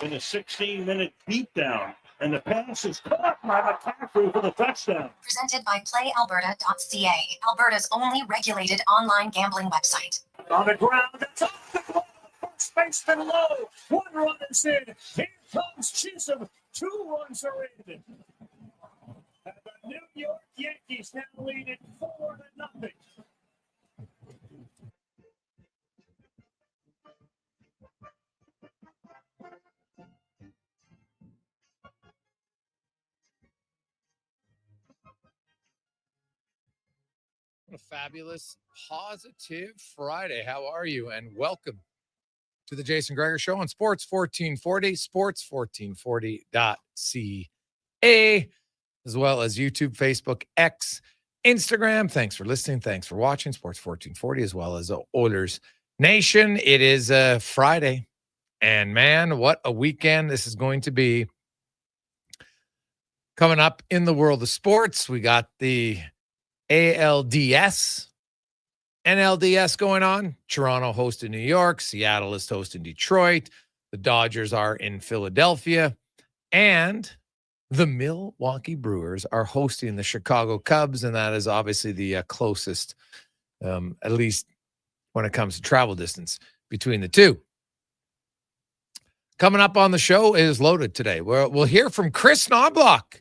in a 16-minute beatdown. And the pass is caught by McCaffrey for the touchdown. Presented by PlayAlberta.ca, Alberta's only regulated online gambling website. On the ground, it's off the ball. First baseman low. One run is in. Here comes Chisholm. 2 runs are in. And the New York Yankees now lead it 4-0. A fabulous, positive Friday. How are you? And welcome to the Jason Gregor Show on Sports 1440, sports1440.ca, as well as YouTube, Facebook, X, Instagram. Thanks for listening. Thanks for watching Sports 1440, as well as Oilers Nation. It is Friday, and man, what a weekend this is going to be. Coming up in the world of sports, we got the ALDS, NLDS going on. Toronto hosting New York. Seattle is hosting Detroit. The Dodgers are in Philadelphia. And the Milwaukee Brewers are hosting the Chicago Cubs. And that is obviously the closest, at least when it comes to travel distance, between the two. Coming up on the show is loaded today. We'll hear from Kris Knoblauch,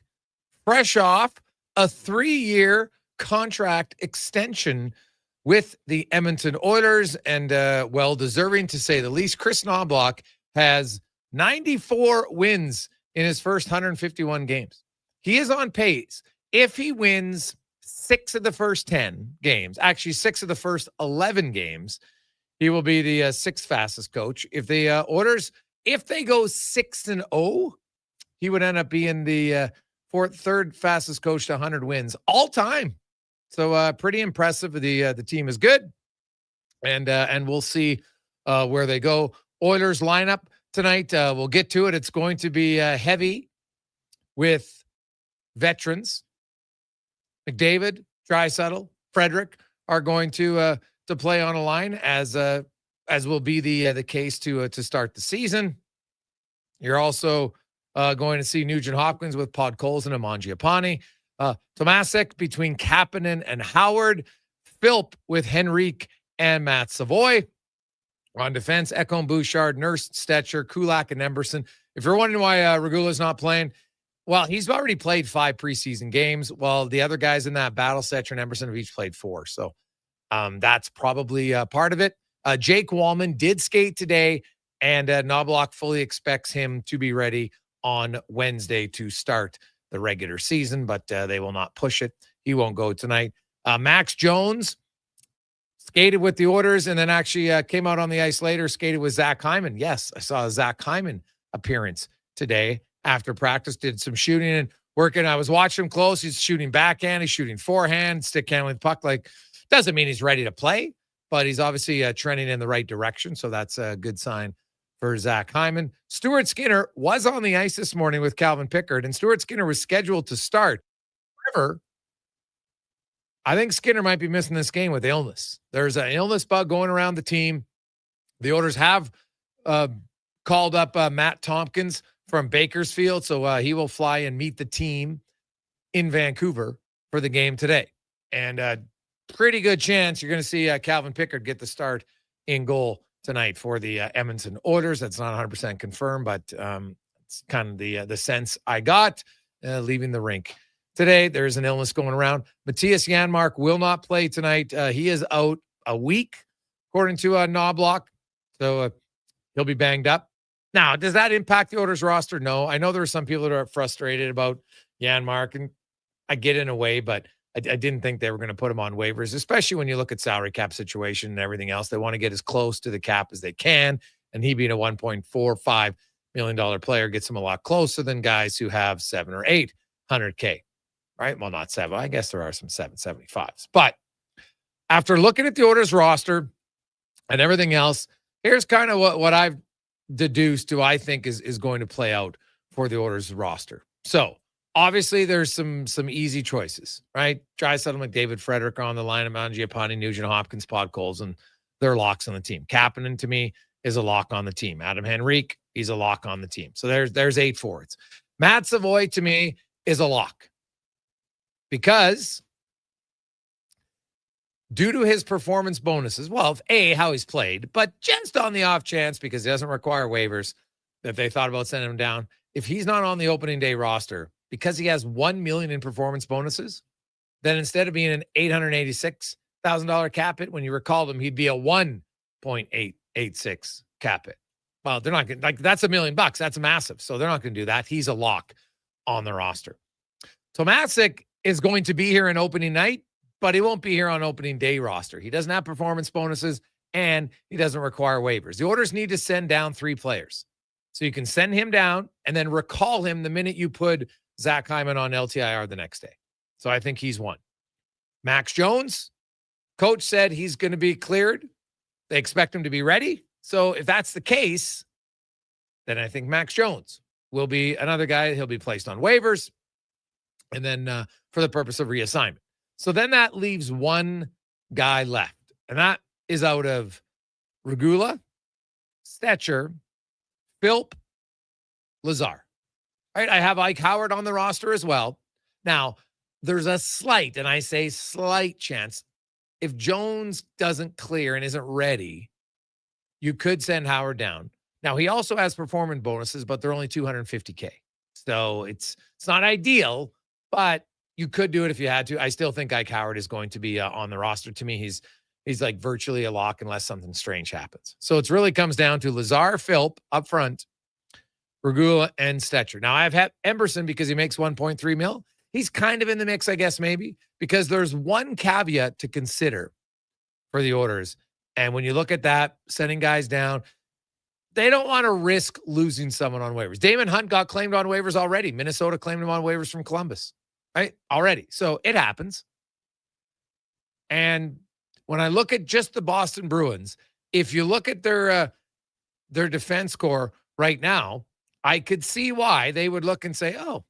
fresh off a 3-year contract extension with the Edmonton Oilers, and well-deserving to say the least. Kris Knoblauch has 94 wins in his first 151 games. He is on pace. If he wins 6 of the first 10 games, actually 6 of the first 11 games, he will be the 6th fastest coach. If the Oilers, if they go 6-0, he would end up being the third fastest coach to 100 wins all time. So pretty impressive. The team is good, and we'll see where they go. Oilers lineup tonight. We'll get to it. It's going to be heavy with veterans. McDavid, Draisaitl, Frederick are going to play on a line as will be the case to start the season. You're also going to see Nugent Hopkins with Podkolzin and Mangiapane. Tomasek between Kapanen and Howard. Philp with Henrique and Matt Savoy. On defense, Ekholm, Bouchard, Nurse, Stetcher, Kulak, and Emberson. If you're wondering why Regula's not playing, well, he's already played 5 preseason games, while the other guys in that battle, Stetcher and Emberson, have each played 4. So that's probably part of it. Jake Wallman did skate today, and Knoblauch fully expects him to be ready on Wednesday to start the regular season, but they will not push it. He won't go tonight. Max Jones skated with the Oilers and then actually came out on the ice later, skated with Zach Hyman. Yes, I saw a Zach Hyman appearance today after practice, did some shooting and working. I was watching him close. He's shooting backhand. He's shooting forehand, stick handling the puck. Like, doesn't mean he's ready to play, but he's obviously trending in the right direction. So that's a good sign for Zach Hyman. Stuart Skinner was on the ice this morning with Calvin Pickard, and Stuart Skinner was scheduled to start. However, I think Skinner might be missing this game with illness. There's an illness bug going around the team. The Oilers have called up Matt Tompkins from Bakersfield, so he will fly and meet the team in Vancouver for the game today. And pretty good chance you're going to see Calvin Pickard get the start in goal tonight for the Edmonton Oilers. That's not 100% confirmed, but it's kind of the sense I got leaving the rink today. There's an illness going around. Matthias Janmark will not play tonight. He is out a week, according to Knoblauch. So he'll be banged up. Now, does that impact the Oilers roster? No. I know there are some people that are frustrated about Janmark, and I get in a way, but I didn't think they were going to put him on waivers, especially when you look at salary cap situation and everything else. They want to get as close to the cap as they can, and he being a $1.45 million player gets him a lot closer than guys who have $700,000 or $800K, right? Well, not 7. I guess there are some 775s. But after looking at the Oilers roster and everything else, here's kind of what I've deduced to I think is going to play out for the Oilers roster. So, obviously, there's some easy choices, right? Draisaitl, McDavid, Frederick are on the line. Mangiapane, Nugent Hopkins, Podkolzin, they're locks on the team. Kapanen, to me, is a lock on the team. Adam Henrique, He's a lock on the team. So there's 8 forwards. Matt Savoy, to me, is a lock because due to his performance bonuses, well, how he's played, but just on the off chance, because he doesn't require waivers, that they thought about sending him down. If he's not on the opening day roster, because he has $1 million in performance bonuses, then instead of being an $886,000 cap hit, when you recall him, he'd be a $1.886 cap hit. Well, they're not going to, that's $1 million. That's massive. So they're not going to do that. He's a lock on the roster. Tomasic is going to be here in opening night, but he won't be here on opening day roster. He doesn't have performance bonuses and he doesn't require waivers. The Oilers need to send down 3 players. So you can send him down and then recall him the minute you put Zach Hyman on LTIR the next day. So I think he's one. Max Jones, coach said he's going to be cleared. They expect him to be ready. So if that's the case, then I think Max Jones will be another guy. He'll be placed on waivers and then for the purpose of reassignment. So then that leaves one guy left, and that is out of Regula, Stetcher, Philp, Lazar. Right? I have Ike Howard on the roster as well. Now, there's a slight, and I say slight chance, if Jones doesn't clear and isn't ready, you could send Howard down. Now, he also has performance bonuses, but they're only $250K. So it's not ideal, but you could do it if you had to. I still think Ike Howard is going to be on the roster. To me, he's like virtually a lock unless something strange happens. So it really comes down to Lazar, Philp up front, Regula, and Stetcher. Now, I've had Emberson because he makes $1.3 million. He's kind of in the mix, I guess, maybe, because there's one caveat to consider for the Oilers. And when you look at that, sending guys down, they don't want to risk losing someone on waivers. Damon Hunt got claimed on waivers already. Minnesota claimed him on waivers from Columbus, right? Already. So it happens. And when I look at just the Boston Bruins, if you look at their defense core right now, I could see why they would look and say, oh,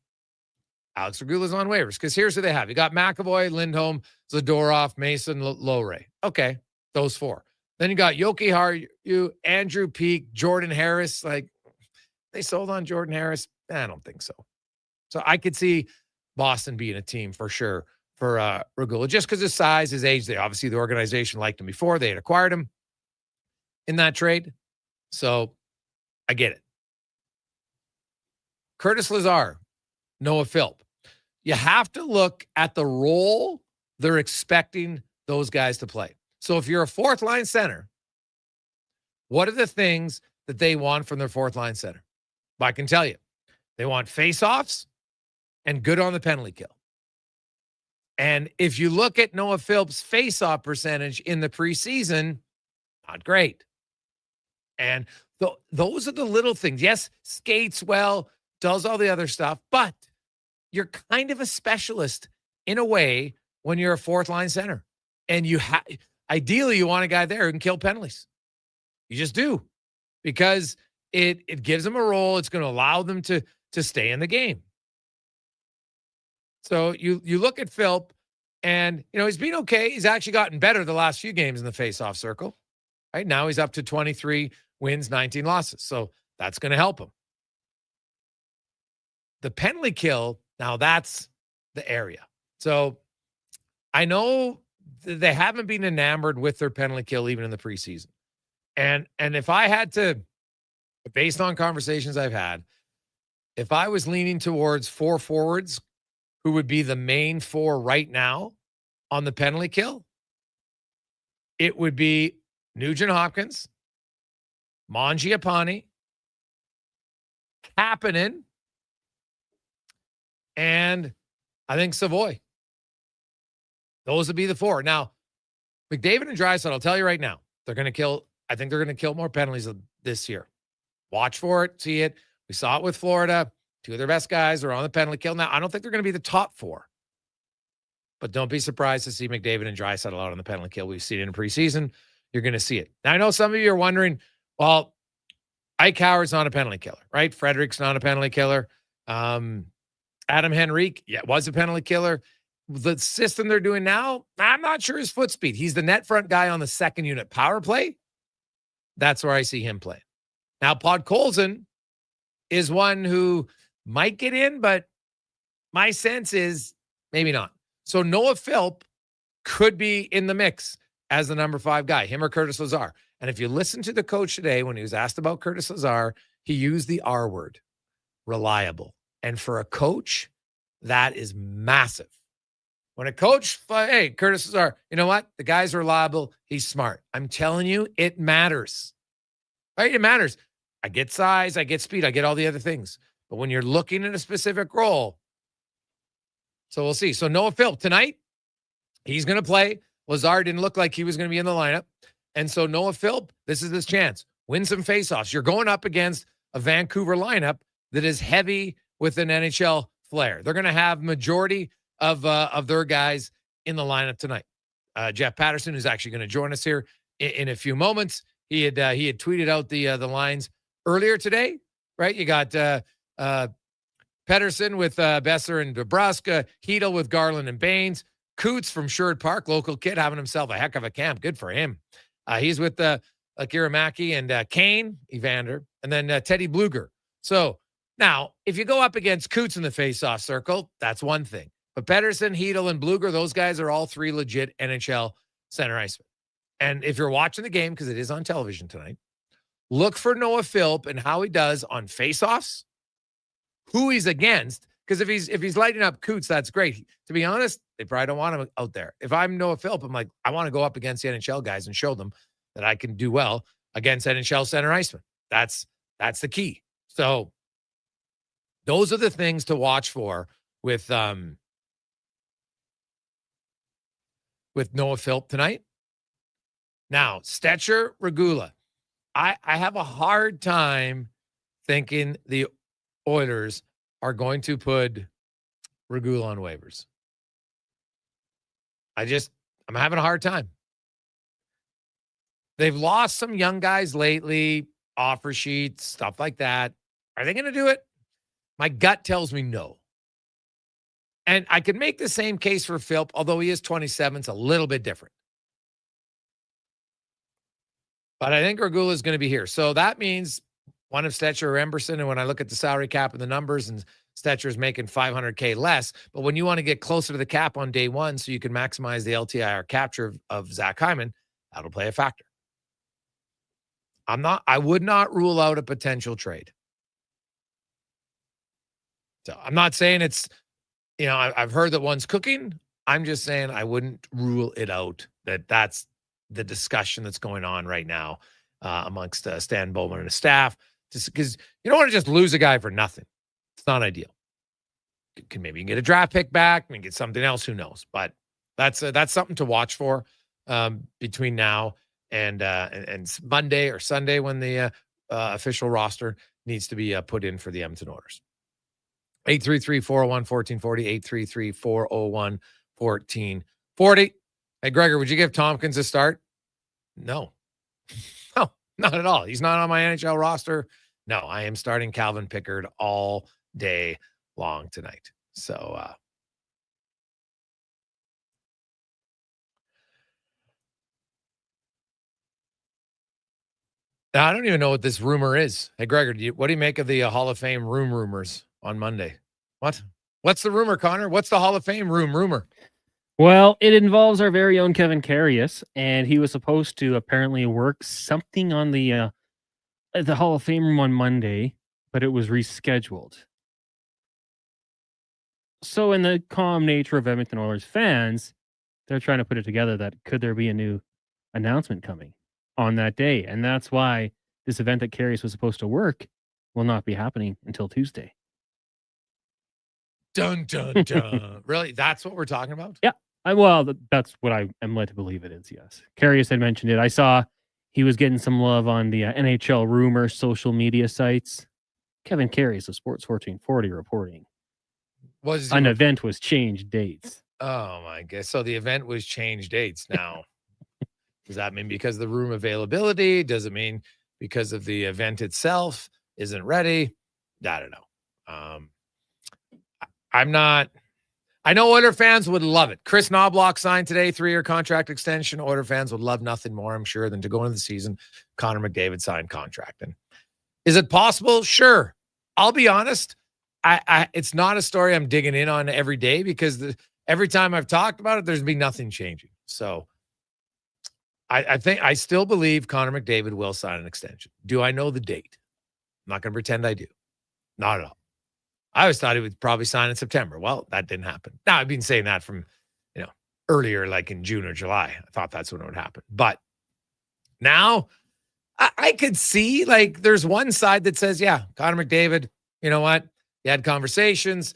Alex Regula's on waivers. Because here's who they have. You got McAvoy, Lindholm, Zadorov, Mason, Lowry. Okay, those 4. Then you got Yoki Haru, Andrew Peak, Jordan Harris. Like, they sold on Jordan Harris? I don't think so. So I could see Boston being a team for sure for Regula, just because his size, his age. Obviously, the organization liked him before. They had acquired him in that trade. So I get it. Curtis Lazar, Noah Philp. You have to look at the role they're expecting those guys to play. So if you're a 4th line center, what are the things that they want from their 4th line center? Well, I can tell you, they want face-offs and good on the penalty kill. And if you look at Noah Philp's face-off percentage in the preseason, not great. And those are the little things. Yes, skates well, does all the other stuff, but you're kind of a specialist in a way when you're a 4th line center. And ideally you want a guy there who can kill penalties. You just do, because it gives them a role. It's going to allow them to stay in the game. So you look at Philp and, he's been okay. He's actually gotten better the last few games in the face-off circle. Right now he's up to 23 wins, 19 losses. So that's going to help him. The penalty kill, now that's the area. So I know they haven't been enamored with their penalty kill even in the preseason. And if I had to, based on conversations I've had, if I was leaning towards 4 forwards who would be the main 4 right now on the penalty kill, it would be Nugent Hopkins, Mangiapane, Kapanen, and I think Savoy. Those would be the 4. Now, McDavid and Draisaitl, I'll tell you right now, I think they're going to kill more penalties this year. Watch for it, see it. We saw it with Florida. 2 of their best guys are on the penalty kill. Now, I don't think they're going to be the top 4. But don't be surprised to see McDavid and Draisaitl out on the penalty kill. We've seen it in preseason. You're going to see it. Now, I know some of you are wondering, well, Ike Howard's not a penalty killer, right? Frederick's not a penalty killer. Adam Henrique, was a penalty killer. The system they're doing now, I'm not sure his foot speed. He's the net front guy on the second unit power play. That's where I see him play. Now, Podkolzin is one who might get in, but my sense is maybe not. So Noah Philp could be in the mix as the number 5 guy, him or Curtis Lazar. And if you listen to the coach today, when he was asked about Curtis Lazar, he used the R word, reliable. And for a coach, that is massive. When a coach, hey, Curtis Lazar, you know what? The guy's reliable. He's smart. I'm telling you, it matters. Right? It matters. I get size, I get speed, I get all the other things. But when you're looking at a specific role, so we'll see. So Noah Philp tonight, he's going to play. Lazar didn't look like he was going to be in the lineup. And so Noah Philp, this is his chance. Win some faceoffs. You're going up against a Vancouver lineup that is heavy with an NHL flair. They're going to have majority of their guys in the lineup tonight. Jeff Patterson, who's actually going to join us here in a few moments, he had tweeted out the lines earlier today, right? You got Pedersen with Besser and Nebraska, Hedel with Garland and Baines, Coots from Sherwood Park, local kid, having himself a heck of a camp. Good for him. He's with Akira Mackey and Kane, Evander, and then Teddy Bluger. So now, if you go up against Coots in the faceoff circle, that's one thing. But Pedersen, Hedel, and Bluger, those guys are all 3 legit NHL center icemen. And if you're watching the game, because it is on television tonight, look for Noah Philp and how he does on faceoffs, who he's against. Because if he's lighting up Coots, that's great. To be honest, they probably don't want him out there. If I'm Noah Philp, I'm like, I want to go up against the NHL guys and show them that I can do well against NHL center icemen. That's the key. So those are the things to watch for with Noah Philp tonight. Now, Stetcher, Regula. I have a hard time thinking the Oilers are going to put Regula on waivers. I'm having a hard time. They've lost some young guys lately, offer sheets, stuff like that. Are they going to do it? My gut tells me no. And I could make the same case for Philp, although he is 27. It's a little bit different. But I think Regula is going to be here. So that means one of Stetcher or Emberson. And when I look at the salary cap and the numbers, and Stetcher is making $500K less. But when you want to get closer to the cap on day one so you can maximize the LTIR capture of Zach Hyman, that'll play a factor. I would not rule out a potential trade. So I'm not saying it's, I've heard that one's cooking. I'm just saying I wouldn't rule it out that's the discussion that's going on right now amongst Stan Bowman and his staff. Just because you don't want to just lose a guy for nothing. It's not ideal. Maybe you can get a draft pick back, maybe get something else, who knows? But that's something to watch for between now and Monday or Sunday when the official roster needs to be put in for the Edmonton Oilers. 833-401-1440, 833-401-1440. Hey, Gregor, would you give Tompkins a start? No. No, not at all. He's not on my NHL roster. No, I am starting Calvin Pickard all day long tonight. So, I don't even know what this rumor is. Hey, Gregor, what do you make of the Hall of Fame rumors on Monday? What? What's the rumor, Connor? What's the Hall of Fame rumor? Well, it involves our very own Kevin Karius, and he was supposed to apparently work something on the Hall of Fame room on Monday, but it was rescheduled. So in the calm nature of Edmonton Oilers fans, they're trying to put it together that could there be a new announcement coming on that day. And that's why this event that Karius was supposed to work will not be happening until Tuesday. Dun, dun, dun. Really? That's what we're talking about? Yeah. That's what I am led to believe it is, yes. Karius had mentioned it. I saw he was getting some love on the NHL rumor social media sites. Kevin Karius of Sports 1440 reporting. An event was changed dates. Oh, my God. So the event was changed dates now. Does that mean because of the room availability? Does it mean because of the event itself isn't ready? I don't know. I know Oiler fans would love it. Kris Knoblauch signed today, 3-year contract extension. Oiler fans would love nothing more, I'm sure, than to go into the season. Connor McDavid signed contract. And is it possible? Sure. I'll be honest. It's not a story I'm digging in on every day because every time I've talked about it, there's been nothing changing. So I still believe Connor McDavid will sign an extension. Do I know the date? I'm not going to pretend I do. Not at all. I always thought he would probably sign in September. Well, that didn't happen. Now, I've been saying that from, earlier, like in June or July. I thought that's when it would happen. But now I could see, like, there's one side that says, yeah, Connor McDavid, you know what? He had conversations,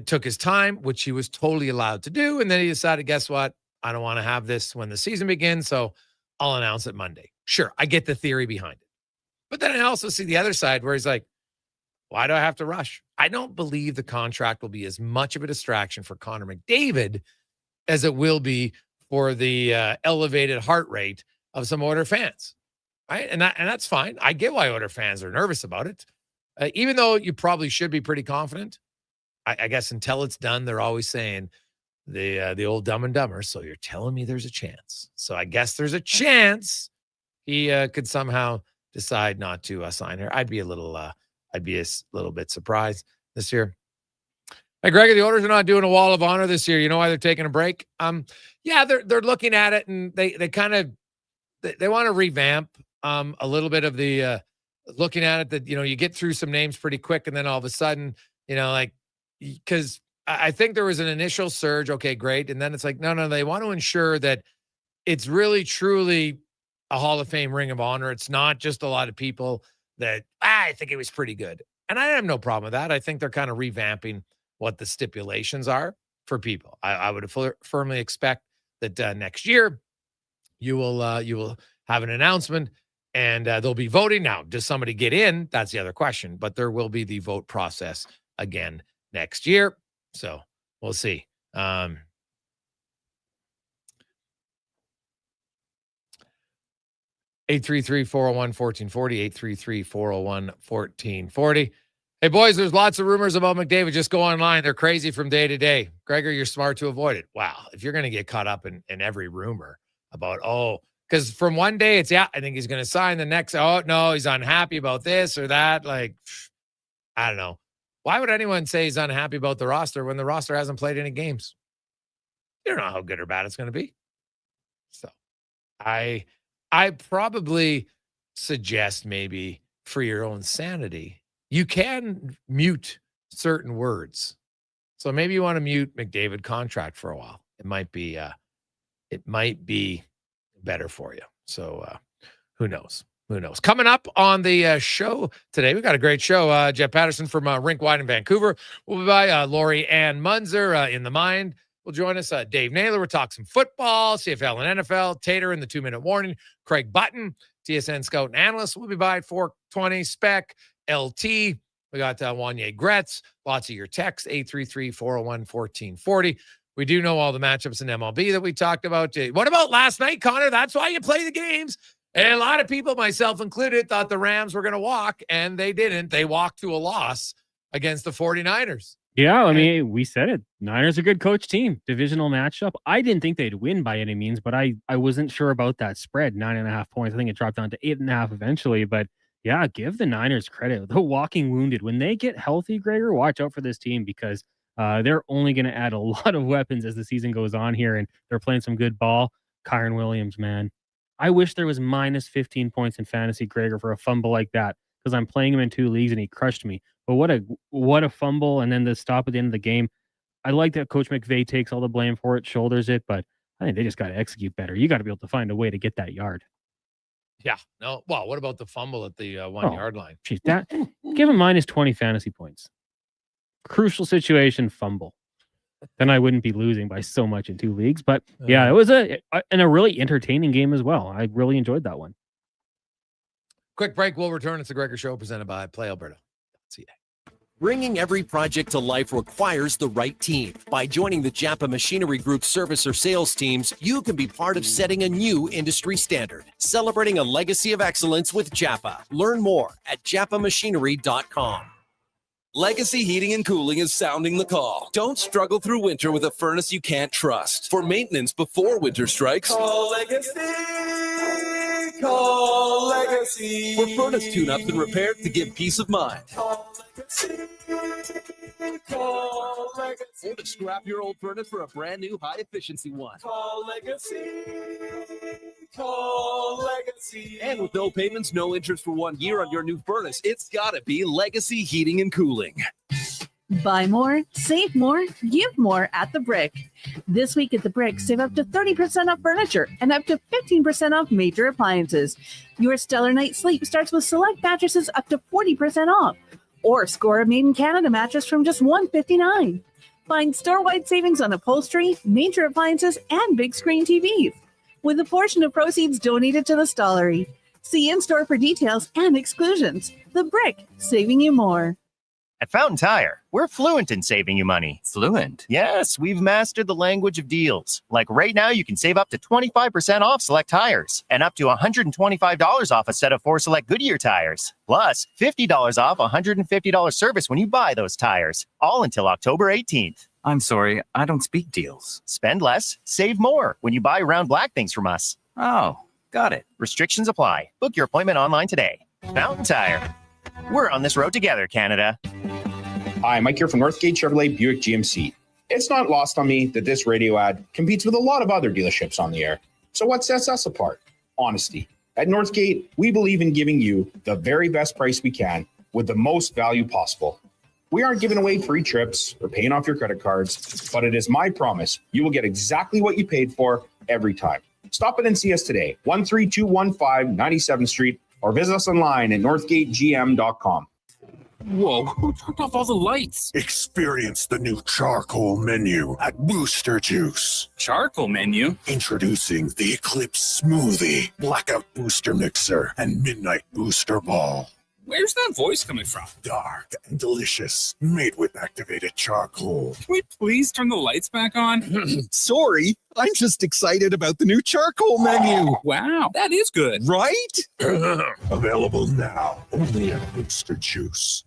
took his time, which he was totally allowed to do. And then he decided, guess what? I don't want to have this when the season begins, so I'll announce it Monday. Sure, I get the theory behind it. But then I also see the other side where he's like, why do I have to rush? I don't believe the contract will be as much of a distraction for Connor McDavid as it will be for the elevated heart rate of some Oilers fans, right? And that's fine. I get why Oilers fans are nervous about it. Even though you probably should be pretty confident, I guess until it's done, they're always saying the old Dumb and Dumber. So you're telling me there's a chance. So I guess there's a chance he could somehow decide not to sign her. I'd be a little bit surprised this year. Hey, Gregor, the Oilers are not doing a wall of honor this year. You know why they're taking a break? Yeah, they're looking at it and they want to revamp a little bit of the looking at it that, you get through some names pretty quick and then all of a sudden, because I think there was an initial surge. Okay, great. And then it's like, no, they want to ensure that it's really, truly a Hall of Fame Ring of Honor. It's not just a lot of people that, I think it was pretty good. And I have no problem with that. I think they're kind of revamping what the stipulations are for people. I would firmly expect that next year you will have an announcement and they'll be voting. Now, does somebody get in? That's the other question. But there will be the vote process again next year. So we'll see. 833-401-1440, 833-401-1440. Hey, boys, there's lots of rumors about McDavid. Just go online. They're crazy from day to day. Gregor, you're smart to avoid it. Wow. If you're going to get caught up in every rumor about, because from one day it's, I think he's going to sign. The next, no, he's unhappy about this or that. Like, I don't know. Why would anyone say he's unhappy about the roster when the roster hasn't played any games? You don't know how good or bad it's going to be. So I probably suggest maybe for your own sanity, you can mute certain words. So maybe you want to mute McDavid contract for a while. It might be better for you. So who knows? Who knows? Coming up on the show today, we've got a great show. Jeff Patterson from Rink Wide in Vancouver. We'll be by Lori Ann Munzer in the Mind. Will join us. Dave Naylor. We'll talk some football, CFL and NFL. Tater in the 2-minute warning. Craig Button, TSN scout and analyst. We'll be by at 4:20. Spec, LT. We got Wanye Gretz. Lots of your texts. 833-401-1440. We do know all the matchups in MLB that we talked about. What about last night, Connor? That's why you play the games. And a lot of people, myself included, thought the Rams were going to walk, and they didn't. They walked to a loss against the 49ers. Yeah, I mean, we said it. Niners are a good coach team. Divisional matchup. I didn't think they'd win by any means, but I wasn't sure about that spread, 9.5 points. I think it dropped down to 8.5 eventually. But yeah, give the Niners credit. They're walking wounded. When they get healthy, Gregor, watch out for this team because they're only going to add a lot of weapons as the season goes on here, and they're playing some good ball. Kyron Williams, man. I wish there was minus 15 points in fantasy, Gregor, for a fumble like that because I'm playing him in 2 leagues and he crushed me. But what a fumble, and then the stop at the end of the game. I like that Coach McVay takes all the blame for it, shoulders it, but I think they just got to execute better. You got to be able to find a way to get that yard. Yeah. No. Well, what about the fumble at the 1 yard line? Geez, give him minus 20 fantasy points. Crucial situation, fumble. Then I wouldn't be losing by so much in 2 leagues. But yeah, it was a really entertaining game as well. I really enjoyed that one. Quick break. We'll return. It's the Gregor Show presented by PlayAlberta.ca. Bringing every project to life requires the right team. By joining the Japa Machinery Group service or sales teams, you can be part of setting a new industry standard. Celebrating a legacy of excellence with Japa. Learn more at japamachinery.com. Legacy Heating and Cooling is sounding the call. Don't struggle through winter with a furnace you can't trust. For maintenance before winter strikes, call Legacy. Call Legacy. For furnace tune-ups and repairs to give peace of mind. Call Legacy. Call Legacy. Or to scrap your old furnace for a brand new high-efficiency one. Call Legacy. Call Legacy. And with no payments, no interest for 1 year on your new furnace, it's gotta be Legacy Heating and Cooling. Buy more, save more, give more at The Brick. This week at The Brick, save up to 30% off furniture and up to 15% off major appliances. Your stellar night's sleep starts with select mattresses up to 40% off. Or score a Made in Canada mattress from just $159. Find store-wide savings on upholstery, major appliances, and big screen TVs, with a portion of proceeds donated to the Stollery. See in-store for details and exclusions. The Brick, saving you more. At Fountain Tire, we're fluent in saving you money. Fluent? Yes, we've mastered the language of deals. Like right now, you can save up to 25% off select tires and up to $125 off a set of 4 select Goodyear tires. Plus, $50 off $150 service when you buy those tires. All until October 18th. I'm sorry, I don't speak deals. Spend less, save more when you buy round black things from us. Oh, got it. Restrictions apply. Book your appointment online today. Fountain Tire. We're on this road together, Canada. Hi, Mike here from Northgate Chevrolet Buick GMC. It's not lost on me that this radio ad competes with a lot of other dealerships on the air. So what sets us apart? Honesty. At Northgate, we believe in giving you the very best price we can with the most value possible. We aren't giving away free trips or paying off your credit cards, but it is my promise you will get exactly what you paid for every time. Stop in and see us today, 13215 97th Street, or visit us online at northgategm.com. Whoa, who turned off all the lights? Experience the new charcoal menu at Booster Juice. Charcoal menu? Introducing the Eclipse Smoothie, Blackout Booster Mixer, and Midnight Booster Ball. Where's that voice coming from? Dark and delicious, made with activated charcoal. Can we please turn the lights back on? Sorry, I'm just excited about the new charcoal menu. Wow, that is good. Right? Available now, only at Booster Juice.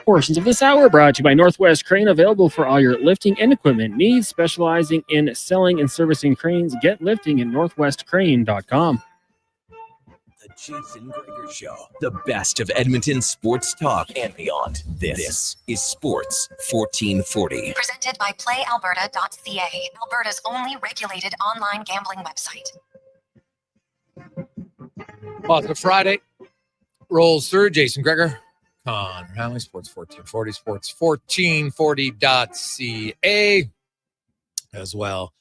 Portions of this hour brought to you by Northwest Crane, available for all your lifting and equipment needs, specializing in selling and servicing cranes. Get lifting at northwestcrane.com. The Jason Gregor Show, the best of Edmonton sports talk and beyond. This is Sports 1440. Presented by PlayAlberta.ca, Alberta's only regulated online gambling website. Positive Friday rolls through. Jason Gregor, Connor Halley, Sports 1440, sports1440.ca, as well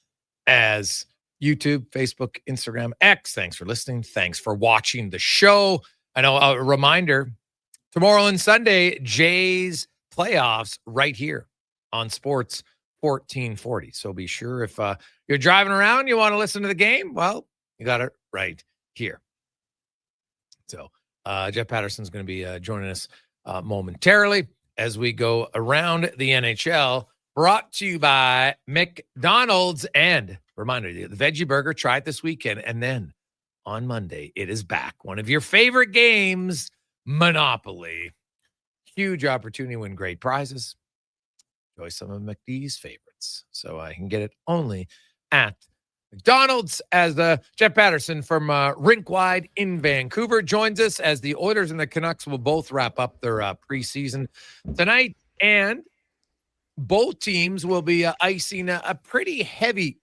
as YouTube, Facebook, Instagram, X. Thanks for listening. Thanks for watching the show. I know a reminder, tomorrow and Sunday, Jays playoffs right here on Sports 1440. So be sure if you're driving around, you want to listen to the game, well, you got it right here. So Jeff Patterson's going to be joining us momentarily as we go around the NHL, brought to you by McDonald's. And reminder, the veggie burger, try it this weekend. And then on Monday, it is back. One of your favorite games, Monopoly. Huge opportunity to win great prizes. Enjoy some of McD's favorites. So I can get it only at McDonald's. As Jeff Patterson from Rink Wide in Vancouver joins us, as the Oilers and the Canucks will both wrap up their preseason tonight. And both teams will be icing a pretty heavy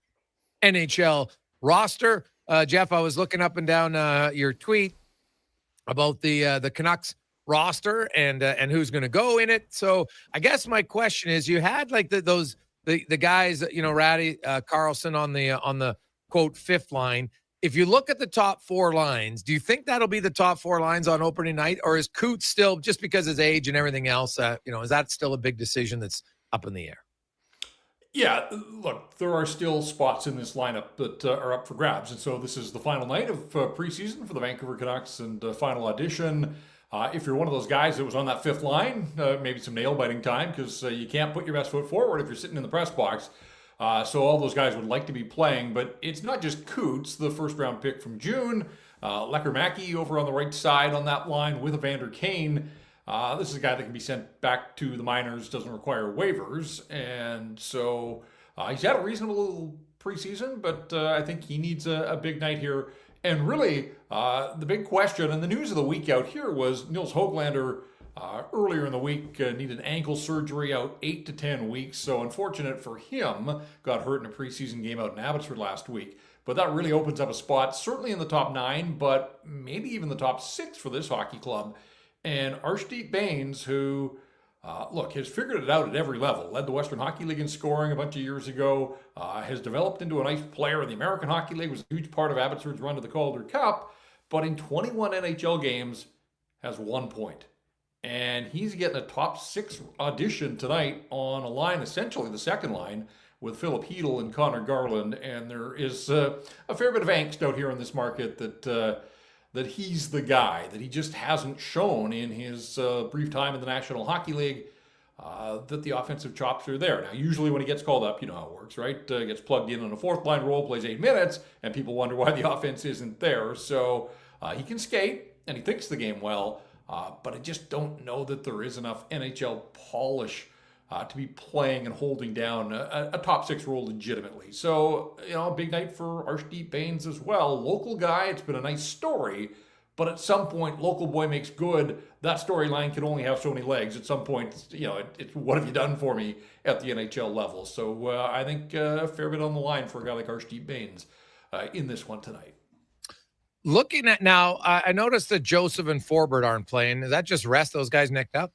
NHL roster. Jeff, I was looking up and down your tweet about the Canucks roster and who's going to go in it. So I guess my question is, you had like the guys, Ratty, Carlson on the quote fifth line. If you look at the top four lines, do you think that'll be the top four lines on opening night, or is Coots still, just because his age and everything else, is that still a big decision that's up in the air? Yeah, look, there are still spots in this lineup that are up for grabs. And so this is the final night of preseason for the Vancouver Canucks and final audition. If you're one of those guys that was on that fifth line, maybe some nail-biting time, because you can't put your best foot forward if you're sitting in the press box. So all those guys would like to be playing, but it's not just Coots, the first-round pick from June. Lecker-Mackey over on the right side on that line with Evander Kane. This is a guy that can be sent back to the minors, doesn't require waivers. And so he's had a reasonable preseason, but I think he needs a big night here. And really, the big question and the news of the week out here was Nils Höglander earlier in the week needed ankle surgery, out 8 to 10 weeks. So unfortunate for him, got hurt in a preseason game out in Abbotsford last week. But that really opens up a spot, certainly in the top 9, but maybe even the top 6 for this hockey club. And Arshdeep Bains, who, has figured it out at every level, led the Western Hockey League in scoring a bunch of years ago, has developed into a nice player in the American Hockey League, was a huge part of Abbotsford's run to the Calder Cup, but in 21 NHL games has 1 point. And he's getting a top 6 audition tonight on a line, essentially the second line, with Philip Hedl and Connor Garland, and there is a fair bit of angst out here in this market that he's the guy, that he just hasn't shown in his brief time in the National Hockey League, that the offensive chops are there. Now, usually when he gets called up, you know how it works, right? Gets plugged in on a fourth line role, plays 8 minutes, and people wonder why the offense isn't there. So he can skate, and he thinks the game well, but I just don't know that there is enough NHL polish to be playing and holding down a top 6 role legitimately. So, a big night for Arshdeep Bains as well. Local guy, it's been a nice story, but at some point, local boy makes good. That storyline can only have so many legs. At some point, it's what have you done for me at the NHL level? So I think a fair bit on the line for a guy like Arshdeep Bains in this one tonight. Looking at now, I noticed that Joseph and Forbert aren't playing. Is that just rest those guys nicked up?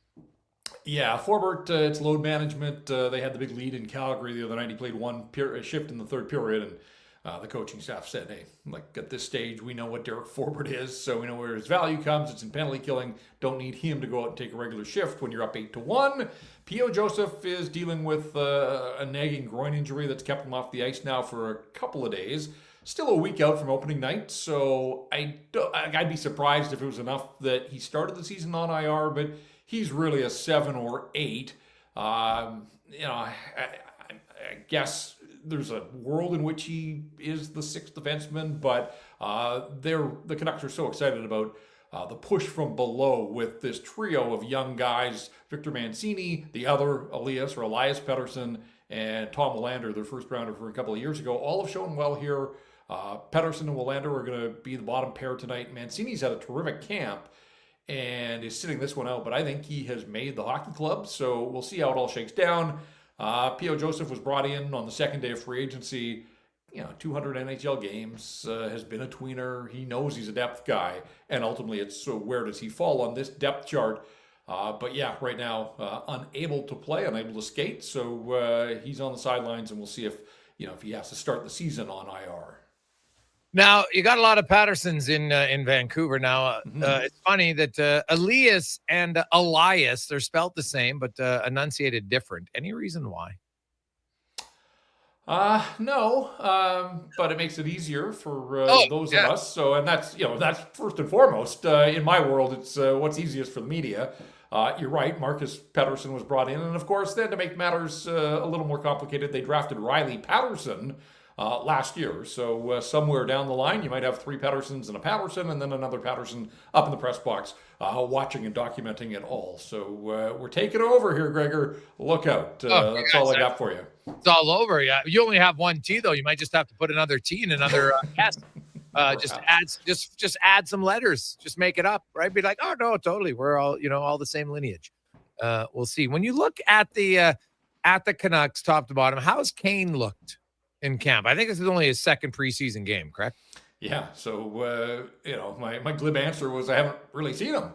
Yeah, Forbert, it's load management. They had the big lead in Calgary the other night. He played one shift in the third period, and the coaching staff said, hey, at this stage, we know what Derek Forbert is, so we know where his value comes. It's in penalty killing. Don't need him to go out and take a regular shift when you're up 8-1. P.O. Joseph is dealing with a nagging groin injury that's kept him off the ice now for a couple of days. Still a week out from opening night, so I'd be surprised if it was enough that he started the season on IR, but he's really a 7 or 8. I guess there's a world in which he is the 6th defenseman, but the Canucks are so excited about the push from below with this trio of young guys, Victor Mancini, the other Elias Pettersson, and Tom Willander, their first rounder from a couple of years ago. All have shown well here. Pettersson and Willander are going to be the bottom pair tonight. Mancini's had a terrific camp and is sitting this one out, but I think he has made the hockey club, so we'll see how it all shakes down. P.O. Joseph was brought in on the second day of free agency, 200 NHL games, has been a tweener. He knows he's a depth guy, and ultimately it's so where does he fall on this depth chart? But yeah, right now, unable to play, unable to skate, so he's on the sidelines, and we'll see if he has to start the season on IR. Now, you got a lot of Pattersons in Vancouver now. It's funny that Elias and Elias, they're spelled the same, but enunciated different. Any reason why? No, but it makes it easier for those of us. So, and that's first and foremost. In my world, it's what's easiest for the media. You're right, Marcus Pettersson was brought in. And of course, then to make matters a little more complicated, they drafted Riley Patterson last year. So somewhere down the line, you might have 3 Pattersons and a Patterson, and then another Patterson up in the press box watching and documenting it all. So we're taking over here, Gregor. Look out. That's all I got for you. It's all over. Yeah, you only have one T, though. You might just have to put another T in another cast. Just add some letters. Just make it up, right? Be like, oh no, totally. We're all all the same lineage. We'll see. When you look at the Canucks top to bottom, how's Kane looked in camp? I think this is only his second preseason game, correct? Yeah. So my glib answer was I haven't really seen him.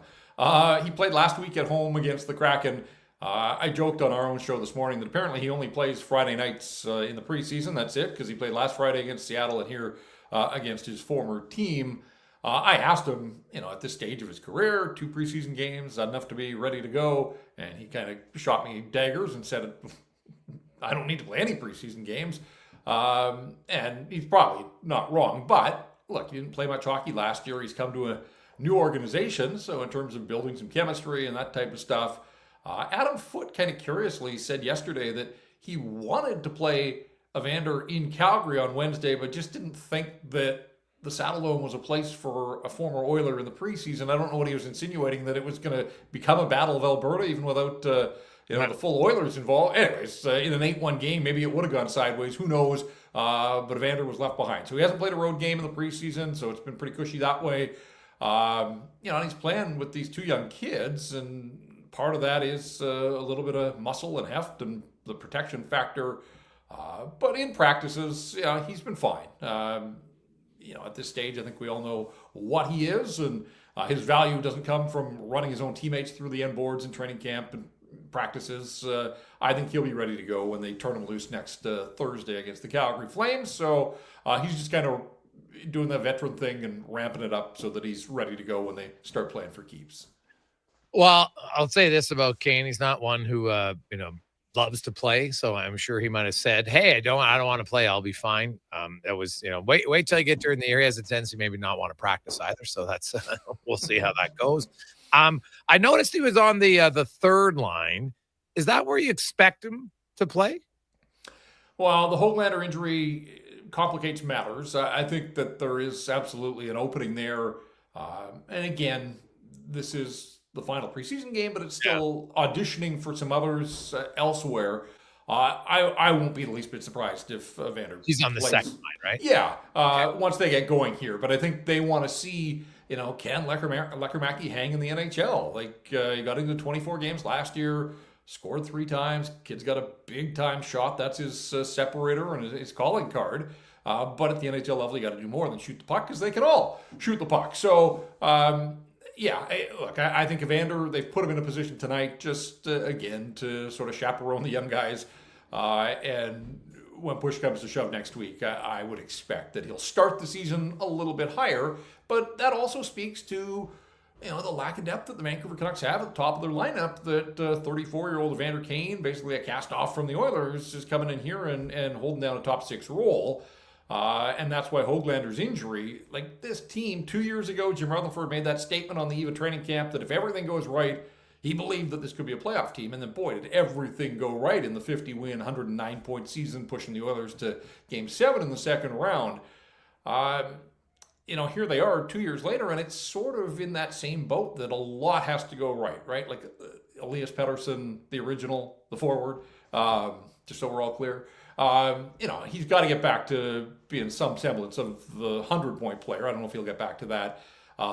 He played last week at home against the Kraken. I joked on our own show this morning that apparently he only plays Friday nights in the preseason. That's it, because he played last Friday against Seattle and here against his former team. I asked him, at this stage of his career, 2 preseason games, enough to be ready to go. And he kind of shot me daggers and said, I don't need to play any preseason games. And he's probably not wrong. But look, he didn't play much hockey last year. He's come to a new organization. So in terms of building some chemistry and that type of stuff, Adam Foote kind of curiously said yesterday that he wanted to play Evander in Calgary on Wednesday, but just didn't think that the Saddledome was a place for a former Oiler in the preseason. I don't know what he was insinuating, that it was going to become a Battle of Alberta even without the full Oilers involved. Anyways, in an 8-1 game, maybe it would have gone sideways. Who knows? But Evander was left behind. So he hasn't played a road game in the preseason, so it's been pretty cushy that way. And he's playing with these two young kids, and part of that is a little bit of muscle and heft and the protection factor. But in practices, he's been fine. At this stage, I think we all know what he is, and his value doesn't come from running his own teammates through the end boards in training camp and practices. I think he'll be ready to go when they turn him loose next Thursday against the Calgary Flames. So he's just kind of doing that veteran thing and ramping it up so that he's ready to go when they start playing for keeps. Well, I'll say this about Kane. He's not one who, loves to play. So I'm sure he might have said, hey, I don't want to play. I'll be fine. That was, wait till I get during the year. He has a tendency maybe not want to practice either. So that's, we'll see how that goes. I noticed he was on the third line. Is that where you expect him to play? Well, the Höglander injury complicates matters. I think that there is absolutely an opening there. And again, this is the final preseason game, but it's still auditioning for some others elsewhere. I won't be the least bit surprised if Evander he's on the plays. second line, right? Yeah, once they get going here. But I think they want to see, can Lekkerimäki hang in the NHL? Like, he got into 24 games last year, scored 3 times. Kid's got a big-time shot. That's his separator and his calling card. But at the NHL level, you got to do more than shoot the puck, because they can all shoot the puck. So, I think Evander, they've put him in a position tonight just, again, to sort of chaperone the young guys. And when push comes to shove next week, I would expect that he'll start the season a little bit higher. But that also speaks to, the lack of depth that the Vancouver Canucks have at the top of their lineup, that 34-year-old Evander Kane, basically a cast-off from the Oilers, is coming in here and holding down a top 6 role. And that's why Höglander's injury, like this team 2 years ago, Jim Rutherford made that statement on the eve of training camp that if everything goes right, he believed that this could be a playoff team. And then, boy, did everything go right in the 50-win, 109-point season, pushing the Oilers to Game 7 in the second round. Here they are 2 years later, and it's sort of in that same boat that a lot has to go right? Like Elias Pettersson, the original, the forward, just so we're all clear. He's got to get back to being some semblance of the 100-point player. I don't know if he'll get back to that.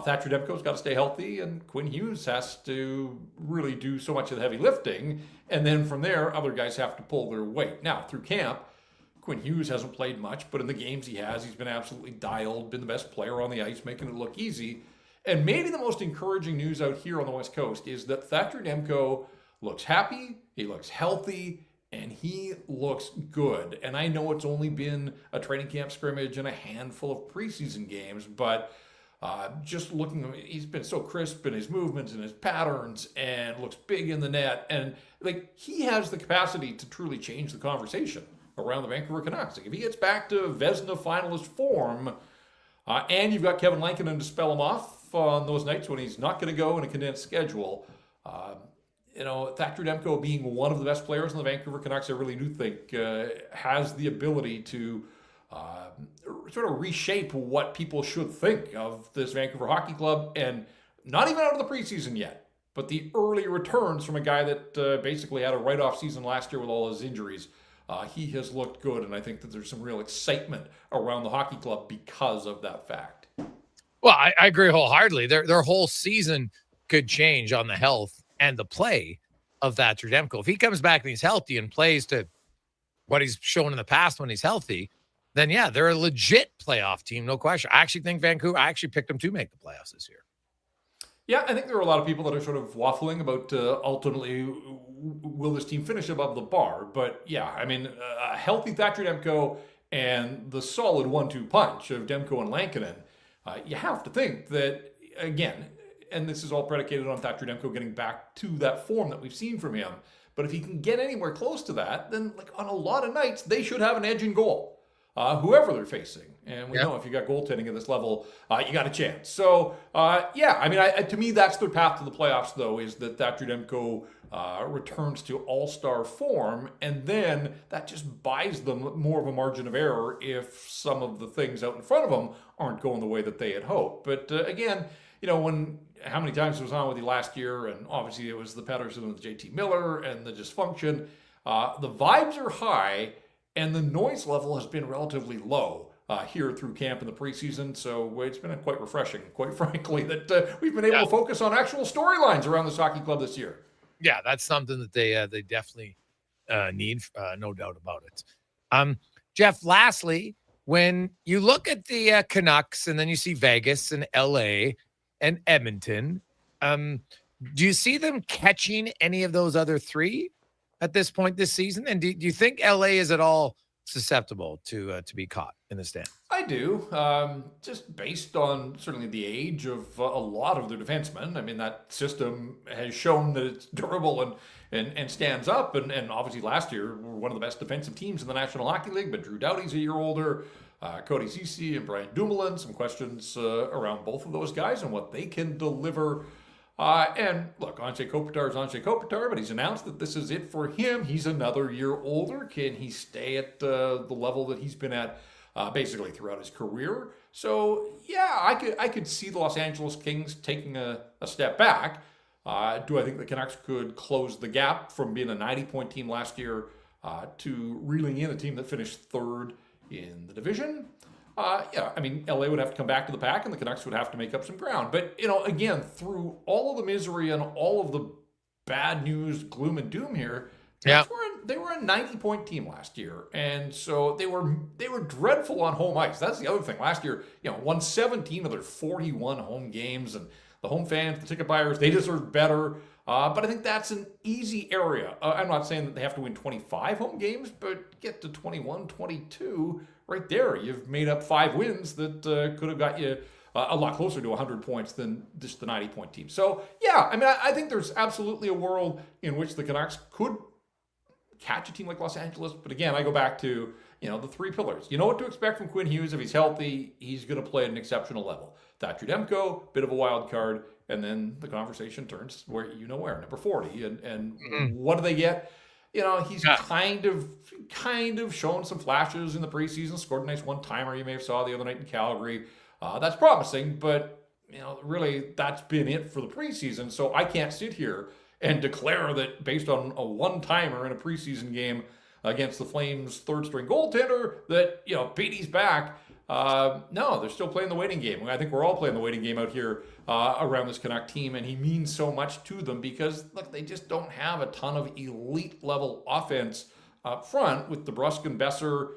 Thatcher Demko's got to stay healthy, and Quinn Hughes has to really do so much of the heavy lifting. And then from there, other guys have to pull their weight. Now, through camp, Quinn Hughes hasn't played much, but in the games he has, he's been absolutely dialed, been the best player on the ice, making it look easy. And maybe the most encouraging news out here on the West Coast is that Thatcher Demko looks happy, he looks healthy, and he looks good. And I know it's only been a training camp scrimmage and a handful of preseason games, but just looking, he's been so crisp in his movements and his patterns and looks big in the net. And he has the capacity to truly change the conversation around the Vancouver Canucks. If he gets back to Vezina finalist form, and you've got Kevin Lankinen to spell him off on those nights when he's not going to go in a condensed schedule, Thatcher Demko being one of the best players in the Vancouver Canucks, I really do think has the ability to sort of reshape what people should think of this Vancouver Hockey Club, and not even out of the preseason yet, but the early returns from a guy that basically had a write-off season last year with all his injuries. He has looked good, and I think that there's some real excitement around the hockey club because of that fact. Well, I agree wholeheartedly. Their whole season could change on the health and the play of Thatcher Demko. If he comes back and he's healthy and plays to what he's shown in the past when he's healthy, then yeah, they're a legit playoff team, no question. I actually think Vancouver, I actually picked them to make the playoffs this year. Yeah, I think there are a lot of people that are sort of waffling about ultimately will this team finish above the bar. But yeah, I mean, a healthy Thatcher Demko and the solid 1-2 punch of Demko and Lankinen, you have to think that, again, and this is all predicated on Thatcher Demko getting back to that form that we've seen from him. But if he can get anywhere close to that, then on a lot of nights, they should have an edge in goal. Whoever they're facing. And we know if you got goaltending at this level, you got a chance. So, to me, that's their path to the playoffs, though, is that Thatcher Demko returns to all-star form, and then that just buys them more of a margin of error if some of the things out in front of them aren't going the way that they had hoped. But again, how many times it was on with you last year, and obviously it was the Pettersson and the JT Miller and the dysfunction. The vibes are high, and the noise level has been relatively low here through camp in the preseason. So it's been quite refreshing, quite frankly, that we've been able to focus on actual storylines around this hockey club this year. Yeah, that's something that they definitely need, no doubt about it. Jeff, lastly, when you look at the Canucks and then you see Vegas and LA and Edmonton, do you see them catching any of those other three at this point this season? And do you think LA is at all susceptible to be caught in the stand? I do, just based on certainly the age of a lot of their defensemen. I mean, that system has shown that it's durable and stands up. And obviously last year, we were one of the best defensive teams in the National Hockey League, but Drew Doughty's a year older. Cody Ceci and Brian Dumoulin, some questions around both of those guys and what they can deliver. And look, Anze Kopitar is Anze Kopitar, but he's announced that this is it for him. He's another year older. Can he stay at the level that he's been at basically throughout his career? So, yeah, I could see the Los Angeles Kings taking a step back. Do I think the Canucks could close the gap from being a 90-point team last year to reeling in a team that finished third in the division? Yeah, I mean, LA would have to come back to the pack and the Canucks would have to make up some ground. But, again, through all of the misery and all of the bad news, gloom and doom here, they were a 90-point team last year. And so they were dreadful on home ice. That's the other thing. Last year, won 17 of their 41 home games, and the home fans, the ticket buyers, they deserve better. But I think that's an easy area. I'm not saying that they have to win 25 home games, but get to 21, 22 right there. You've made up 5 wins that could have got you a lot closer to 100 points than just the 90-point team. So, yeah, I mean, I think there's absolutely a world in which the Canucks could catch a team like Los Angeles. But again, I go back to, the 3 pillars. You know what to expect from Quinn Hughes. If he's healthy, he's going to play at an exceptional level. Thatcher Demko, bit of a wild card. And then the conversation turns where, number 40. And what do they get? He's kind of shown some flashes in the preseason, scored a nice one-timer you may have saw the other night in Calgary. That's promising, but, really that's been it for the preseason. So I can't sit here and declare that based on a one-timer in a preseason game against the Flames' third-string goaltender that, Beatty's back. No, they're still playing the waiting game. I think we're all playing the waiting game out here around this Canuck team, and he means so much to them because, look, they just don't have a ton of elite-level offense up front with DeBrusk and Besser.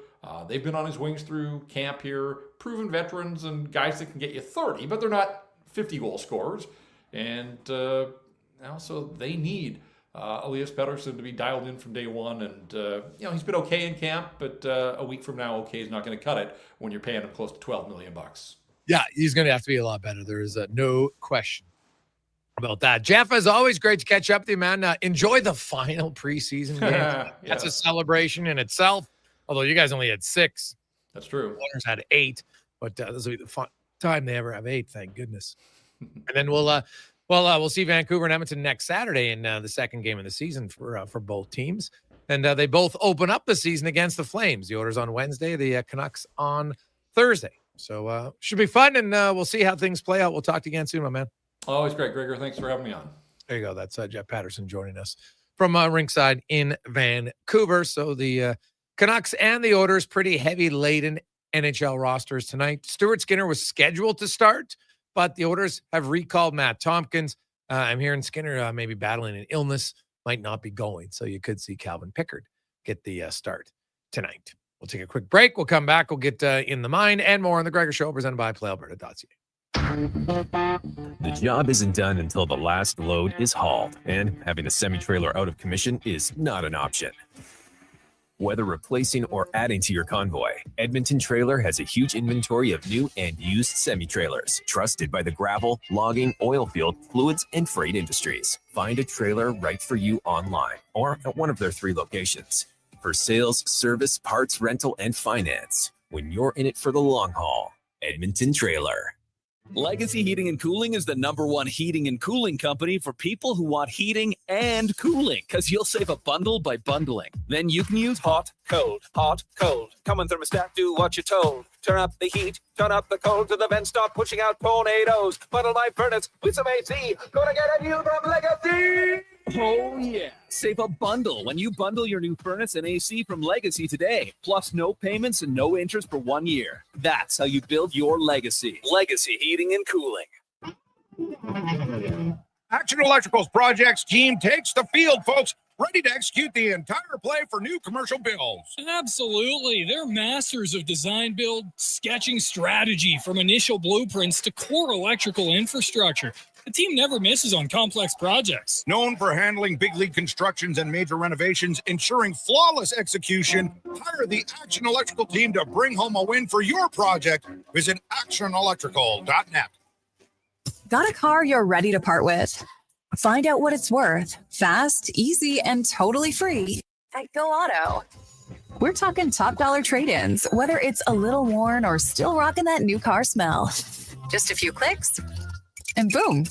They've been on his wings through camp here, proven veterans and guys that can get you 30, but they're not 50-goal scorers. And so they need Elias Pettersson to be dialed in from day one. And, he's been okay in camp, but a week from now, okay is not going to cut it when you're paying him close to $12 million. Yeah, he's going to have to be a lot better. There is no question about that. Jeff, as always, great to catch up with you, man. Enjoy the final preseason game. That's a celebration in itself, although you guys only had 6. That's true. Owners had 8, but this will be the fun time they ever have 8, thank goodness. And then we'll see Vancouver and Edmonton next Saturday in the second game of the season for both teams. And they both open up the season against the Flames. The Oilers on Wednesday, the Canucks on Thursday. So should be fun, and we'll see how things play out. We'll talk to you again soon, my man. Always great, Gregor. Thanks for having me on. There you go. That's Jeff Patterson joining us from rinkside in Vancouver. So the Canucks and the Oilers pretty heavy-laden NHL rosters tonight. Stuart Skinner was scheduled to start, but the Oilers have recalled Matt Tompkins. I'm hearing Skinner maybe battling an illness, might not be going. So you could see Calvin Pickard get the start tonight. We'll take a quick break. We'll come back. We'll get in the mind and more on the Gregor Show presented by PlayAlberta.ca. The job isn't done until the last load is hauled, and having a semi-trailer out of commission is not an option. Whether replacing or adding to your convoy, Edmonton Trailer has a huge inventory of new and used semi-trailers, trusted by the gravel, logging, oil field, fluids, and freight industries. Find a trailer right for you online or at one of their 3 locations. For sales, service, parts, rental, and finance, when you're in it for the long haul, Edmonton Trailer. Legacy Heating and Cooling is the #1 heating and cooling company for people who want heating and cooling, because you'll save a bundle by bundling. Then you can use hot, cold, hot, cold. Come on, thermostat, do what you're told. Turn up the heat, turn up the cold, to the vent, start pushing out tornadoes. Bundle my furnace with some AC. Gonna get a new from Legacy! Oh yeah, save a bundle when you bundle your new furnace and AC from Legacy today. Plus no payments and no interest for 1 year. That's how you build your legacy. Legacy Heating and Cooling. Action Electrical's projects team takes the field, folks, ready to execute the entire play for new commercial builds. Absolutely. They're masters of design build, sketching strategy from initial blueprints to core electrical infrastructure. The team never misses on complex projects. Known for handling big league constructions and major renovations, ensuring flawless execution, hire the Action Electrical team to bring home a win for your project. Visit actionelectrical.net. Got a car you're ready to part with? Find out what it's worth. Fast, easy, and totally free at Go Auto. We're talking top dollar trade-ins, whether it's a little worn or still rocking that new car smell. Just a few clicks, and boom,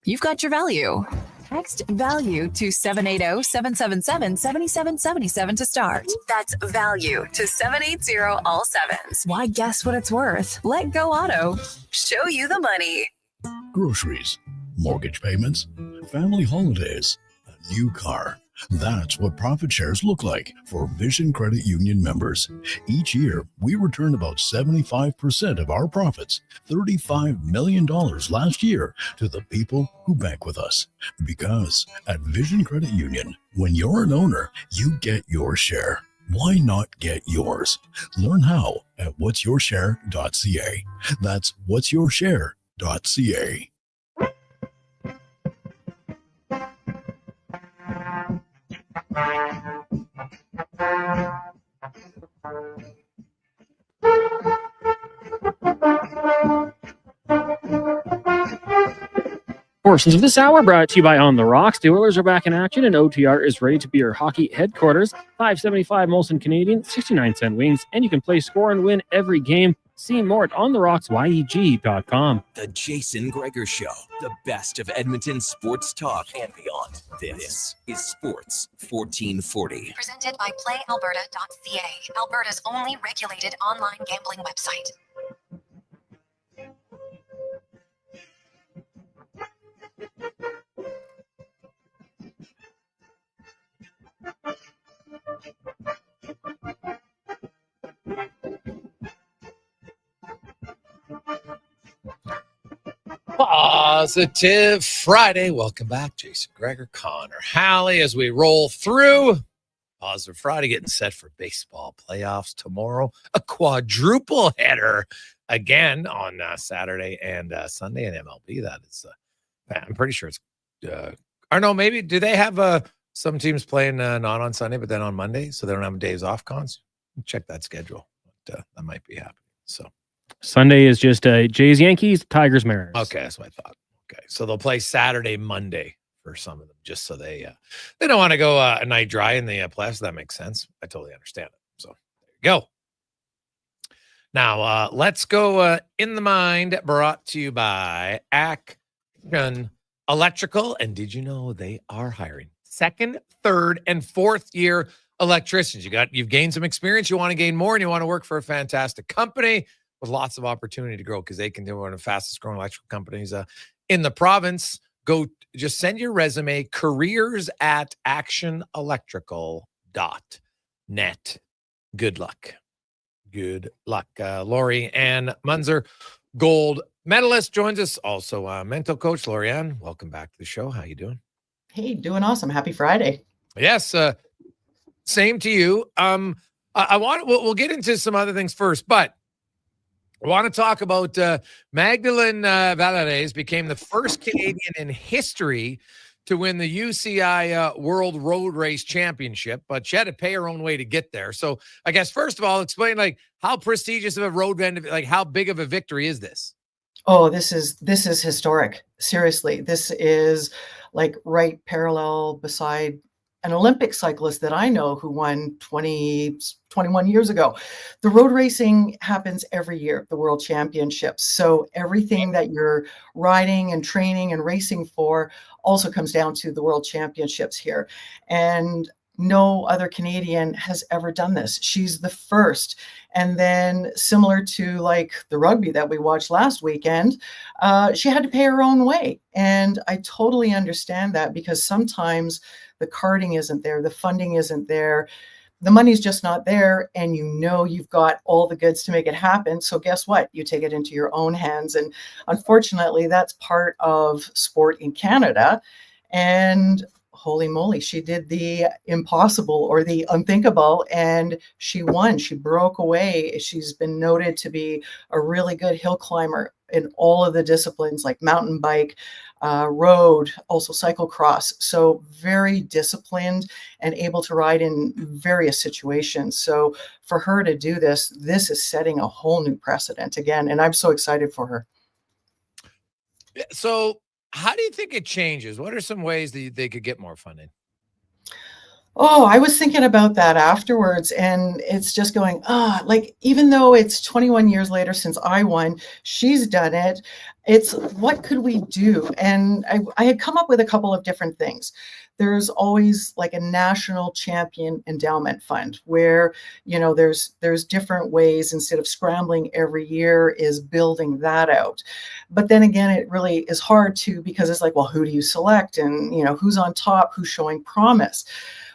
you've got your value. Text value to 780-777-7777 to start. That's value to 780 all sevens. Why guess what it's worth? Let Go Auto show you the money. Groceries, mortgage payments, family holidays, a new car. That's what profit shares look like for Vision Credit Union members. Each year, we return about 75% of our profits, $35 million last year, to the people who bank with us. Because at Vision Credit Union, when you're an owner, you get your share. Why not get yours? Learn how at whatsyourshare.ca. That's whatsyourshare.ca. Portions of this hour brought to you by On the Rocks. The Oilers are back in action, and OTR is ready to be your hockey headquarters. $5.75 Molson Canadian, 69-cent wings, and you can play, score, and win every game. See more at OnTheRocksYEG.com. The Jason Gregor Show, the best of Edmonton sports talk and beyond. This is Sports 1440. Presented by PlayAlberta.ca, Alberta's only regulated online gambling website. Positive Friday. Welcome back, Jason Gregor, Connor Halley, as we roll through. Positive Friday, getting set for baseball playoffs tomorrow. A quadruple header again on Saturday and Sunday in MLB. That is, I'm pretty sure it's, or no, maybe, do they have some teams playing not on Sunday, but then on Monday, so they don't have days off, cons? Check that schedule. But, that might be happening. So Sunday is just Jays, Yankees, Tigers, Mariners. okay, that's what I thought. Okay, so they'll play Saturday, Monday for some of them, just so they don't want to go a night dry in the playoffs. That makes sense. I totally understand it. So there you go. Now let's go in the mind, brought to you by Action Electrical. And did you know they are hiring second, third, and fourth year electricians? You've gained some experience. You want to gain more, and you want to work for a fantastic company with lots of opportunity to grow, because they can do one of the fastest growing electrical companies in the province. Go, just send your resume, careers@actionelectrical.net. Good luck. Good luck. Lori Ann Munzer, gold medalist, joins us. Also mental coach. Lori Ann, welcome back to the show. How you doing? Hey, doing awesome. Happy Friday. Yes. Same to you. We'll get into some other things first, but I want to talk about Magdalene Valadez became the first Canadian in history to win the UCI World Road Race Championship, but she had to pay her own way to get there. So I guess, first of all, explain how prestigious of a road event, how big of a victory is this? Oh, this is historic. Seriously, this is right parallel beside an Olympic cyclist that I know who won 21 years ago. The road racing happens every year, the World Championships. So everything that you're riding and training and racing for also comes down to the World Championships here. And no other Canadian has ever done this. She's the first. And then similar to like the rugby that we watched last weekend, she had to pay her own way. And I totally understand that, because sometimes the carding isn't there, the funding isn't there, the money's just not there, and you know you've got all the goods to make it happen. So guess what? You take it into your own hands. And unfortunately, that's part of sport in Canada. And holy moly, she did the impossible or the unthinkable, and she won. She broke away. She's been noted to be a really good hill climber in all of the disciplines, like mountain bike, road, also cyclocross. So very disciplined and able to ride in various situations. So for her to do this, this is setting a whole new precedent again. And I'm so excited for her. So how do you think it changes? What are some ways that they could get more funding? Oh, I was thinking about that afterwards, and it's just going, like, even though it's 21 years later since I won, she's done it. It's what could we do? And I had come up with a couple of different things. There's always like a national champion endowment fund where, you know, there's different ways, instead of scrambling every year, is building that out. But then again, it really is hard to, because it's like, well, who do you select? And, you know, who's on top, who's showing promise?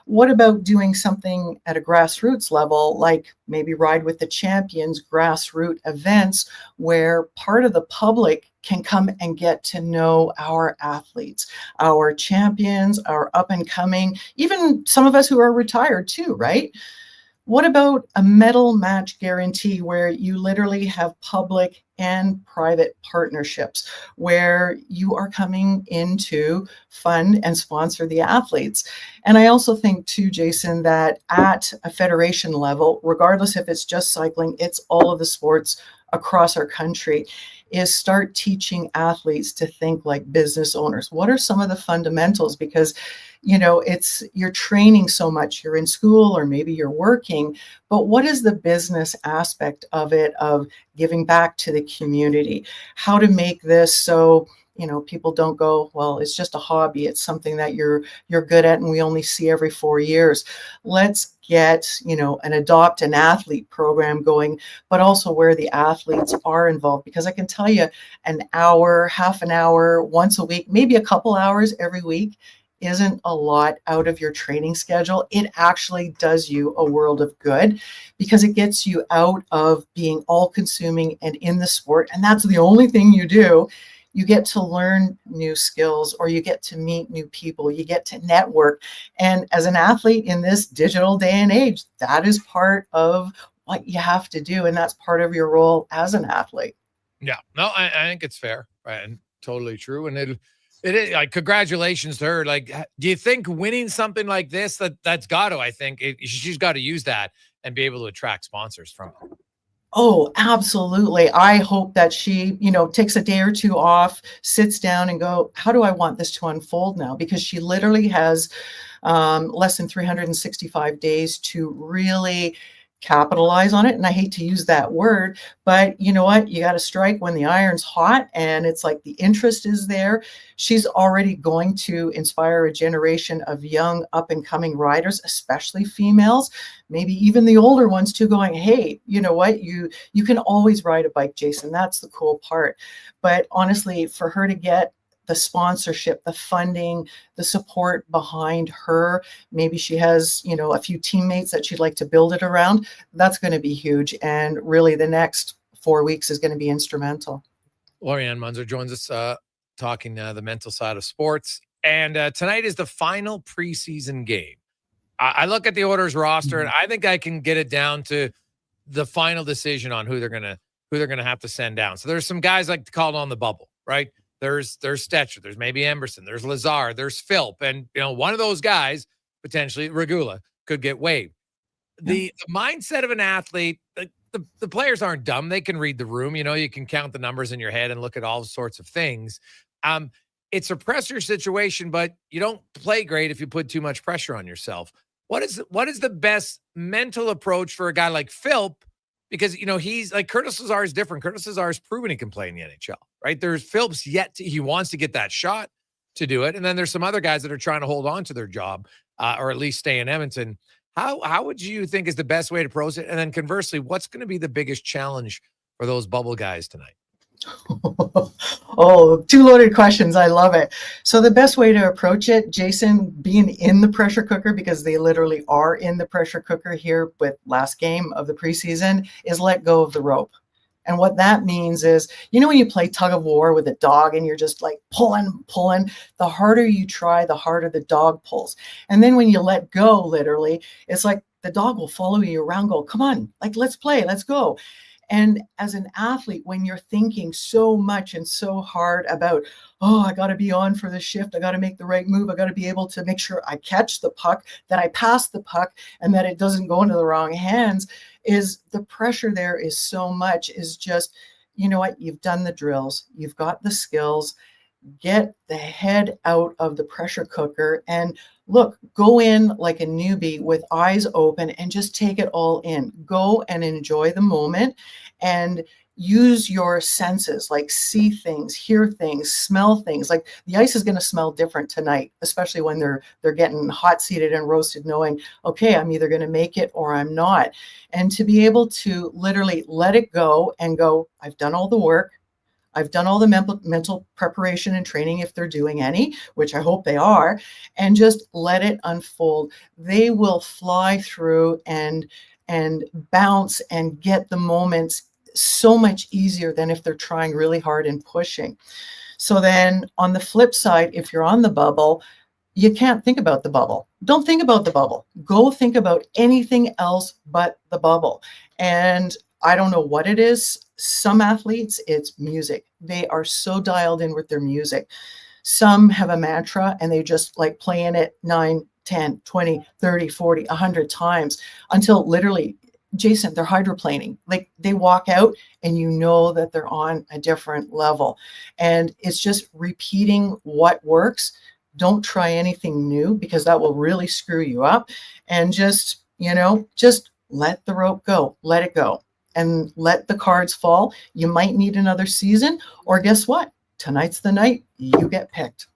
What about doing something at a grassroots level, like maybe Ride with the Champions grassroots events, where part of the public can come and get to know our athletes, our champions, our up and coming, even some of us who are retired too, right? What about a medal match guarantee where you literally have public and private partnerships where you are coming in to fund and sponsor the athletes? And I also think too, Jason, that at a federation level, regardless if it's just cycling, it's all of the sports across our country, is start teaching athletes to think like business owners. What are some of the fundamentals? Because, you know, you're training so much, you're in school or maybe you're working, but what is the business aspect of it, of giving back to the community? How to make this so, you know, people don't go, well, it's just a hobby. It's something that you're good at and we only see every 4 years. Let's get, you know, an adopt an athlete program going, but also where the athletes are involved. Because I can tell you, an hour, half an hour, once a week, maybe a couple hours every week isn't a lot out of your training schedule. It actually does you a world of good, because it gets you out of being all consuming and in the sport. And that's the only thing you do. You get to learn new skills, or you get to meet new people, you get to network. And as an athlete in this digital day and age, that is part of what you have to do. And that's part of your role as an athlete. Yeah, no, I think it's fair, right? And totally true. And it is like, congratulations to her. Like, do you think winning something like this, that's got to, I think she's got to use that and be able to attract sponsors from it? Oh, absolutely. I hope that she, you know, takes a day or two off, sits down and go, how do I want this to unfold now? Because she literally has less than 365 days to really capitalize on it. And I hate to use that word, but you know what? You got to strike when the iron's hot, and it's like the interest is there. She's already going to inspire a generation of young up and coming riders, especially females, maybe even the older ones too, going, hey, you know what? You can always ride a bike, Jason. That's the cool part. But honestly, for her to get the sponsorship, the funding, the support behind her, maybe she has, you know, a few teammates that she'd like to build it around, that's going to be huge. And really the next 4 weeks is going to be instrumental. Lorianne Munzer joins us talking the mental side of sports. And tonight is the final preseason game. I look at the Oilers roster, and I think I can get it down to the final decision on who they're gonna have to send down. So there's some guys like called on the bubble, right? There's Stetcher, there's maybe Emberson, there's Lazar, there's Philp, and you know, one of those guys, potentially Regula, could get waived. The mindset of an athlete, the players aren't dumb. They can read the room. You know, you can count the numbers in your head and look at all sorts of things. it's a pressure situation, but you don't play great if you put too much pressure on yourself. What is the best mental approach for a guy like Philp? Because, he's like Curtis Lazar is different. Curtis Lazar has proven he can play in the NHL, right? There's Philp's he wants to get that shot to do it. And then there's some other guys that are trying to hold on to their job or at least stay in Edmonton. How would you think is the best way to approach it? And then conversely, what's going to be the biggest challenge for those bubble guys tonight? Oh, two loaded questions. I love it. So the best way to approach it, Jason, being in the pressure cooker, because they literally are in the pressure cooker here with last game of the preseason, is let go of the rope. And what that means is, when you play tug of war with a dog and you're just like pulling, the harder you try, the harder the dog pulls. And then when you let go, literally, it's like the dog will follow you around, go, come on, like, let's play, let's go. And as an athlete, when you're thinking so much and so hard about, I got to be on for the shift, I got to make the right move, I got to be able to make sure I catch the puck, that I pass the puck, and that it doesn't go into the wrong hands, is the pressure there is so much, is just, you know what, you've done the drills, you've got the skills, get the head out of the pressure cooker and look, go in like a newbie with eyes open and just take it all in. Go and enjoy the moment and use your senses, like see things, hear things, smell things. Like the ice is going to smell different tonight, especially when they're getting hot seated and roasted, knowing, okay, I'm either going to make it or I'm not. And to be able to literally let it go and go, I've done all the work. I've done all the mental preparation and training, if they're doing any, which I hope they are, and just let it unfold. They will fly through and bounce and get the moments so much easier than if they're trying really hard and pushing. So then on the flip side, if you're on the bubble, you can't think about the bubble. Don't think about the bubble. Go think about anything else but the bubble. And I don't know what it is. Some athletes, it's music. They are so dialed in with their music. Some have a mantra and they just like playing it 9, 10, 20, 30, 40, 100 times until literally, Jason, they're hydroplaning. Like they walk out and you know that they're on a different level. And it's just repeating what works. Don't try anything new because that will really screw you up. And just let the rope go. Let it go. And let the cards fall. You might need another season, or guess what? Tonight's the night you get picked.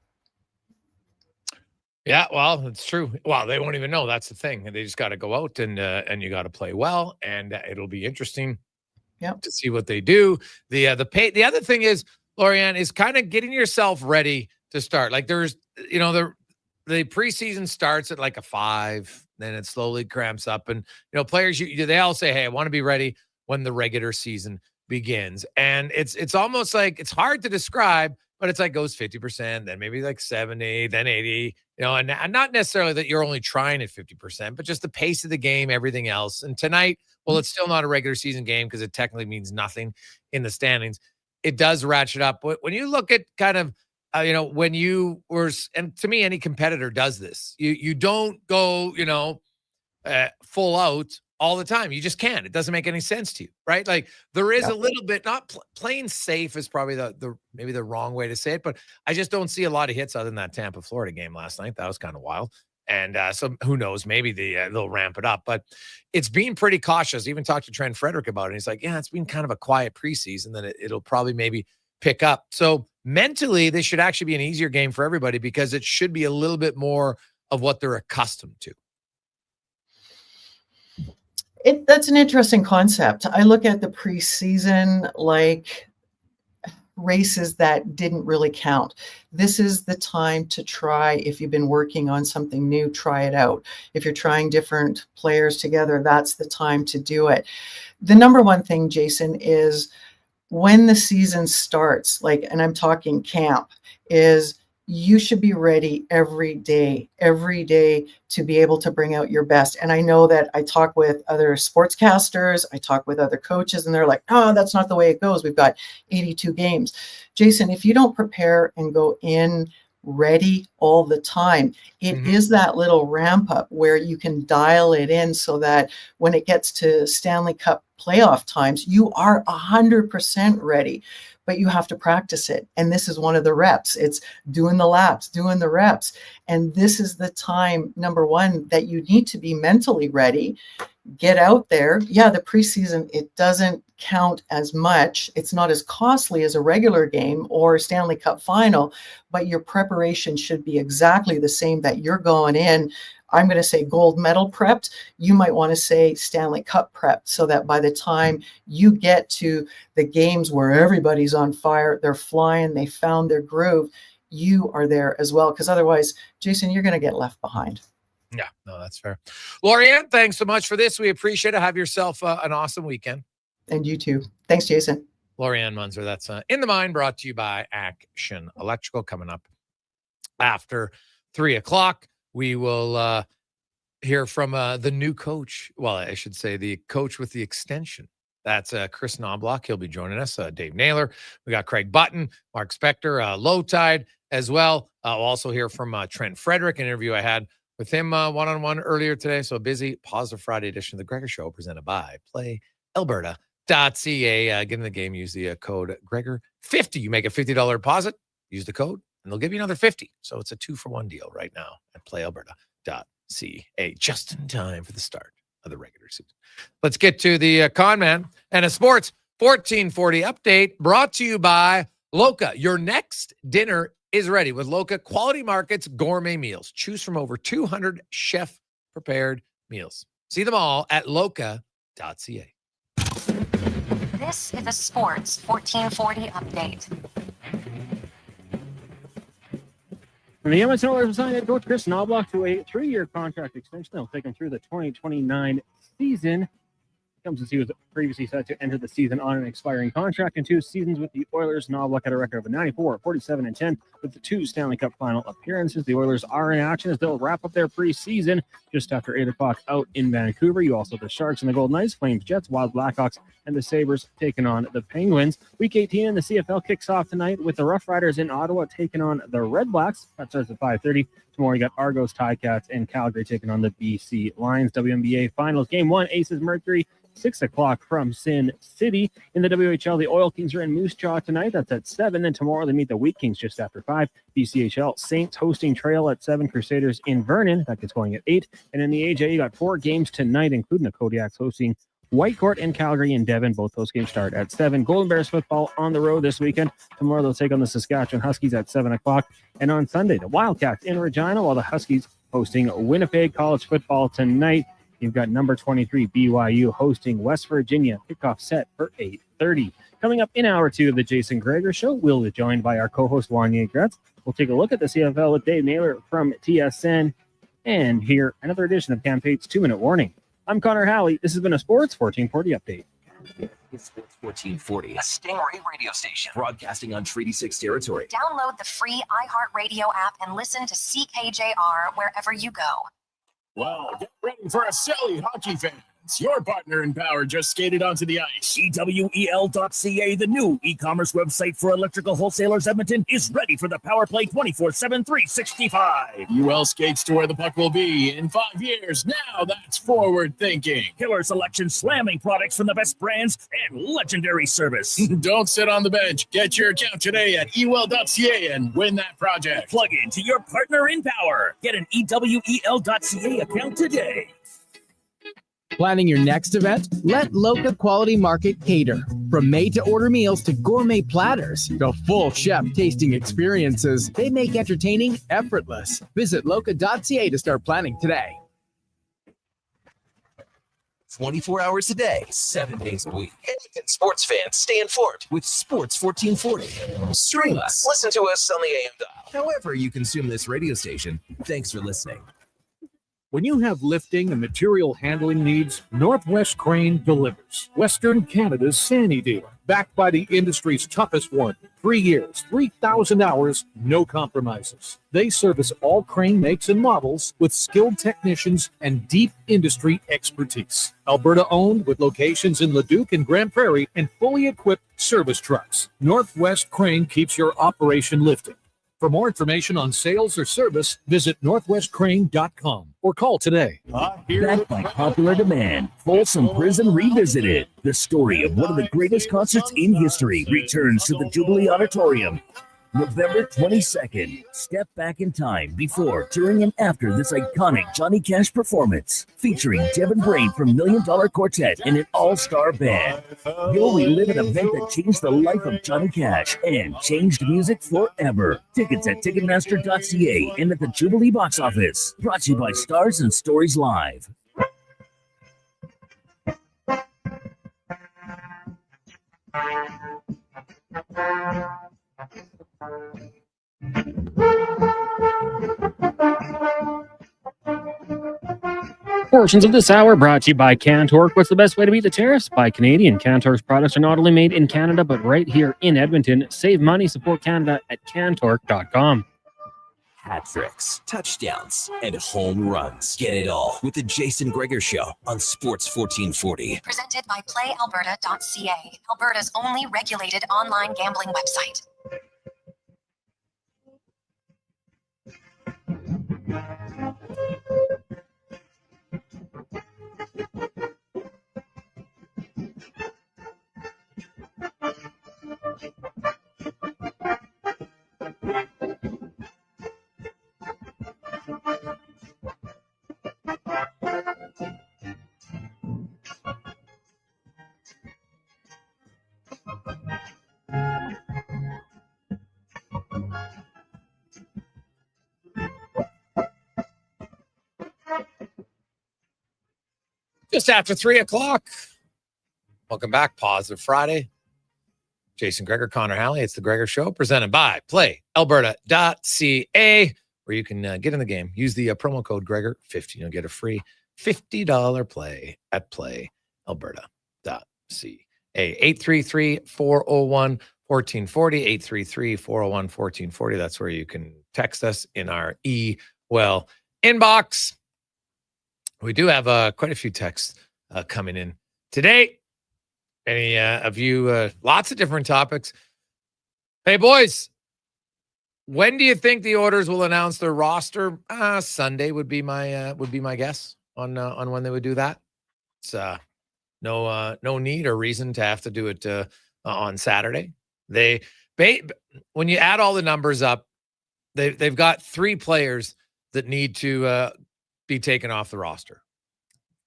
Yeah, well, it's true. Well, they won't even know. That's the thing. They just got to go out and you got to play well, and it'll be interesting to see what they do. The other thing is, Lorianne, is kind of getting yourself ready to start. Like there's, the preseason starts at like a 5, then it slowly cramps up, and players, they all say, hey, I want to be ready when the regular season begins. And it's almost like it's hard to describe, but it's like goes 50%, then maybe like 70, then 80, and not necessarily that you're only trying at 50%, but just the pace of the game, everything else. And tonight, well, it's still not a regular season game because it technically means nothing in the standings. It does ratchet up. But when you look at kind of, when you were, and to me, any competitor does this, you don't go, full out all the time. You just can't. It doesn't make any sense to you, right? Like there is a little bit, not playing safe is probably the maybe the wrong way to say it, but I just don't see a lot of hits other than that Tampa, Florida game last night. That was kind of wild. And so who knows, maybe they'll ramp it up, but it's being pretty cautious. Even talked to Trent Frederick about it. And he's like, yeah, it's been kind of a quiet preseason. Then it'll probably maybe pick up. So mentally, this should actually be an easier game for everybody because it should be a little bit more of what they're accustomed to. That's an interesting concept. I look at the preseason like races that didn't really count. This is the time to try. If you've been working on something new, try it out. If you're trying different players together, that's the time to do it. The number one thing, Jason, is when the season starts, and I'm talking camp, is you should be ready every day to be able to bring out your best. And I know that I talk with other sportscasters, I talk with other coaches, and they're like, oh, that's not the way it goes. We've got 82 games. Jason, if you don't prepare and go in ready all the time, it is that little ramp up where you can dial it in so that when it gets to Stanley Cup playoff times, you are 100% ready. but you have to practice it. And this is one of the reps. It's doing the laps, doing the reps. And this is the time, number one, that you need to be mentally ready. Get out there. Yeah, the preseason, it doesn't count as much. It's not as costly as a regular game or Stanley Cup final, but your preparation should be exactly the same that you're going in. I'm going to say gold medal prepped. You might want to say Stanley Cup prepped, so that by the time you get to the games where everybody's on fire, they're flying, they found their groove, you are there as well. Because otherwise, Jason, you're going to get left behind. Yeah, no, that's fair. Lorianne, thanks so much for this. We appreciate it. Have yourself an awesome weekend. And you too. Thanks, Jason. Lorianne Munzer, that's In the Mind, brought to you by Action Electrical. Coming up after 3 o'clock, we will hear from the new coach. Well, I should say the coach with the extension. That's Kris Knoblauch. He'll be joining us. Dave Naylor. We got Craig Button, Mark Spector, Low Tide as well. I'll also hear from Trent Frederick, an interview I had with him one-on-one earlier today. So a busy Positive Friday edition of the Gregor Show, presented by PlayAlberta.ca. Get in the game, use the code Gregor50. You make a $50 deposit, use the code, and they'll give you another 50. So it's a 2-for-1 deal right now at PlayAlberta.ca, just in time for the start of the regular season. Let's get to the con man and a sports 1440 update brought to you by Loca. Your next dinner is ready with Loca Quality Markets gourmet meals. Choose from over 200 chef-prepared meals. See them all at loca.ca. This is a Sports 1440 update. And the Edmonton Oilers signed head coach Kris Knoblauch to a 3-year contract extension. They'll take him through the 2029 season. Comes as he was previously set to enter the season on an expiring contract. In 2 seasons with the Oilers, Knoblauch had a record of 94, 47, and 10 with the 2 Stanley Cup final appearances. The Oilers are in action as they'll wrap up their preseason just after 8 o'clock out in Vancouver. You also have the Sharks and the Golden Knights, Flames, Jets, Wild, Blackhawks, and the Sabres taking on the Penguins. Week 18 in the CFL kicks off tonight with the Rough Riders in Ottawa taking on the Red Blacks. That starts at 5:30. Tomorrow you got Argos, Ticats, and Calgary taking on the BC Lions. WNBA Finals Game 1, Aces, Mercury, 6 o'clock from Sin City. In the WHL, the Oil Kings are in Moose Jaw tonight. That's at 7. Then tomorrow they meet the Wheat Kings just after 5. BCHL, Saints hosting Trail at 7. Crusaders in Vernon. That gets going at 8. And in the AJ, you got 4 games tonight, including the Kodiaks hosting Whitecourt and Calgary and Devon. Both those games start at 7. Golden Bears football on the road this weekend. Tomorrow they'll take on the Saskatchewan Huskies at 7 o'clock. And on Sunday, the Wildcats in Regina, while the Huskies hosting Winnipeg. College football tonight. You've got number 23 BYU hosting West Virginia. Kickoff set for 8:30. Coming up in hour 2 of the Jason Gregor Show, we'll be joined by our co-host Wanye Gretz. We'll take a look at the CFL with Dave Naylor from TSN and hear another edition of Campaign's 2-Minute Warning. I'm Connor Halley. This has been a Sports 1440 update. It's Sports 1440, a Stingray radio station broadcasting on Treaty 6 territory. Download the free iHeartRadio app and listen to CKJR wherever you go. Well, get ready for a silly hockey fans. Your partner in power just skated onto the ice. EWEL.ca, the new e-commerce website for electrical wholesalers Edmonton, is ready for the power play 24/7, 365. UL skates to where the puck will be in 5 years. Now that's forward thinking. Killer selection, slamming products from the best brands, and legendary service. Don't sit on the bench. Get your account today at EWEL.ca and win that project. Plug into your partner in power. Get an EWEL.ca account today. Planning your next event? Let Loca Quality Market cater. From made-to-order meals to gourmet platters to full chef tasting experiences, they make entertaining effortless. Visit loca.ca to start planning today. 24 hours a day, 7 days a week. Edmonton sports fans stay informed with Sports 1440. Stream us. Listen to us on the AM dial. However you consume this radio station, thanks for listening. When you have lifting and material handling needs, Northwest Crane delivers. Western Canada's Sandy dealer, backed by the industry's toughest one. 3 years, 3,000 hours, no compromises. They service all crane makes and models with skilled technicians and deep industry expertise. Alberta owned with locations in Leduc and Grand Prairie and fully equipped service trucks. Northwest Crane keeps your operation lifting. For more information on sales or service, visit northwestcrane.com or call today. Backed by popular demand, Folsom Prison Revisited. The story of one of the greatest concerts in history returns to the Jubilee Auditorium. November 22nd. Step back in time before, during, and after this iconic Johnny Cash performance, featuring Devin Brain from $1 Million Quartet and an all-star band. You'll relive an event that changed the life of Johnny Cash and changed music forever. Tickets at Ticketmaster.ca and at the Jubilee box office. Brought to you by Stars and Stories Live. Portions of this hour brought to you by Cantork. What's the best way to beat the tariffs? Buy Canadian. Cantork's products are not only made in Canada, but right here in Edmonton. Save money, support Canada at Cantork.com. Hat tricks, touchdowns, and home runs. Get it all with the Jason Gregor Show on Sports 1440. Presented by PlayAlberta.ca, Alberta's only regulated online gambling website. Just after 3 o'clock. Welcome back. Positive Friday. Jason Gregor, Connor Halley. It's the Gregor Show presented by PlayAlberta.ca, where you can get in the game. Use the promo code Gregor50. You'll get a free $50 play at PlayAlberta.ca. 833-401-1440. 833-401-1440. That's where you can text us in our inbox. We do have quite a few texts coming in today. Any of you, lots of different topics. Hey, boys, when do you think the Oilers will announce their roster? Sunday would be my guess on when they would do that. It's no need or reason to have to do it on Saturday. When you add all the numbers up, they've got 3 players that need to be taken off the roster.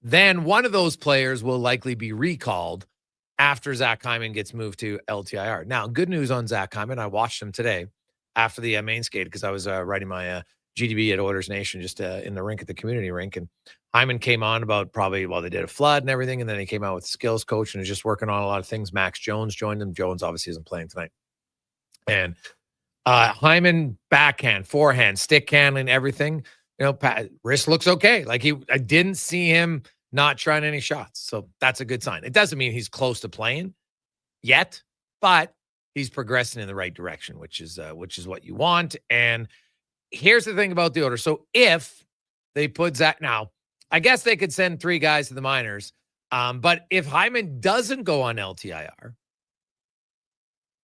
Then one of those players will likely be recalled after Zach Hyman gets moved to LTIR. Now, good news on Zach Hyman. I watched him today after the main skate because I was writing my GDB at Oilers Nation just in the rink at the community rink. And Hyman came on about they did a flood and everything. And then he came out with the skills coach and is just working on a lot of things. Max Jones joined him. Jones obviously isn't playing tonight. And Hyman, backhand, forehand, stick handling, everything. Wrist looks okay. I didn't see him not trying any shots. So that's a good sign. It doesn't mean he's close to playing yet, but he's progressing in the right direction, which is what you want. And here's the thing about the Oilers. So if they put Zach, now, I guess they could send 3 guys to the minors. But if Hyman doesn't go on LTIR,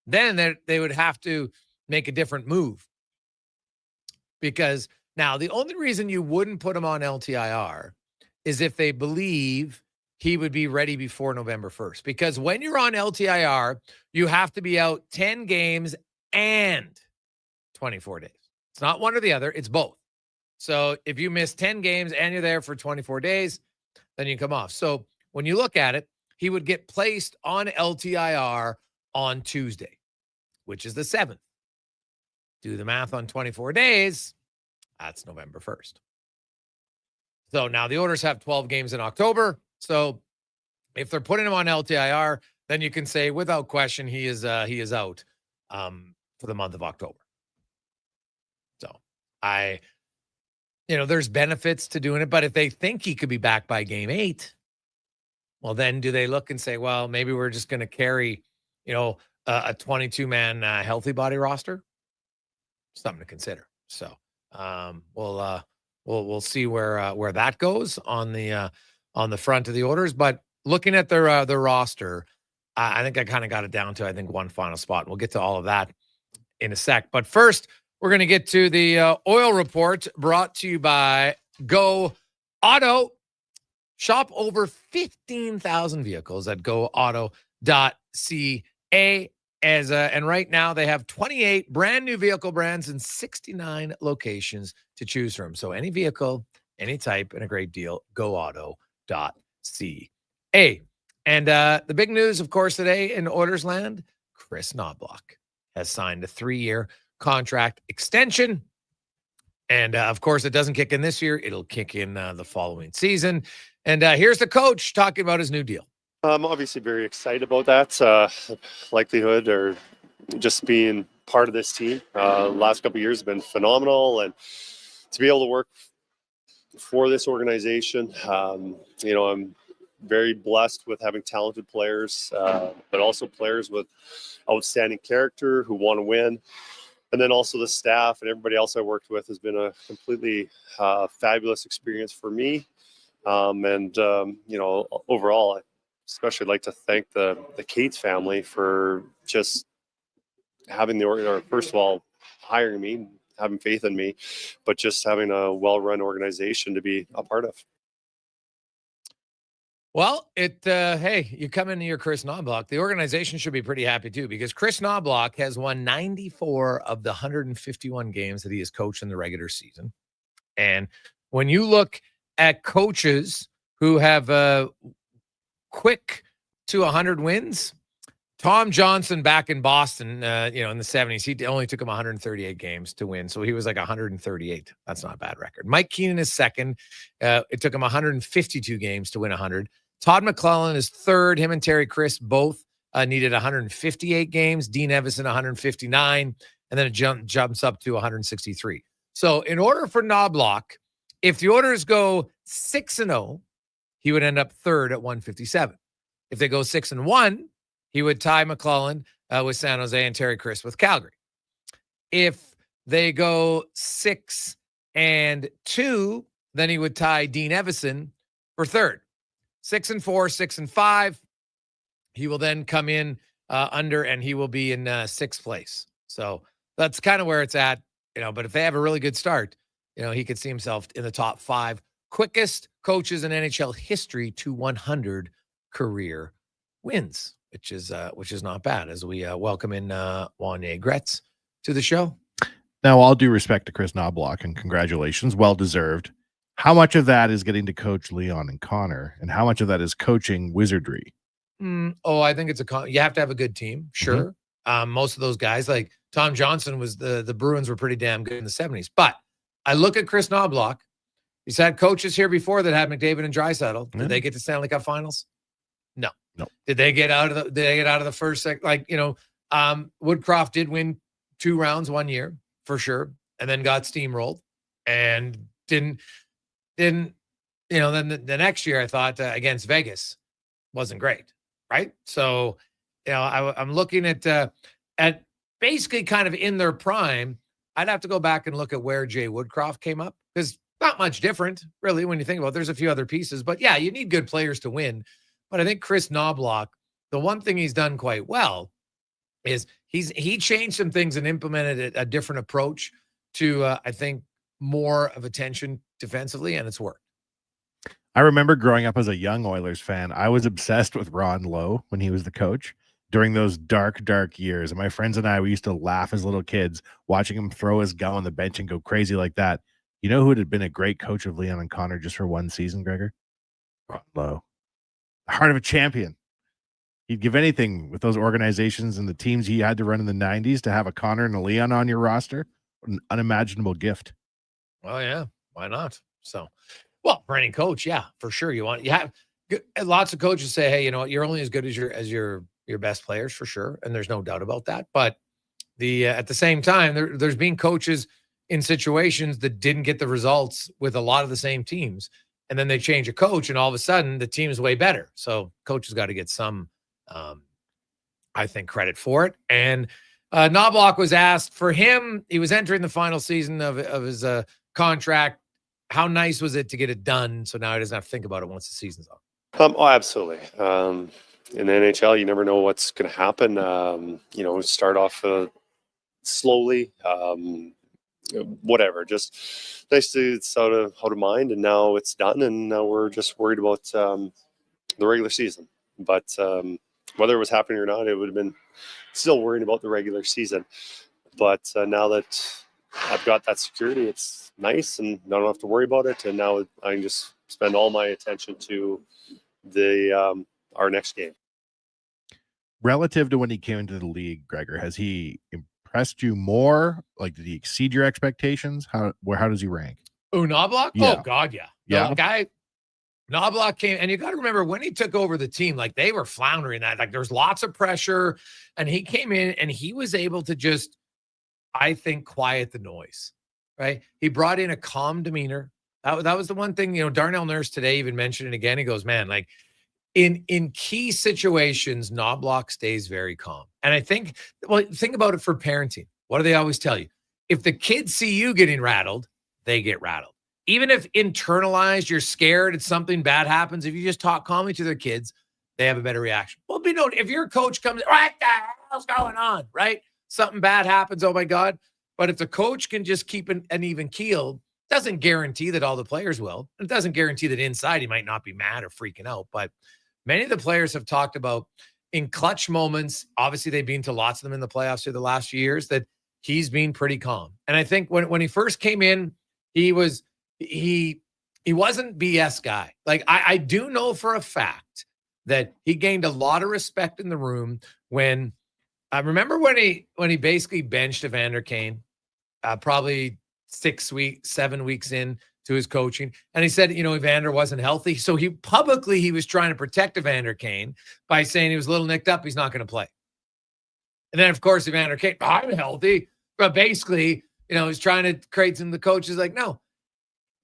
then they would have to make a different move. Because now, the only reason you wouldn't put him on LTIR is if they believe he would be ready before November 1st. Because when you're on LTIR, you have to be out 10 games and 24 days. It's not one or the other. It's both. So if you miss 10 games and you're there for 24 days, then you come off. So when you look at it, he would get placed on LTIR on Tuesday, which is the 7th. Do the math on 24 days. That's November 1st. So now the Oilers have 12 games in October. So if they're putting him on LTIR, then you can say without question he is out for the month of October. So there's benefits to doing it, but if they think he could be back by game 8, well, then do they look and say, well, maybe we're just going to carry, a 22-man healthy body roster? Something to consider. So we'll see where that goes on the front of the Oilers. But looking at their roster, I think I kind of got it down to one final spot. We'll get to all of that in a sec. But first, We're going to get to the oil report brought to you by Go Auto. Shop over 15,000 vehicles at goauto.ca. And right now they have 28 brand new vehicle brands and 69 locations to choose from. So any vehicle, any type, and a great deal, goauto.ca. And the big news, of course, today in Oilers land, Kris Knoblauch has signed a 3-year contract extension. And, of course, it doesn't kick in this year. It'll kick in the following season. And here's the coach talking about his new deal. I'm obviously very excited about that. Likelihood or just being part of this team. Last couple of years have been phenomenal. And to be able to work for this organization, I'm very blessed with having talented players, but also players with outstanding character who want to win. And then also the staff and everybody else I worked with has been a completely fabulous experience for me. Overall, I especially like to thank the Cates family for just having first of all, hiring me, having faith in me, but just having a well-run organization to be a part of. Well, hey, you come into your Kris Knoblauch. The organization should be pretty happy too, because Kris Knoblauch has won 94 of the 151 games that he has coached in the regular season. And when you look at coaches who have quick to 100 wins, Tom Johnson back in Boston, in the 70s, he only took him 138 games to win. So he was like 138. That's not a bad record. Mike Keenan is second. It took him 152 games to win 100. Todd McClellan is third. Him and Terry Chris both needed 158 games. Dean Evison, 159. And then it jumps up to 163. So in order for Knoblauch, if the Oilers go 6-0, he would end up third at 157. If they go 6-1, he would tie McClellan with San Jose and Terry Chris with Calgary. If they go 6-2, then he would tie Dean Evison for third. 6-4, 6-5. He will then come in under, and he will be in sixth place. So that's kind of where it's at, But if they have a really good start, he could see himself in the top 5 quickest coaches in NHL history to 100 career wins, which is not bad. As we welcome in Wanye Gretz to the show. Now, all due respect to Kris Knoblauch, and congratulations, well deserved. How much of that is getting to coach Leon and Connor, and how much of that is coaching wizardry? I think you have to have a good team, sure. Mm-hmm. Most of those guys, like Tom Johnson, the Bruins were pretty damn good in the 70s. But I look at Kris Knoblauch. He's had coaches here before that had McDavid and Draisaitl. Did they get to Stanley Cup Finals? No. Did they get out of the first Woodcroft did win 2 rounds one year for sure, and then got steamrolled and didn't. Then the next year I thought against Vegas wasn't great, right? So, I'm looking at basically kind of in their prime. I'd have to go back and look at where Jay Woodcroft came up, because not much different, really, when you think about it. There's a few other pieces, but yeah, you need good players to win. But I think Kris Knoblauch, the one thing he's done quite well is he changed some things and implemented a different approach to, I think, more of attention defensively, and it's worked. I remember growing up as a young Oilers fan, I was obsessed with Ron Lowe when he was the coach during those dark, dark years. And my friends and I, we used to laugh as little kids watching him throw his gun on the bench and go crazy like that. You know who had been a great coach of Leon and Connor just for one season, Gregor? Ron Lowe. Heart of a champion. He'd give anything with those organizations and the teams he had to run in the 90s to have a Connor and a Leon on your roster. What an unimaginable gift. Well, yeah, why not? So, well, for any coach, yeah, for sure. You have lots of coaches say, hey, you're only as good as your best players, for sure, and there's no doubt about that. But at the same time, there's been coaches in situations that didn't get the results with a lot of the same teams, and then they change a coach, and all of a sudden the team's way better. So, coaches got to get some, I think, credit for it. And Knoblauch was asked, for him, he was entering the final season of his contract. How nice was it to get it done so now he doesn't have to think about it once the season's up? Absolutely. In the NHL, you never know what's going to happen. Start off slowly. whatever. Just nice to it's out of mind, and now it's done, and now we're just worried about the regular season. But whether it was happening or not, it would have been still worrying about the regular season. But now that I've got that security, it's nice, and I don't have to worry about it. And now I can just spend all my attention to the our next game. Relative to when he came into the league, Gregor, has he impressed you more? Like, did he exceed your expectations? How does he rank? Oh, Knoblauch? Yeah. Oh, God, yeah. Yeah. The guy, Knoblauch came, and you got to remember when he took over the team, like they were floundering that. Like there's lots of pressure, and he came in and he was able to just, I think, quiet the noise, right? He brought in a calm demeanor. That was the one thing, Darnell Nurse today even mentioned it again. He goes, man, like in key situations, Knoblauch stays very calm. And I think, well, think about it for parenting. What do they always tell you? If the kids see you getting rattled, they get rattled. Even if internalized, you're scared and something bad happens, if you just talk calmly to their kids, they have a better reaction. Well, if your coach comes, what the hell's going on, right? Something bad happens, oh my God. But if the coach can just keep an even keel, doesn't guarantee that all the players will. It doesn't guarantee that inside he might not be mad or freaking out. But many of the players have talked about in clutch moments, obviously they've been to lots of them in the playoffs through the last few years, that he's been pretty calm. And I think when he first came in, he wasn't BS guy. Like I do know for a fact that he gained a lot of respect in the room when I remember when he basically benched Evander Kane, probably 7 weeks in to his coaching. And he said, Evander wasn't healthy. So he was trying to protect Evander Kane by saying he was a little nicked up. He's not going to play. And then of course, Evander Kane, I'm healthy. But basically, he's trying to create some, the coach is like, no,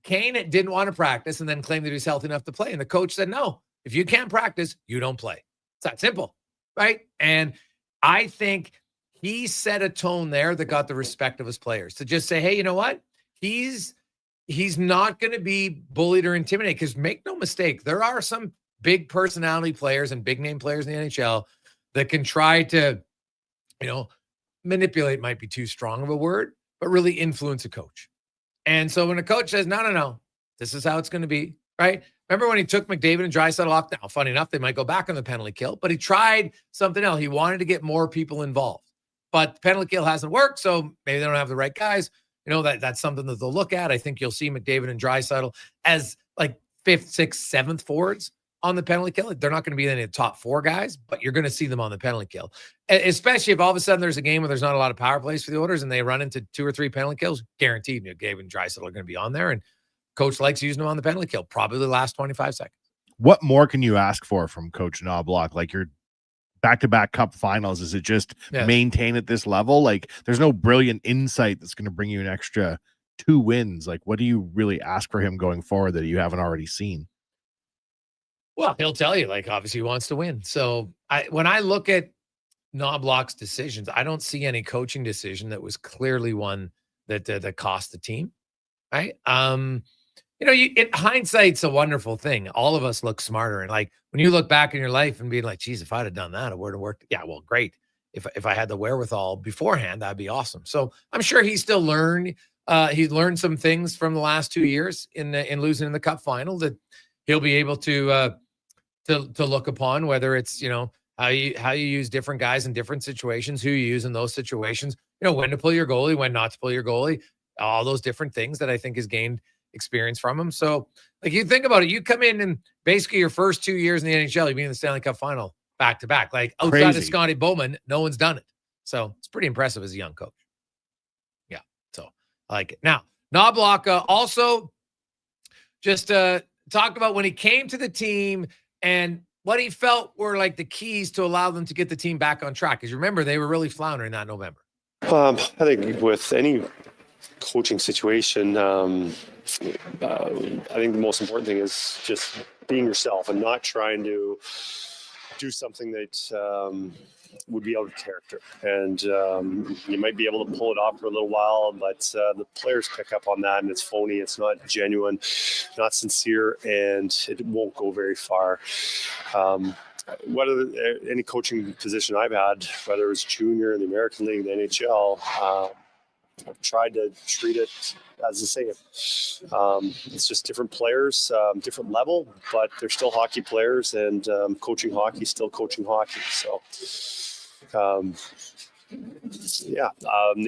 Kane didn't want to practice and then claimed that he was healthy enough to play. And the coach said, no, if you can't practice, you don't play. It's that simple. Right. And I think he set a tone there that got the respect of his players to just say, hey, you know what? He's not going to be bullied or intimidated, because make no mistake, there are some big personality players and big name players in the NHL that can try to, manipulate might be too strong of a word, but really influence a coach. And so when a coach says, no, this is how it's going to be, right? Remember when he took McDavid and Draisaitl off? Now, funny enough, they might go back on the penalty kill, but he tried something else. He wanted to get more people involved, but the penalty kill hasn't worked, so maybe they don't have the right guys. That's something that they'll look at. I think you'll see McDavid and Draisaitl as like 5th, 6th, 7th forwards on the penalty kill. They're not going to be in the top 4 guys, but you're going to see them on the penalty kill, especially if all of a sudden there's a game where there's not a lot of power plays for the Oilers and they run into 2 or 3 penalty kills. Guaranteed McDavid and Draisaitl are going to be on there, and coach likes using them on the penalty kill, probably the last 25 seconds. What more can you ask for from Coach Knoblauch? Like, your back-to-back cup finals, is it just maintain at this level? Like, there's no brilliant insight that's going to bring you an extra 2 wins. Like, what do you really ask for him going forward that you haven't already seen? Well, he'll tell you, like, obviously he wants to win. So when I look at Knoblauch's decisions, I don't see any coaching decision that was clearly one that cost the team, right? Hindsight's a wonderful thing. All of us look smarter. And like, when you look back in your life and being like, geez, if I'd have done that, it would have worked. Yeah, well, great. If I had the wherewithal beforehand, that'd be awesome. So I'm sure he still learned. He learned some things from the last 2 years in losing in the cup final that he'll be able to look upon, whether it's, how you use different guys in different situations, who you use in those situations, when to pull your goalie, when not to pull your goalie, all those different things that I think has gained experience from him. So like, you think about it, you come in and basically your first 2 years in the NHL, you've been in the Stanley Cup final back to back. Like, outside of Scotty Bowman, no one's done it. So it's pretty impressive as a young coach. Yeah. So I like it. Now, Knoblauch also just talk about when he came to the team and what he felt were like the keys to allow them to get the team back on track. Because remember, they were really floundering that November. I think with any coaching situation, I think the most important thing is just being yourself and not trying to do something that would be out of character. And you might be able to pull it off for a little while, but the players pick up on that, and it's phony. It's not genuine, not sincere, and it won't go very far. Whether any coaching position I've had, whether it's junior in the American League, the NHL, I've tried to treat it as the same. It's just different players, different level, but they're still hockey players, and coaching hockey is still coaching hockey. So, the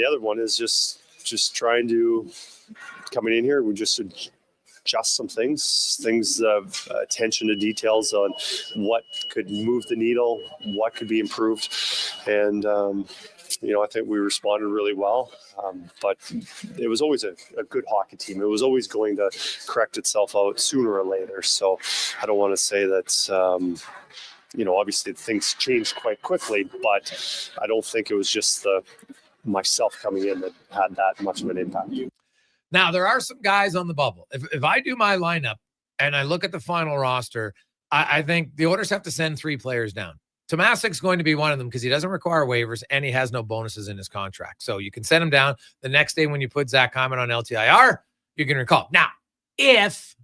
other one is just trying to coming in here. We just adjust some things of attention to details on what could move the needle, what could be improved, and I think we responded really well. But it was always a good hockey team. It was always going to correct itself out sooner or later. So I don't want to say that, obviously things changed quite quickly, but I don't think it was just myself coming in that had that much of an impact. Now, there are some guys on the bubble. If I do my lineup and I look at the final roster, I think the Oilers have to send 3 players down. Tomasic's going to be one of them because he doesn't require waivers and he has no bonuses in his contract. So you can send him down. The next day when you put Zach Hyman on LTIR, you can recall. Now, if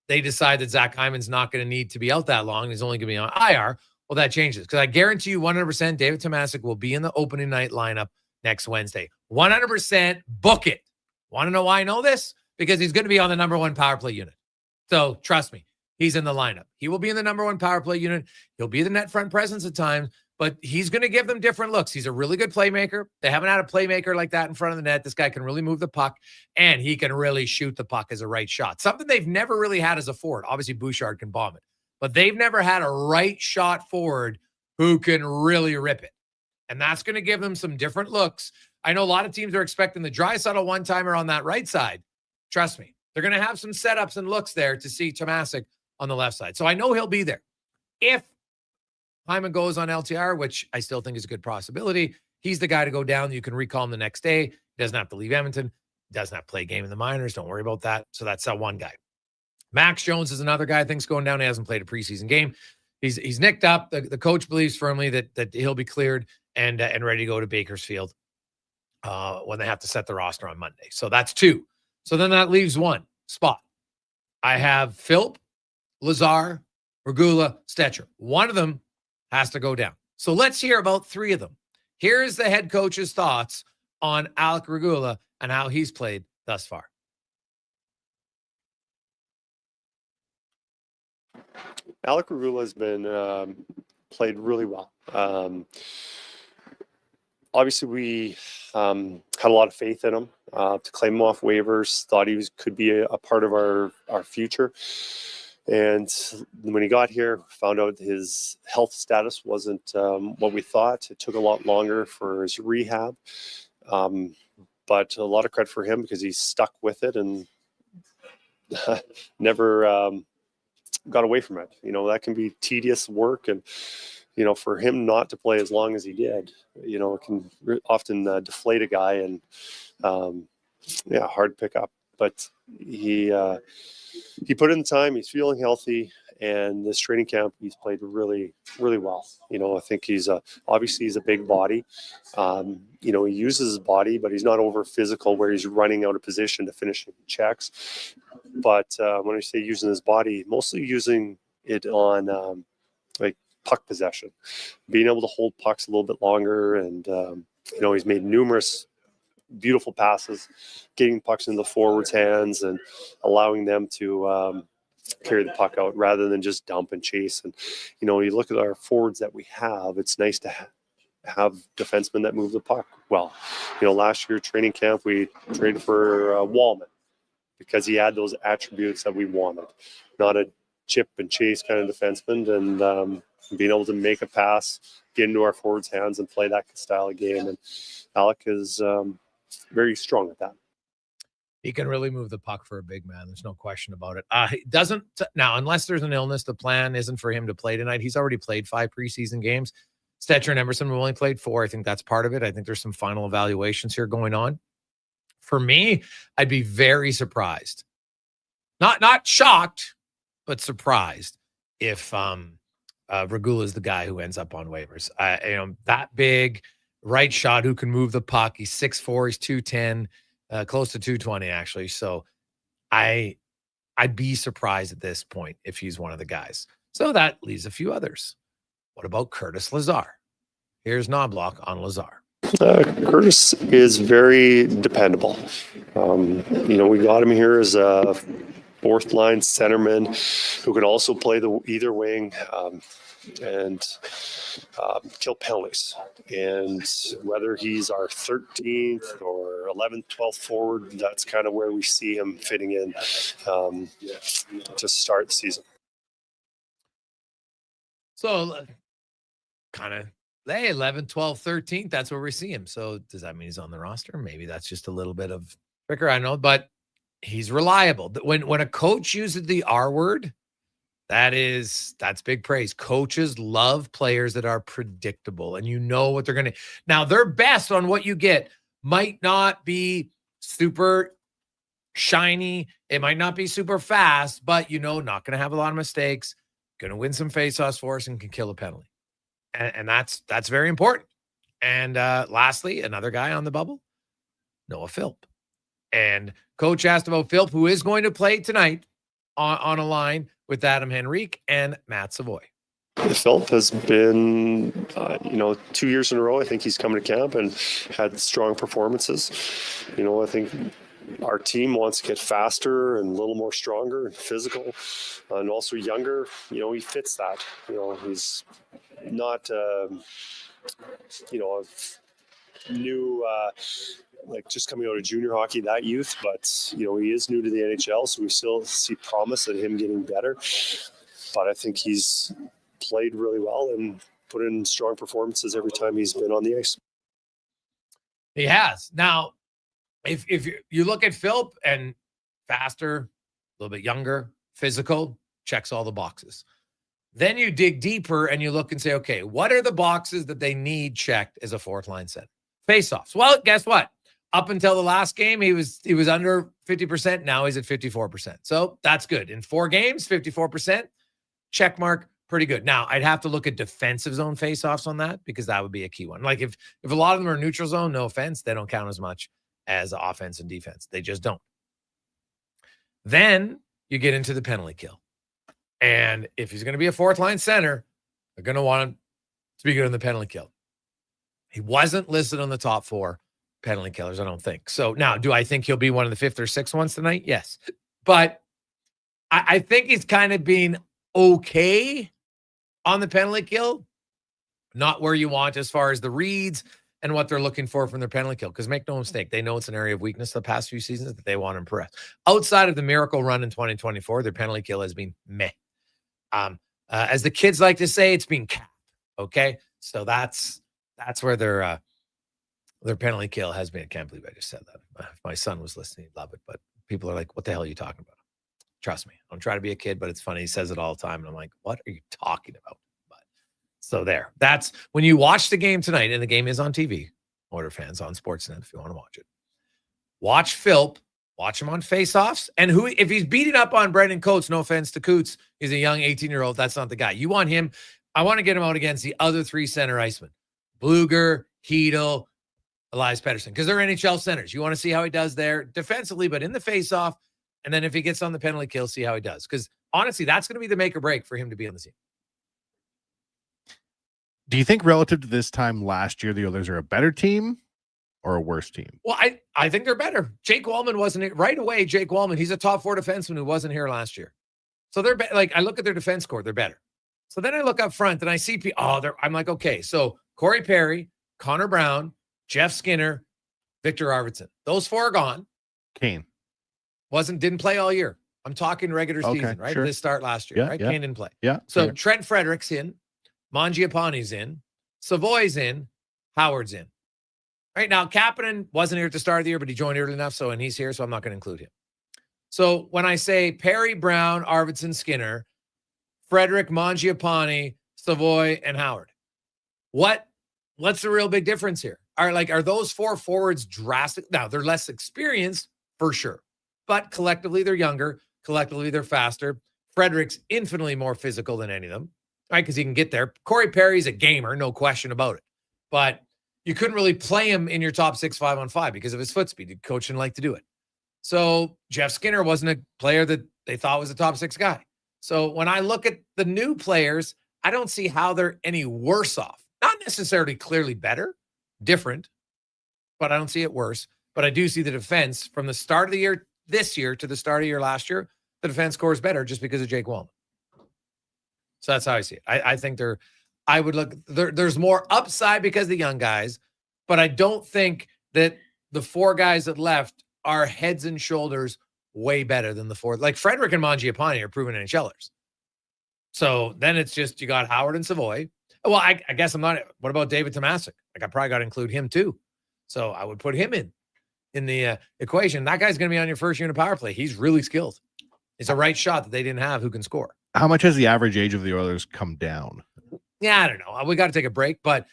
they decide that Zach Hyman's not going to need to be out that long, he's only going to be on IR, well, that changes. Because I guarantee you 100% David Tomasic will be in the opening night lineup next Wednesday. 100% book it. Want to know why I know this? Because he's going to be on the number 1 power play unit. So trust me. He's in the lineup. He will be in the number 1 power play unit. He'll be the net front presence at times, but he's going to give them different looks. He's a really good playmaker. They haven't had a playmaker like that in front of the net. This guy can really move the puck, and he can really shoot the puck as a right shot. Something they've never really had as a forward. Obviously, Bouchard can bomb it, but they've never had a right shot forward who can really rip it. And that's going to give them some different looks. I know a lot of teams are expecting the Draisaitl one-timer on that right side. Trust me, they're going to have some setups and looks there to see Tomasic on the left side. So I know he'll be there. If Hyman goes on LTR, which I still think is a good possibility, he's the guy to go down. You can recall him the next day. He doesn't have to leave Edmonton. He doesn't have to play a game in the minors. Don't worry about that. So that's one guy. Max Jones is another guy I think's going down. He hasn't played a preseason game. He's nicked up. The coach believes firmly that he'll be cleared and ready to go to Bakersfield when they have to set the roster on Monday. So that's 2. So then that leaves 1 spot. I have Philp, Lazar, Regula, Stetcher. One of them has to go down. So let's hear about 3 of them. Here's the head coach's thoughts on Alec Regula and how he's played thus far. Alec Regula has been played really well. Obviously, we had a lot of faith in him to claim him off waivers, thought he could be a part of our future. And when he got here, found out his health status wasn't what we thought. It took a lot longer for his rehab. But a lot of credit for him because he stuck with it and never got away from it. That can be tedious work. And, for him not to play as long as he did, it can often deflate a guy and, hard to pick up. But he put in the time. He's feeling healthy, and this training camp he's played really, really well. I think he's obviously he's a big body. He uses his body, but he's not over physical where he's running out of position to finish checks. But when I say using his body, mostly using it on like puck possession, being able to hold pucks a little bit longer, and he's made numerous beautiful passes, getting pucks in the forwards' hands and allowing them to carry the puck out rather than just dump and chase. And, you look at our forwards that we have, it's nice to have defensemen that move the puck well. Last year training camp, we traded for Wallman because he had those attributes that we wanted, not a chip and chase kind of defenseman, and being able to make a pass, get into our forwards' hands and play that style of game. And Alec is very strong at that. He can really move the puck for a big man. There's no question about it. He doesn't now, unless there's an illness, the plan isn't for him to play tonight. He's already played 5 preseason games. Stetcher and Emerson have only played 4. I think that's part of it. I think there's some final evaluations here going on. For me, I'd be very surprised. Not shocked, but surprised if Regula is the guy who ends up on waivers. That big right shot who can move the puck. He's 6'4", he's 210, close to 220 actually. So I'd be surprised at this point if he's one of the guys. So that leaves a few others. What about Curtis Lazar? Here's Knoblauch on Lazar. Curtis is very dependable. We got him here as a fourth line centerman who can also play the either wing and kill penalties. And whether he's our 13th or 11th, 12th forward, that's kind of where we see him fitting in to start the season. So kind of, hey, 11, 12, 13th, that's where we see him. So does that mean he's on the roster? Maybe that's just a little bit of trigger, I know, but he's reliable. When a coach uses the R word, that's big praise. Coaches love players that are predictable and you know what they're going to. Now, their best on what you get might not be super shiny. It might not be super fast, but not going to have a lot of mistakes, going to win some faceoffs for us and can kill a penalty. And that's very important. And lastly, another guy on the bubble, Noah Philp. And coach asked about Philp, who is going to play tonight on a line with Adam Henrique and Matt Savoy. Philp has been, 2 years in a row. I think he's come to camp and had strong performances. I think our team wants to get faster and a little more stronger and physical and also younger. He fits that. He's not, new, just coming out of junior hockey, that youth, but, he is new to the NHL, so we still see promise in him getting better. But I think he's played really well and put in strong performances every time he's been on the ice. He has. Now, if you look at Philp and faster, a little bit younger, physical, checks all the boxes. Then you dig deeper and you look and say, okay, what are the boxes that they need checked as a fourth line center? Face-offs. Well, guess what? Up until the last game, he was under 50%. Now he's at 54%. So that's good. In 4 games, 54%. Check mark. Pretty good. Now, I'd have to look at defensive zone face-offs on that because that would be a key one. Like if a lot of them are neutral zone, no offense, they don't count as much as offense and defense. They just don't. Then you get into the penalty kill. And if he's going to be a fourth line center, they're going to want him to be good in the penalty kill. He wasn't listed on the top 4 penalty killers, I don't think. So now, do I think he'll be one of the 5th or 6th ones tonight? Yes. But I think he's kind of being okay on the penalty kill. Not where you want as far as the reads and what they're looking for from their penalty kill. Because make no mistake, they know it's an area of weakness the past few seasons that they want to impress. Outside of the miracle run in 2024, their penalty kill has been meh. As the kids like to say, it's been capped. Okay, so that's where their penalty kill has been. I can't believe I just said that. If my son was listening, he'd love it. But people are like, "What the hell are you talking about?" Trust me, I'm trying to be a kid, but it's funny. He says it all the time, and I'm like, "What are you talking about?" But so there. That's when you watch the game tonight, and the game is on TV. Order fans on Sportsnet if you want to watch it. Watch Philp. Watch him on face-offs. And if he's beating up on Brendan Coates, no offense to Coots, he's a young 18-year-old. That's not the guy. You want him. I want to get him out against the other 3 center icemen. Bluger, Hedel, Elias Pettersson, because they're NHL centers. You want to see how he does there defensively, but in the face-off. And then if he gets on the penalty kill, see how he does. Because honestly, that's going to be the make or break for him to be on the team. Do you think relative to this time last year, the Oilers are a better team or a worse team? Well, I think they're better. Jake Wallman wasn't it right away. Jake Wallman, he's a top 4 defenseman who wasn't here last year. So they're I look at their defense core, they're better. So then I look up front and I see I'm like, okay, so Corey Perry, Connor Brown, Jeff Skinner, Victor Arvidsson. Those 4 are gone. Kane didn't play all year. I'm talking regular season, right? Sure. This start last year, right? Kane didn't play. Yeah. So fair. Trent Frederick's in, Mangiapane's in, Savoy's in, Howard's in. Right now, Kapanen wasn't here at the start of the year, but he joined early enough, and he's here, so I'm not going to include him. So when I say Perry, Brown, Arvidsson, Skinner, Frederick, Mangiapane, Savoy, and Howard, what's the real big difference here? Are those 4 forwards drastic? Now, they're less experienced, for sure, but collectively they're younger. Collectively they're faster. Frederick's infinitely more physical than any of them, right? Because he can get there. Corey Perry's a gamer, no question about it, but you couldn't really play him in your top 6 5-on-5 because of his foot speed. The coach didn't like to do it. So Jeff Skinner wasn't a player that they thought was a top 6 guy. So when I look at the new players, I don't see how they're any worse off. Not necessarily clearly better, different, but I don't see it worse. But I do see the defense from the start of the year this year to the start of the year last year, the defense scores better just because of Jake Wallman. So that's how I see it. I think there's more upside because of the young guys, but I don't think that the 4 guys that left are heads and shoulders way better than the 4. Like Frederick and Mangiapane are proven NHLers. So then it's just, you got Howard and Savoy. Well, I guess I'm not. What about David Tomasic? Like I probably got to include him too. So I would put him in the equation. That guy's going to be on your first unit power play. He's really skilled. It's a right shot that they didn't have who can score. How much has the average age of the Oilers come down? Yeah, I don't know. We got to take a break, but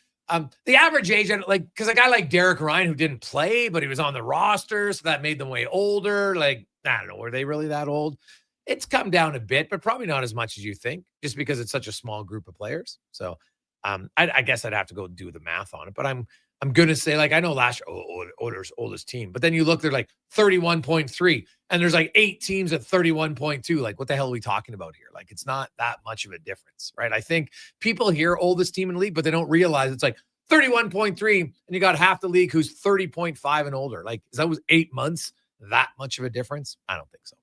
the average age, because a guy like Derek Ryan who didn't play, but he was on the roster, so that made them way older. Like, I don't know, were they really that old? It's come down a bit, but probably not as much as you think, just because it's such a small group of players. So I guess I'd have to go do the math on it, but I'm going to say, like, I know last year, Oilers' oldest team, but then you look, they're like 31.3, and there's like 8 teams at 31.2. Like, what the hell are we talking about here? Like, it's not that much of a difference, right? I think people hear oldest team in the league, but they don't realize it's like 31.3, and you got half the league who's 30.5 and older. Like, is that was 8 months that much of a difference? I don't think so.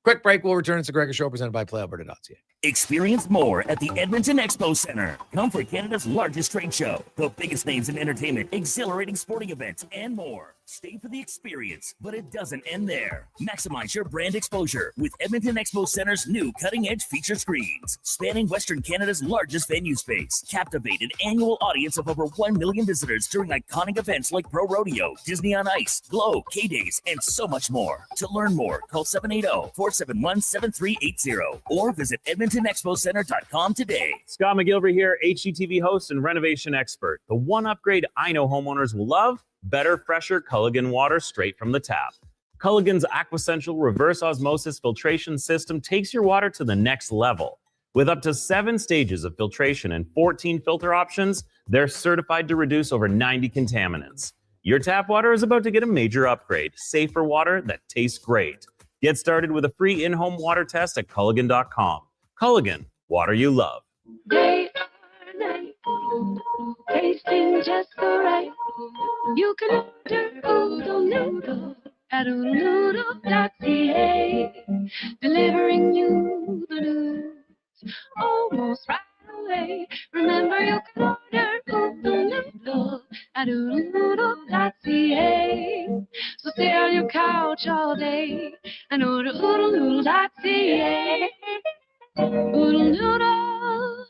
Quick break. We'll return. It's the Gregor Show presented by PlayAlberta.ca. Experience more at the Edmonton Expo Center. Come for Canada's largest trade show, the biggest names in entertainment, exhilarating sporting events, and more. Stay for the experience, but it doesn't end there. Maximize your brand exposure with Edmonton Expo Center's new cutting-edge feature screens, spanning Western Canada's largest venue space. Captivate an annual audience of over 1 million visitors during iconic events like Pro Rodeo, Disney on Ice, Glow, K-Days, and so much more. To learn more, call 780-471-7380 or visit EdmontonExpoCenter.com today. Scott McGilvery here, HGTV host and renovation expert. The one upgrade I know homeowners will love: better, fresher Culligan water straight from the tap. Culligan's Aquessential reverse osmosis filtration system takes your water to the next level. With up to 7 stages of filtration and 14 filter options, they're certified to reduce over 90 contaminants. Your tap water is about to get a major upgrade. Safer water that tastes great. Get started with a free in-home water test at Culligan.com. Culligan, water you love. Day or night, tasting just so right. You can order Oodle Noodle at oodlenoodle.ca, delivering you the news almost right away. Remember, you can order Oodle Noodle at oodlenoodle.ca. So stay on your couch all day and order oodlenoodle.ca. Oodle Noodle.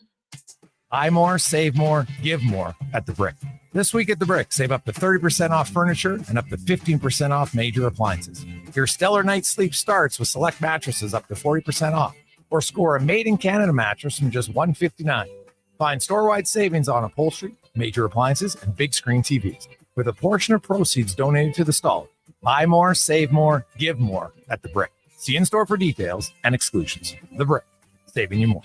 Buy more, save more, give more at The Brick. This week at The Brick, save up to 30% off furniture and up to 15% off major appliances. Your stellar night's sleep starts with select mattresses up to 40% off, or score a made-in-Canada mattress from just $159. Find store-wide savings on upholstery, major appliances, and big screen TVs, with a portion of proceeds donated to the stall. Buy more, save more, give more at The Brick. See in-store for details and exclusions. The Brick, saving you more.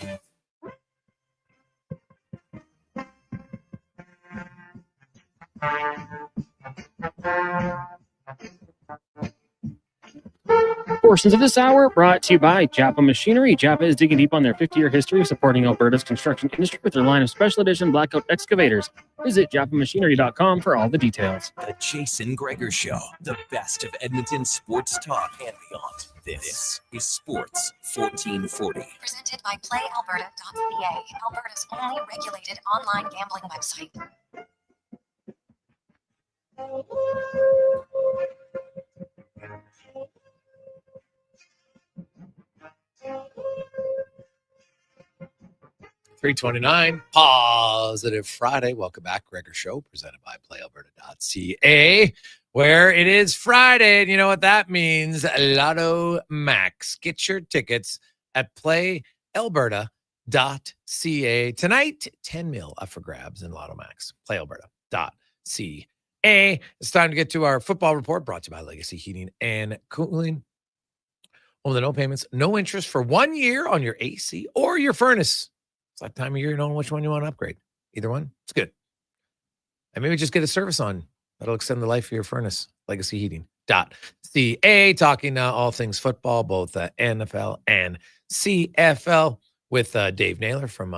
Portions of this hour brought to you by Japa Machinery. Japa is digging deep on their 50-year history of supporting Alberta's construction industry with their line of special edition blackout excavators. Visit japamachinery.com for all the details. The Jason Gregor Show, the best of Edmonton sports talk and beyond. This is Sports 1440. Presented by PlayAlberta.ca, Alberta's only regulated online gambling website. $329, Positive Friday. Welcome back, Gregor Show, presented by PlayAlberta.ca, where it is Friday, and you know what that means? Lotto Max. Get your tickets at PlayAlberta.ca. Tonight, 10 mil up for grabs in Lotto Max. PlayAlberta.ca. It's time to get to our football report, brought to you by Legacy Heating and Cooling. Well, the no payments, no interest for 1 year on your AC or your furnace. It's that time of year you don't know which one you want to upgrade. Either one, it's good. And maybe just get a service on. That'll extend the life of your furnace. LegacyHeating.ca. Talking all things football, both NFL and CFL, with Dave Naylor from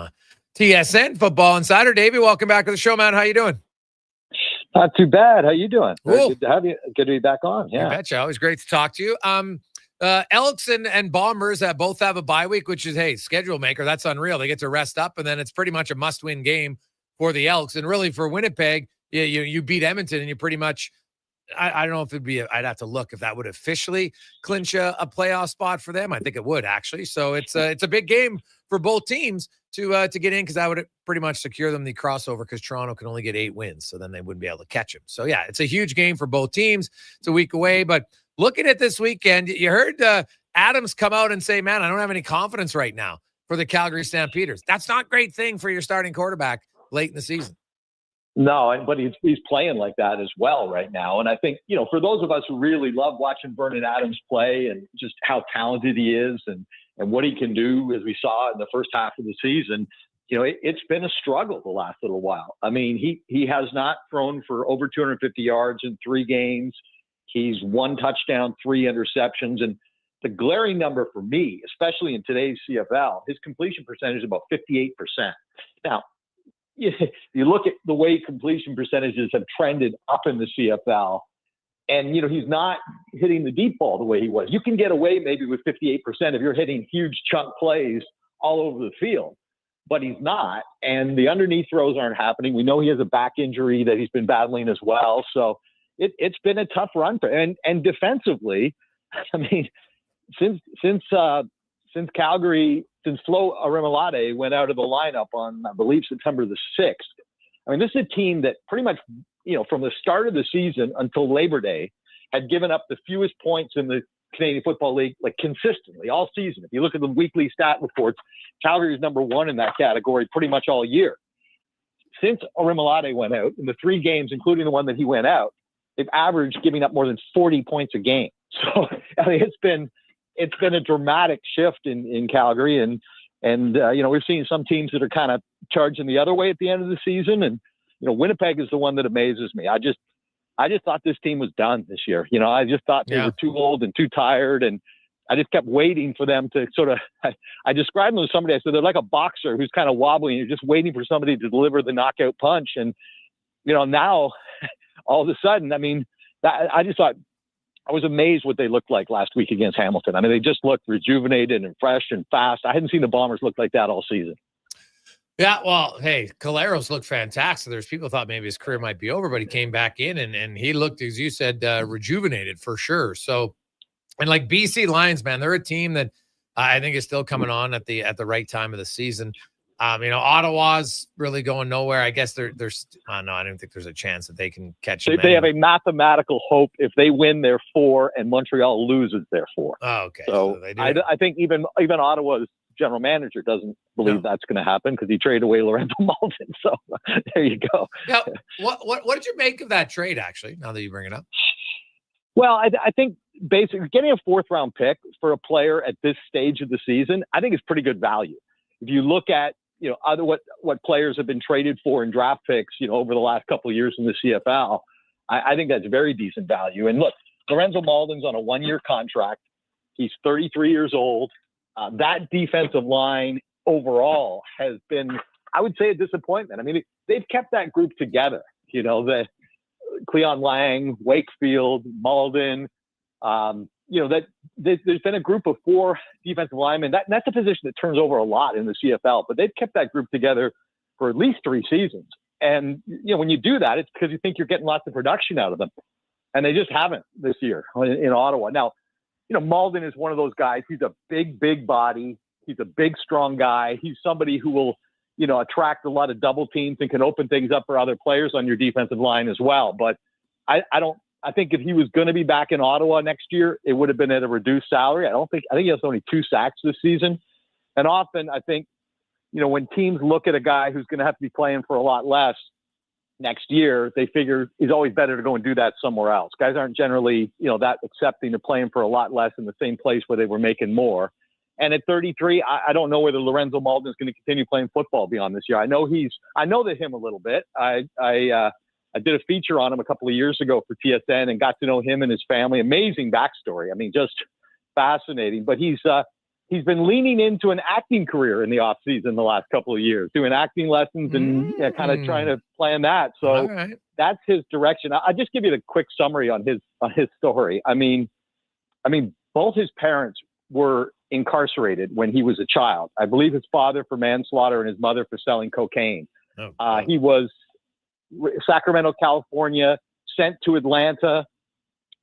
TSN Football Insider. Davey, welcome back to the show, man. How you doing? Not too bad. How you doing? Cool. Good to have you. Good to be back on. You Yeah. betcha. Always great to talk to you. Elks and Bombers both have a bye week, which is, hey, schedule maker. That's unreal. They get to rest up, and then it's pretty much a must-win game for the Elks. And really for Winnipeg, you beat Edmonton, and you pretty much, I don't know if it'd be, I'd have to look if that would officially clinch a playoff spot for them. I think it would, actually. So it's a big game for both teams to get in, because that would pretty much secure them the crossover, because Toronto can only get 8 wins, so then they wouldn't be able to catch them. So yeah, it's a huge game for both teams. It's a week away, but looking at this weekend, you heard Adams come out and say, man, I don't have any confidence right now for the Calgary Stampeders. That's not a great thing for your starting quarterback late in the season. No, but he's playing like that as well right now. And I think, for those of us who really love watching Vernon Adams play and just how talented he is and what he can do, as we saw in the first half of the season, it's been a struggle the last little while. I mean, he has not thrown for over 250 yards in 3 games. He's 1 touchdown, 3 interceptions. And the glaring number for me, especially in today's CFL, his completion percentage is about 58%. Now, you look at the way completion percentages have trended up in the CFL, and, he's not hitting the deep ball the way he was. You can get away maybe with 58% if you're hitting huge chunk plays all over the field, but he's not. And the underneath throws aren't happening. We know he has a back injury that he's been battling as well. So it's been a tough run for him. And defensively, I mean, since Calgary, since Flo Arimolade went out of the lineup on, I believe, September the 6th, I mean, this is a team that pretty much, from the start of the season until Labor Day, had given up the fewest points in the Canadian Football League, like consistently all season. If you look at the weekly stat reports, Calgary is number 1 in that category pretty much all year. Since Arimolade went out, in the 3 games, including the one that he went out, they've averaged giving up more than 40 points a game. So, I mean, it's been a dramatic shift in Calgary, and we've seen some teams that are kind of charging the other way at the end of the season, and Winnipeg is the one that amazes me. I just thought this team was done this year. I just thought they were too old and too tired, and I just kept waiting for them to sort of. I described them to somebody. I said they're like a boxer who's kind of wobbling. You're just waiting for somebody to deliver the knockout punch, and now all of a sudden, I mean, I just thought. I was amazed what they looked like last week against Hamilton. I mean, they just looked rejuvenated and fresh and fast. I hadn't seen the Bombers look like that all season. Yeah, well, hey, Caleros looked fantastic. There's people thought maybe his career might be over, but he came back in and he looked, as you said, rejuvenated for sure. So, and like BC Lions, man, they're a team that I think is still coming on at the right time of the season. Ottawa's really going nowhere. I guess there's I don't think there's a chance that they can catch them. They have a mathematical hope if they win their 4 and Montreal loses their 4. Oh, okay. So I think even Ottawa's general manager doesn't believe that's going to happen because he traded away Lorenzo Malden. So there you go. Yeah. What did you make of that trade, actually, now that you bring it up? Well, I think basically getting a 4th round pick for a player at this stage of the season, I think is pretty good value. If you look at what players have been traded for in draft picks, over the last couple of years in the CFL, I think that's very decent value. And look, Lorenzo Malden's on a 1-year contract. He's 33 years old. That defensive line overall has been, I would say, a disappointment. I mean, they've kept that group together. The Cleon Lang, Wakefield, Malden, that there's been a group of 4 defensive linemen. That's a position that turns over a lot in the CFL, but they've kept that group together for at least 3 seasons. And, when you do that, it's because you think you're getting lots of production out of them. And they just haven't this year in Ottawa. Now, Malden is one of those guys. He's a big body. He's a big, strong guy. He's somebody who will, attract a lot of double teams and can open things up for other players on your defensive line as well. But I think if he was going to be back in Ottawa next year, it would have been at a reduced salary. I think he has only 2 sacks this season. And often I think, when teams look at a guy who's going to have to be playing for a lot less next year, they figure it's always better to go and do that somewhere else. Guys aren't generally, that accepting of playing for a lot less in the same place where they were making more. And at 33, I don't know whether Lorenzo Malden is going to continue playing football beyond this year. I know him a little bit. I did a feature on him a couple of years ago for TSN and got to know him and his family. Amazing backstory. I mean, just fascinating. But he's he's been leaning into an acting career in the off season the last couple of years, doing acting lessons and kind of trying to plan that. So that's his direction. I'll just give you the quick summary on his story. I mean, both his parents were incarcerated when he was a child. I believe his father for manslaughter and his mother for selling cocaine. He was Sacramento, California, sent to Atlanta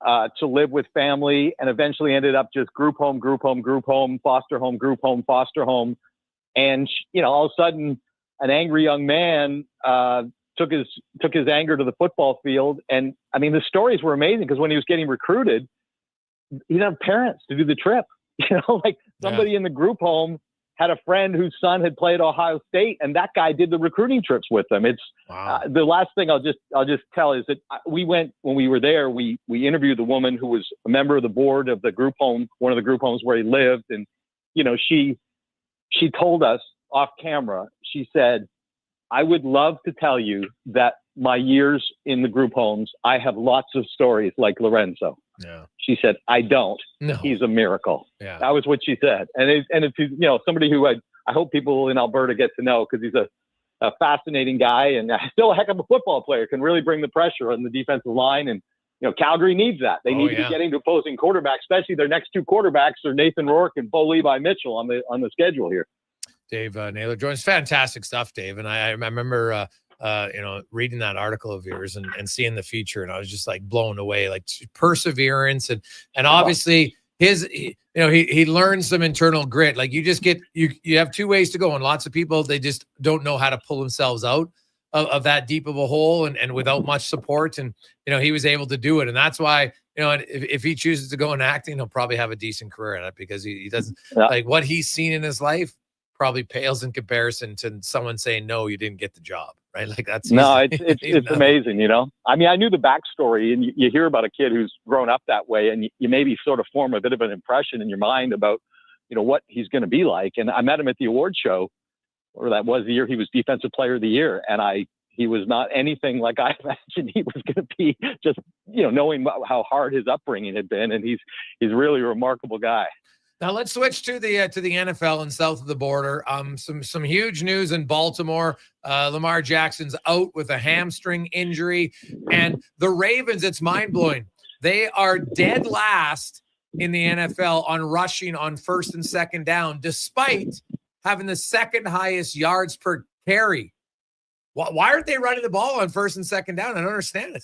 to live with family, and eventually ended up just group home, foster home, group home, foster home. And, all of a sudden an angry young man took his anger to the football field. And I mean, the stories were amazing because when he was getting recruited, he didn't have parents to do the trip. Like somebody in the group home had a friend whose son had played Ohio State, and that guy did the recruiting trips with them. It's the last thing I'll just tell is that we went, when we were there, we interviewed the woman who was a member of the board of the group home, one of the group homes where he lived. And, she told us off camera, she said, I would love to tell you that my years in the group homes, I have lots of stories like Lorenzo. Yeah. She said, I don't. No. He's a miracle. Yeah. That was what she said. And it's somebody who I hope people in Alberta get to know, because he's a fascinating guy and still a heck of a football player, can really bring the pressure on the defensive line. And, Calgary needs that. They need to be getting to opposing quarterbacks, especially their next two quarterbacks are Nathan Rourke and Bo Levi Mitchell on the schedule here. Dave Naylor joins. Fantastic stuff, Dave. And I remember, reading that article of yours and seeing the future, and I was just like blown away, like perseverance and obviously he learned some internal grit. Like you have two ways to go, and lots of people, they just don't know how to pull themselves out of that deep of a hole and without much support. And he was able to do it, and that's why if he chooses to go in acting, he'll probably have a decent career at it, because he doesn't like what he's seen in his life probably pales in comparison to someone saying, no, you didn't get the job, right? Like it's amazing. I mean, I knew the backstory, and you hear about a kid who's grown up that way, and you maybe sort of form a bit of an impression in your mind about, what he's going to be like. And I met him at the award show, or that was the year he was Defensive Player of the Year. And he was not anything like I imagined he was going to be, just, knowing how hard his upbringing had been. And he's really a remarkable guy. Now let's switch to the NFL and south of the border. Some huge news in Baltimore. Lamar Jackson's out with a hamstring injury, and the Ravens, it's mind blowing. They are dead last in the NFL on rushing on first and second down, despite having the second highest yards per carry. Why aren't they running the ball on first and second down? I don't understand it.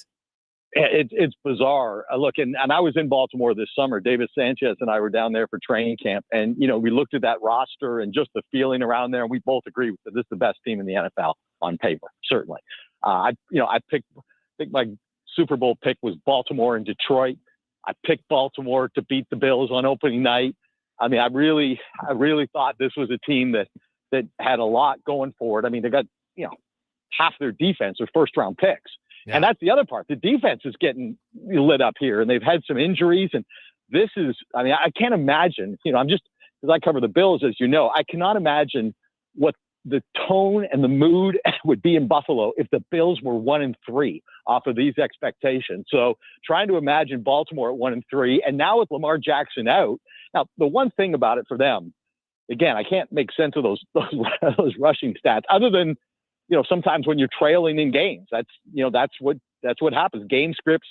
It's bizarre. Look, and I was in Baltimore this summer. David Sanchez and I were down there for training camp, and we looked at that roster and just the feeling around there, and we both agree that this is the best team in the NFL on paper, certainly. I think my Super Bowl pick was Baltimore and Detroit. I picked Baltimore to beat the Bills on opening night. I mean, I really thought this was a team that had a lot going for it. I mean, they got half their defense are first round picks. Yeah. And that's the other part. The defense is getting lit up here, and they've had some injuries. And this is, I can't imagine, I'm just, because I cover the Bills, as you know, I cannot imagine what the tone and the mood would be in Buffalo if the Bills were 1-3 off of these expectations. So trying to imagine Baltimore at 1-3, and now with Lamar Jackson out. Now, the one thing about it for them, again, I can't make sense of those rushing stats other than, sometimes when you're trailing in games, that's what happens. Game scripts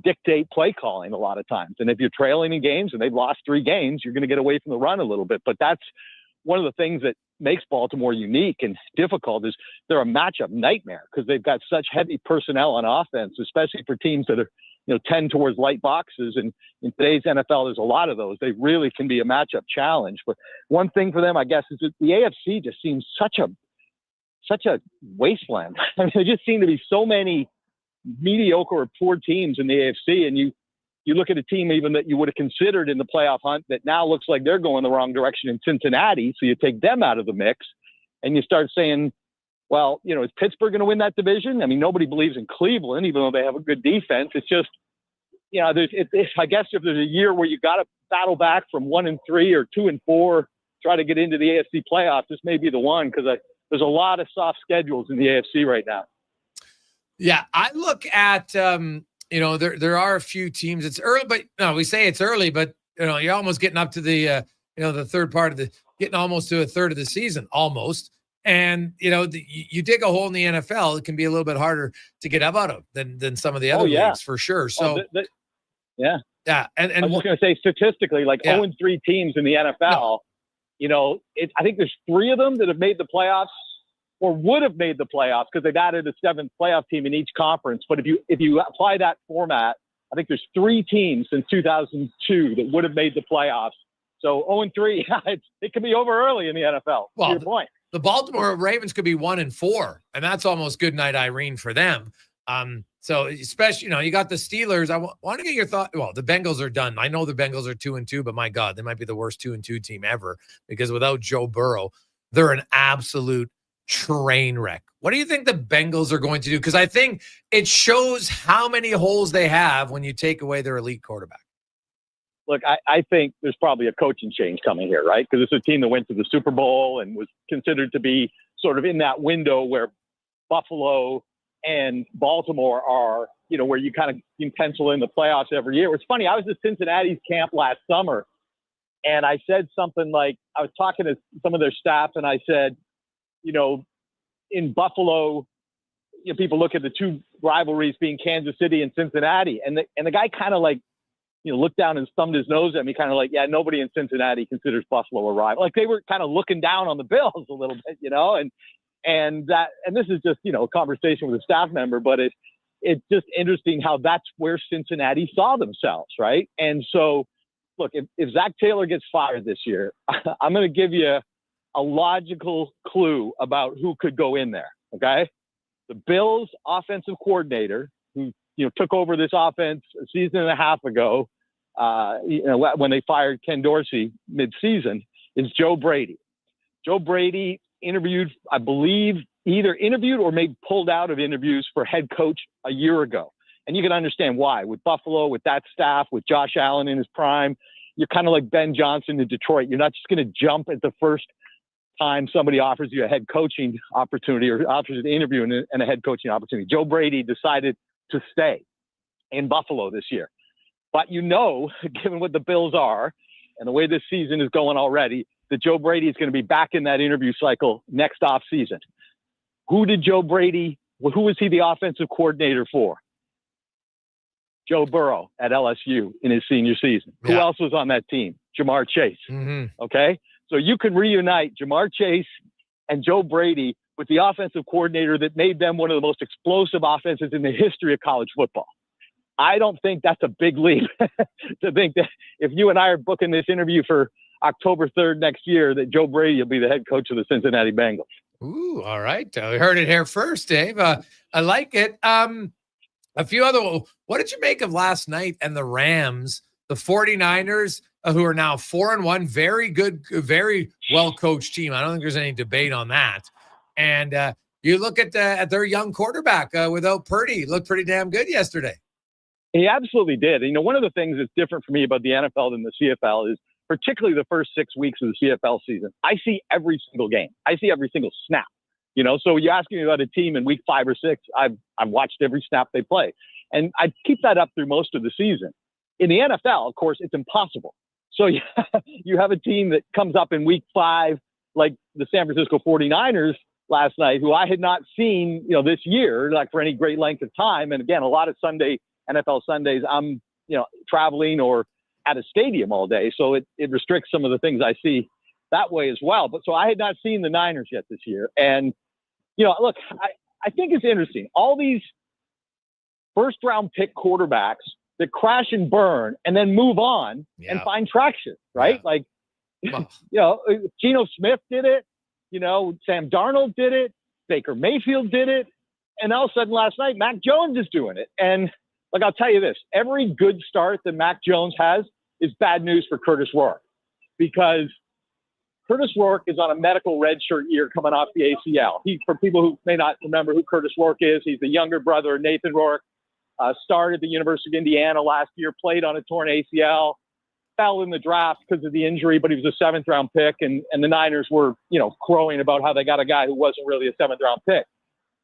dictate play calling a lot of times. And if you're trailing in games and they've lost 3 games, you're going to get away from the run a little bit. But that's one of the things that makes Baltimore unique and difficult is they're a matchup nightmare because they've got such heavy personnel on offense, especially for teams that are, tend towards light boxes. And in today's NFL, there's a lot of those. They really can be a matchup challenge. But one thing for them, I guess, is that the AFC just seems such a wasteland. I mean, there just seem to be so many mediocre or poor teams in the AFC, and you look at a team even that you would have considered in the playoff hunt that now looks like they're going the wrong direction in Cincinnati, so you take them out of the mix, and you start saying, well, is Pittsburgh going to win that division? I mean, nobody believes in Cleveland, even though they have a good defense. It's just, I guess if there's a year where you got to battle back from 1-3 or 2-4, try to get into the AFC playoffs, this may be the one, because there's a lot of soft schedules in the AFC right now. Yeah, I look at, there are a few teams. It's early, but no, we say it's early, but you're almost getting up to the the third part of getting almost to a third of the season, almost. And, you dig a hole in the NFL, it can be a little bit harder to get up out of than some of the other leagues, for sure. So, yeah. Yeah. And I was just going to say, statistically, 0-3 teams in the NFL, I think there's 3 of them that have made the playoffs or would have made the playoffs because they've added a 7th playoff team in each conference. But if you apply that format, I think there's 3 teams since 2002 that would have made the playoffs. So 0-3, it can be over early in the NFL. Well, to your point. The Baltimore Ravens could be 1-4, and that's almost good night, Irene, for them. So especially, you got the Steelers. I want to get your thought. Well, the Bengals are done. I know the Bengals are 2-2, but my God, they might be the worst 2-2 team ever because without Joe Burrow, they're an absolute train wreck. What do you think the Bengals are going to do? Because I think it shows how many holes they have when you take away their elite quarterback. Look, I think there's probably a coaching change coming here, right? Because it's a team that went to the Super Bowl and was considered to be sort of in that window where Buffalo and Baltimore are, where you kind of can pencil in the playoffs every year. It's funny. I was at Cincinnati's camp last summer, and I said something like, I was talking to some of their staff, and I said, in Buffalo, people look at the 2 rivalries being Kansas City and Cincinnati, and the guy kind of looked down and thumbed his nose at me, kind of like, yeah, nobody in Cincinnati considers Buffalo a rival. Like they were kind of looking down on the Bills a little bit, and this is just, a conversation with a staff member, but it's just interesting how that's where Cincinnati saw themselves, right? And so, look, if Zach Taylor gets fired this year, I'm going to give you a logical clue about who could go in there, okay? The Bills offensive coordinator, who took over this offense a season and a half ago, when they fired Ken Dorsey mid-season, is Joe Brady. Joe Brady interviewed, I believe, either interviewed or maybe pulled out of interviews for head coach a year ago. And you can understand why. With Buffalo, with that staff, with Josh Allen in his prime, you're kind of like Ben Johnson in Detroit. You're not just going to jump at the first time somebody offers you a head coaching opportunity or offers an interview and a head coaching opportunity. Joe Brady decided to stay in Buffalo this year. But given what the Bills are and the way this season is going already, that Joe Brady is going to be back in that interview cycle next offseason. Who was he the offensive coordinator for? Joe Burrow at LSU in his senior season. Yeah. Who else was on that team? Jamar Chase. Mm-hmm. Okay? So you can reunite Jamar Chase and Joe Brady with the offensive coordinator that made them one of the most explosive offenses in the history of college football. I don't think that's a big leap to think that if you and I are booking this interview for October 3rd next year, that Joe Brady will be the head coach of the Cincinnati Bengals. Ooh, all right. We heard it here first, Dave. I like it. A few other, what did you make of last night and the Rams, the 49ers, who are now 4-1, very good, very well-coached team. I don't think there's any debate on that. And you look at their young quarterback without Purdy, looked pretty damn good yesterday. He absolutely did. One of the things that's different for me about the NFL than the CFL is particularly the first 6 weeks of the CFL season. I see every single game. I see every single snap. So you're asking me about a team in week 5 or 6. I've watched every snap they play. And I keep that up through most of the season. In the NFL, of course, it's impossible. So you have a team that comes up in week 5, like the San Francisco 49ers last night, who I had not seen, this year, like for any great length of time. And again, a lot of NFL Sundays, I'm, traveling or at a stadium all day. So it restricts some of the things I see that way as well. But so I had not seen the Niners yet this year. And, look, I think it's interesting. All these first round pick quarterbacks that crash and burn and then move on and find traction, right? Yeah. Like, Geno Smith did it. Sam Darnold did it. Baker Mayfield did it. And all of a sudden last night, Mac Jones is doing it. And I'll tell you this, every good start that Mac Jones has is bad news for Curtis Rourke, because Curtis Rourke is on a medical redshirt year coming off the ACL. For people who may not remember who Curtis Rourke is, he's the younger brother of Nathan Rourke, started at the University of Indiana last year, played on a torn ACL, fell in the draft because of the injury, but he was a 7th round pick. And the Niners were, crowing about how they got a guy who wasn't really a 7th round pick.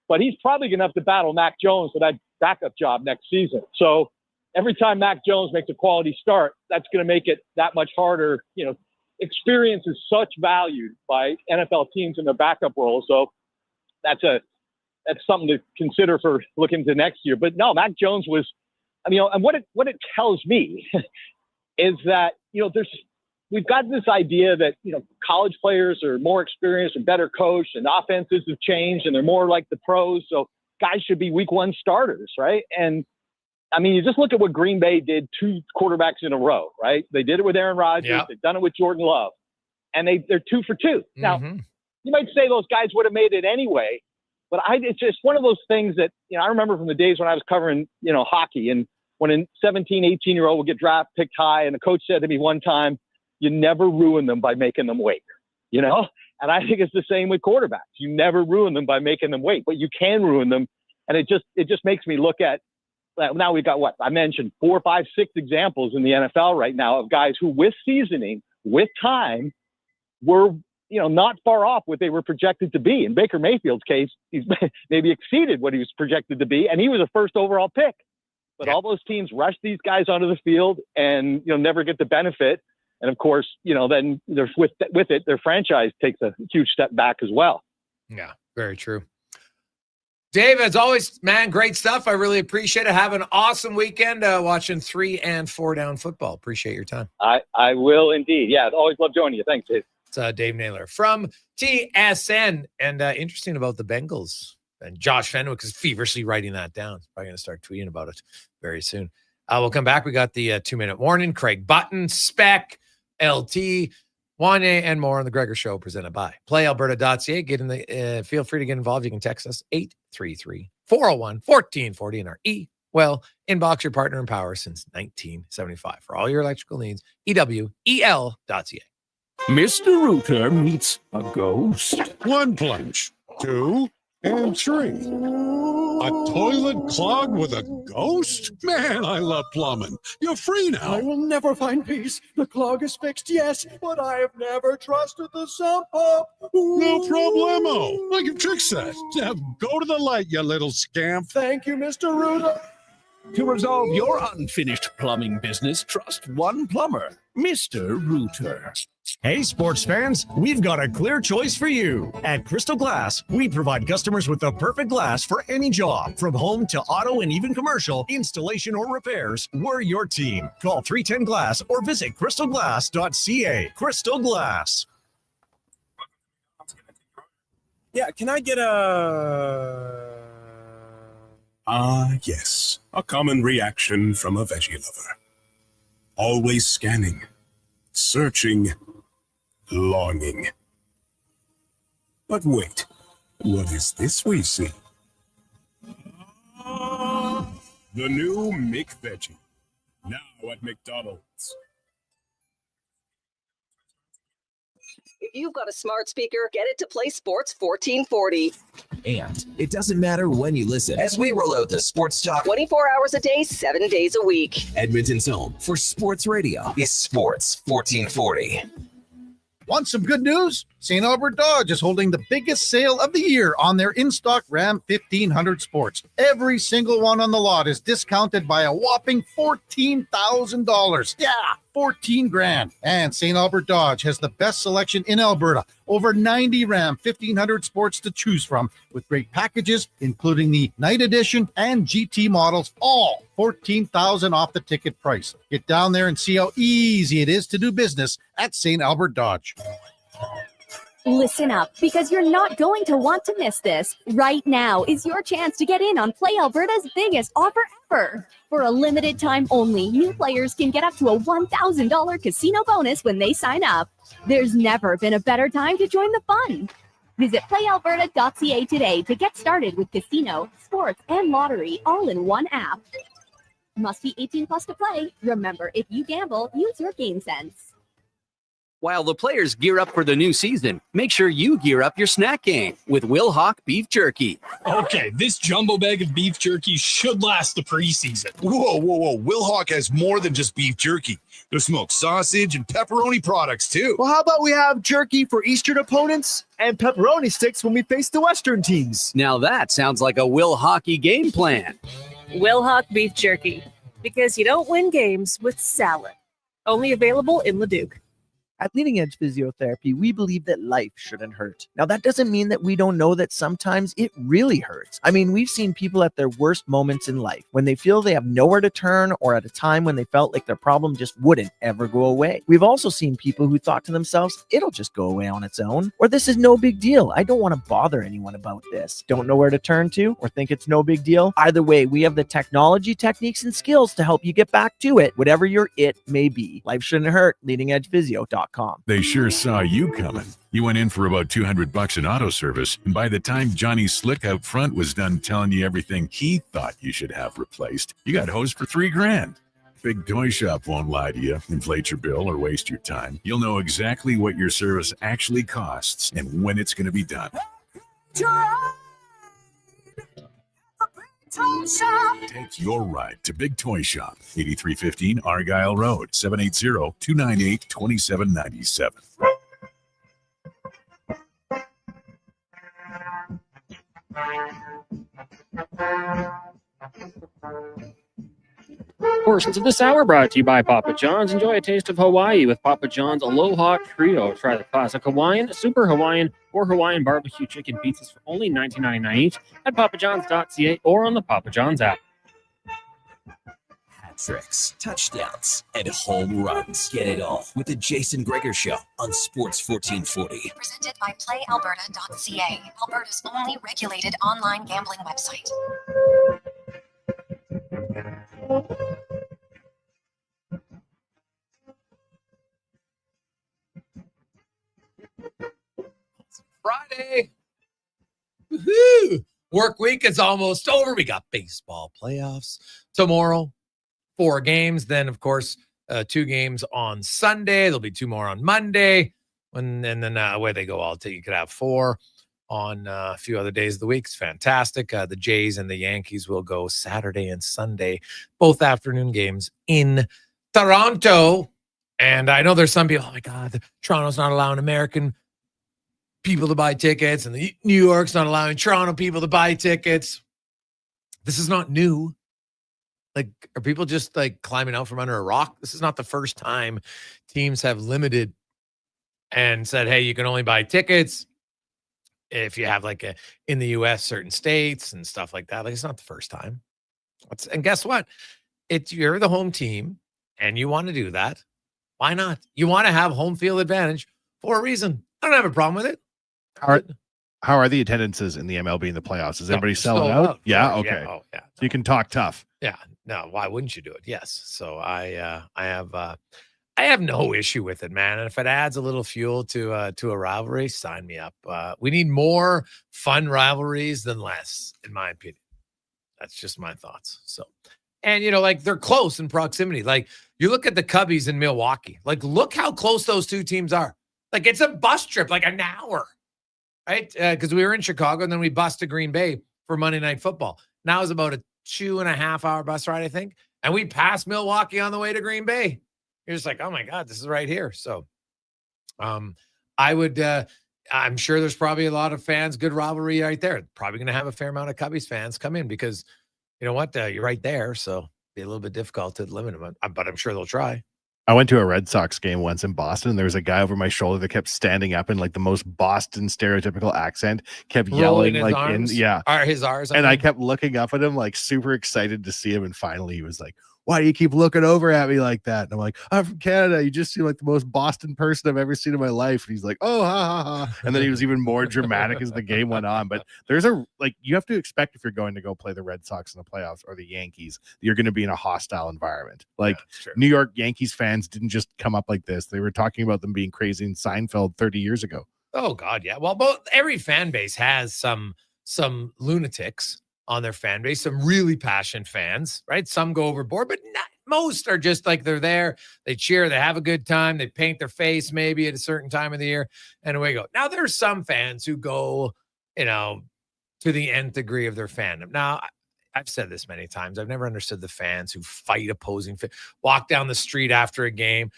But he's probably going to have to battle Mac Jones for that backup job next season. So every time Mac Jones makes a quality start, that's going to make it that much harder, experience is such valued by NFL teams in their backup role. So that's something to consider for looking to next year. But no, Mac Jones was, and what it tells me is that, we've got this idea that, college players are more experienced and better coached, and offenses have changed and they're more like the pros. So guys should be week one starters, right? And you just look at what Green Bay did 2 quarterbacks in a row, right? They did it with Aaron Rodgers. Yep. They've done it with Jordan Love, and they're 2 for 2. Now, you might say those guys would have made it anyway, but it's just one of those things that, I remember from the days when I was covering, hockey, and when a 17, 18-year-old would get draft picked high, and the coach said to me one time, you never ruin them by making them wait, And I think it's the same with quarterbacks. You never ruin them by making them wait, but you can ruin them. And it just makes me look at, now we've got I mentioned 4, 5, 6 examples in the NFL right now of guys who with seasoning, with time, were, not far off what they were projected to be. In Baker Mayfield's case, he's maybe exceeded what he was projected to be, and he was a first overall pick. But all those teams rush these guys onto the field and, never get the benefit. And of course, then there's with it, their franchise takes a huge step back as well. Yeah, very true. Dave, as always, man, great stuff. I really appreciate it. Have an awesome weekend watching 3 and 4 down football. Appreciate your time. I will indeed. Yeah, always love joining you. Thanks, Dave. It's Dave Naylor from TSN. And interesting about the Bengals. And Josh Fenwick is feverishly writing that down. He's probably going to start tweeting about it very soon. We'll come back. We got the 2-minute warning. Craig Button, Spec, LT, Wanye, and more on the Gregor Show presented by PlayAlberta.ca. Get in the feel free to get involved. You can text us 833-401-1440 in our inbox, your partner in power since 1975. For all your electrical needs, EWEL.ca. Mr. Rooter meets a ghost. 1 plunge, 2, and 3. A toilet clogged with a ghost? Man, I love plumbing. You're free now. I will never find peace. The clog is fixed, yes, but I have never trusted the sump pump. No problemo. I can fix that. Now go to the light, you little scamp. Thank you, Mr. Rooter. To resolve your unfinished plumbing business, trust one plumber, Mr. Rooter. Hey, sports fans, we've got a clear choice for you. At Crystal Glass, we provide customers with the perfect glass for any job. From home to auto and even commercial, installation or repairs, we're your team. Call 310 Glass or visit crystalglass.ca. Crystal Glass. Yeah, can I get a... Yes. A common reaction from a veggie lover. Always scanning, searching, longing. But wait, what is this we see? The new McVeggie. Now at McDonald's. If you've got a smart speaker, get it to play Sports 1440. And it doesn't matter when you listen as we roll out the Sports Talk 24 hours a day, 7 days a week. Edmonton's home for sports radio is Sports 1440. Want some good news? St. Albert Dodge is holding the biggest sale of the year on their in-stock Ram 1500 Sports. Every single one on the lot is discounted by a whopping $14,000. Yeah, 14 grand. And St. Albert Dodge has the best selection in Alberta. Over 90 Ram 1500 Sports to choose from with great packages, including the Night Edition and GT models, all $14,000 off the ticket price. Get down there and see how easy it is to do business at St. Albert Dodge. Listen up, because you're not going to want to miss this. Right now is your chance to get in on Play Alberta's biggest offer ever. For a limited time only, new players can get up to a $1,000 casino bonus when they sign up. There's never been a better time to join the fun. Visit playalberta.ca today to get started with casino, sports, and lottery all in one app. Must be 18 plus to play. Remember, if you gamble, use your game sense. While the players gear up for the new season, make sure you gear up your snack game with Will Hawk Beef Jerky. Okay, this jumbo bag of beef jerky should last the preseason. Whoa. Will Hawk has more than just beef jerky. There's smoked sausage and pepperoni products, too. Well, how about we have jerky for Eastern opponents and pepperoni sticks when we face the Western teams? Now that sounds like a Will Hockey game plan. Will Hawk Beef Jerky, because you don't win games with salad. Only available in Leduc. At Leading Edge Physiotherapy, we believe that life shouldn't hurt. Now, that doesn't mean that we don't know that sometimes it really hurts. I mean, we've seen people at their worst moments in life, when they feel they have nowhere to turn, or at a time when they felt like their problem just wouldn't ever go away. We've also seen people who thought to themselves, it'll just go away on its own, or this is no big deal. I don't want to bother anyone about this. Don't know where to turn to, or think it's no big deal. Either way, we have the technology, techniques, and skills to help you get back to it, whatever your it may be. Life shouldn't hurt. LeadingEdgePhysio.com. They sure saw you coming. You went in for about $200 in auto service, and by the time Johnny Slick out front was done telling you everything he thought you should have replaced, you got hosed for $3,000. Big Toy Shop won't lie to you, inflate your bill, or waste your time. You'll know exactly what your service actually costs and when it's going to be done. Take your ride to Big Toy Shop, 8315 Argyle Road, 780-298-2797. Portions of this hour brought to you by Papa John's. Enjoy a taste of Hawaii with Papa John's Aloha Trio. Try the classic Hawaiian, Super Hawaiian, or Hawaiian barbecue chicken pizzas for only $19.99 each at papajohns.ca or on the Papa John's app. Hat tricks, touchdowns, and home runs. Get it all with the Jason Gregor Show on Sports 1440. Presented by PlayAlberta.ca, Alberta's only regulated online gambling website. Friday. Woohoo! Work week is almost over. We got baseball playoffs tomorrow, 4 games. Then, of course, 2 games on Sunday. There'll be 2 more on Monday. And then away they go all day. You could have 4 on a few other days of the week. It's fantastic. The Jays and the Yankees will go Saturday and Sunday, both afternoon games in Toronto. And I know there's some people, oh my God, Toronto's not allowing American people to buy tickets, and the New York's not allowing Toronto people to buy tickets. This is not new. Like, are people just like climbing out from under a rock? This is not the first time teams have limited and said, hey, you can only buy tickets if you have like in the US, certain states and stuff like that. Like, it's not the first time. And guess what? You're the home team and you want to do that. Why not? You want to have home field advantage for a reason. I don't have a problem with it. How are the attendances in the MLB in the playoffs? Is everybody selling out? Yeah. Okay. Yeah. Oh, yeah. So you can talk tough. Yeah. No, why wouldn't you do it? Yes. So I have no issue with it, man. And if it adds a little fuel to a rivalry, sign me up. We need more fun rivalries than less, in my opinion. That's just my thoughts. So, and like they're close in proximity. Like you look at the Cubbies in Milwaukee. Like look how close those 2 teams are. Like it's a bus trip, like an hour, right? Because we were in Chicago and then we bussed to Green Bay for Monday Night Football. Now it's about a 2.5-hour bus ride, I think. And we passed Milwaukee on the way to Green Bay. You're just like, oh my God, this is right here. So I'm sure there's probably a lot of fans, good rivalry right there. Probably going to have a fair amount of Cubbies fans come in because you know what? You're right there. So be a little bit difficult to limit them, but I'm sure they'll try. I went to a Red Sox game once in Boston. And there was a guy over my shoulder that kept standing up in like the most Boston stereotypical accent, kept yelling like arms, his R's. And I kept looking up at him like super excited to see him. And finally he was like, why do you keep looking over at me like that? And I'm like, I'm from Canada. You just seem like the most Boston person I've ever seen in my life. And he's like, oh, ha, ha, ha. And then he was even more dramatic as the game went on. But there's you have to expect if you're going to go play the Red Sox in the playoffs or the Yankees, you're going to be in a hostile environment. Like New York Yankees fans didn't just come up like this. They were talking about them being crazy in Seinfeld 30 years ago. Oh God. Yeah. Well, every fan base has some lunatics on their fan base, some really passionate fans, right? Some go overboard, but most are just like they're there. They cheer, they have a good time, they paint their face maybe at a certain time of the year, and away you go. Now, there's some fans who go, to the nth degree of their fandom. Now, I've said this many times. I've never understood the fans who fight opposing, walk down the street after a game,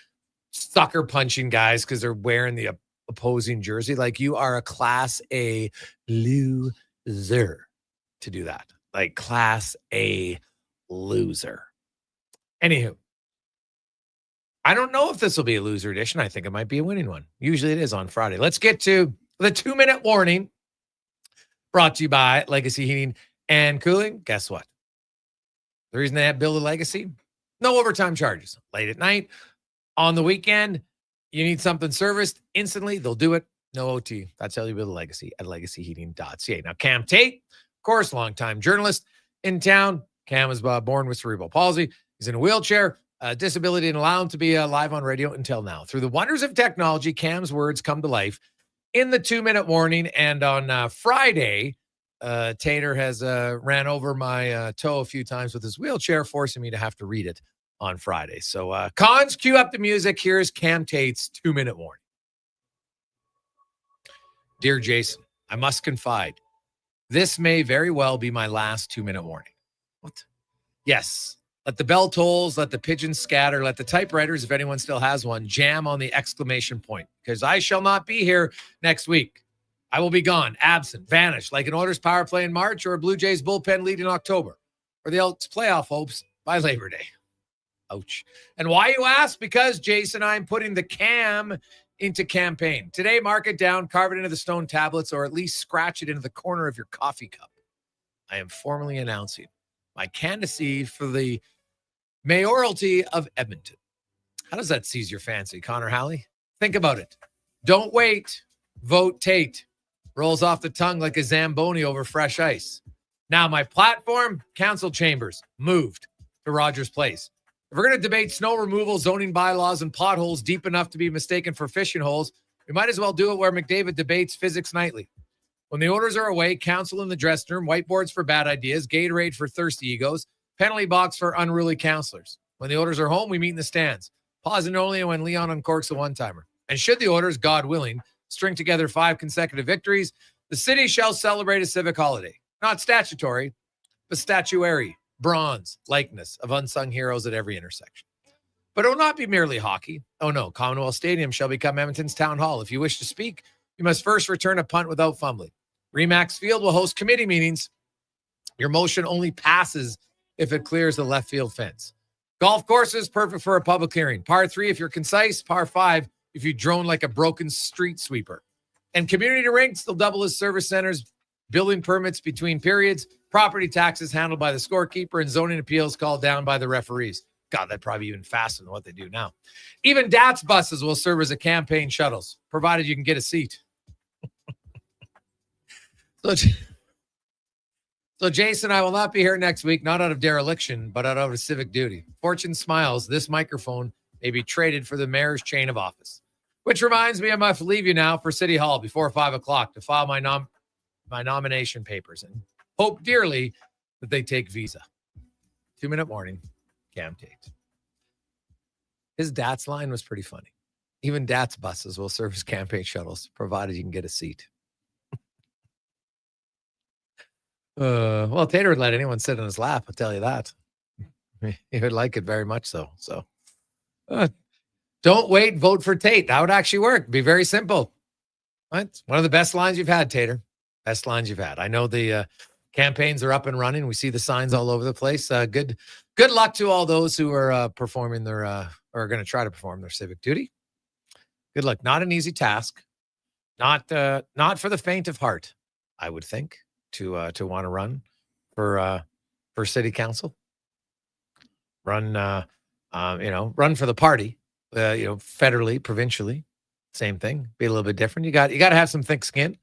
sucker punching guys because they're wearing the opposing jersey. Like, you are a Class A loser to do that. Like Class A loser. Anywho, I don't know if this will be a loser edition. I think it might be a winning one. Usually it is on Friday. Let's get to the 2-minute warning brought to you by Legacy Heating and Cooling. Guess what? The reason they have Build a Legacy, no overtime charges. Late at night, on the weekend, you need something serviced instantly, they'll do it. No OT. That's how you build a legacy at legacyheating.ca. Now, Cam Tate, of course, longtime journalist in town. Cam was born with cerebral palsy. He's in a wheelchair. Disability didn't allow him to be live on radio until now. Through the wonders of technology, Cam's words come to life in the 2-minute warning. And on Friday, Tater has ran over my toe a few times with his wheelchair, forcing me to have to read it on Friday. So, Cons, cue up the music. Here's Cam Tate's 2-minute warning. Dear Jason, I must confide. This may very well be my last 2-minute warning. What? Yes. Let the bell tolls, let the pigeons scatter, let the typewriters, if anyone still has one, jam on the exclamation point, because I shall not be here next week. I will be gone, absent, vanished, like an Oilers power play in March or a Blue Jays bullpen lead in October, or the Elks playoff hopes by Labor Day. Ouch. And why, you ask? Because, Jason, I'm putting the Cam into campaign. Today, mark it down, carve it into the stone tablets, or at least scratch it into the corner of your coffee cup. I am formally announcing my candidacy for the mayoralty of Edmonton. How does that seize your fancy, Connor Halley? Think about it. Don't wait. Vote Tate. Rolls off the tongue like a Zamboni over fresh ice. Now, my platform, council chambers, moved to Rogers Place. If we're going to debate snow removal, zoning bylaws, and potholes deep enough to be mistaken for fishing holes, we might as well do it where McDavid debates physics nightly. When the Oilers are away, council in the dressing room, whiteboards for bad ideas, Gatorade for thirsty egos, penalty box for unruly counselors. When the Oilers are home, we meet in the stands. Pausing only when Leon uncorks a one-timer. And should the Oilers, God willing, string together 5 consecutive victories, the city shall celebrate a civic holiday. Not statutory, but statuary. Bronze likeness of unsung heroes at every intersection. But it will not be merely hockey. Oh no, Commonwealth Stadium shall become Edmonton's town hall. If you wish to speak, you must first return a punt without fumbling. Remax Field will host committee meetings. Your motion only passes if it clears the left field fence. Golf courses, perfect for a public hearing. Par 3 if you're concise. Par 5 if you drone like a broken street sweeper. And community rinks, they'll double as service centers, building permits between periods, property taxes handled by the scorekeeper, and zoning appeals called down by the referees. God, that'd probably even faster than what they do now. Even DATS buses will serve as a campaign shuttles, provided you can get a seat. So, Jason, I will not be here next week, not out of dereliction, but out of civic duty. Fortune smiles. This microphone may be traded for the mayor's chain of office. Which reminds me, I must leave you now for City Hall before 5 o'clock to file my nomination papers and hope dearly that they take Visa. 2-minute warning, Cam Tate. His DATS line was pretty funny. Even DATS buses will serve as campaign shuttles, provided you can get a seat. Well, Tater would let anyone sit on his lap, I'll tell you that. He would like it very much so. So don't wait, vote for Tate. That would actually work. Be very simple. Right? One of the best lines you've had, Tater. Best lines you've had. I know the campaigns are up and running. We see the signs all over the place. Good luck to all those who are performing their or are going to try to perform their civic duty. Good luck. Not an easy task. Not for the faint of heart, I would think, to want to run for city council. Run for the party. Federally, provincially, same thing. Be a little bit different. You got to have some thick skin.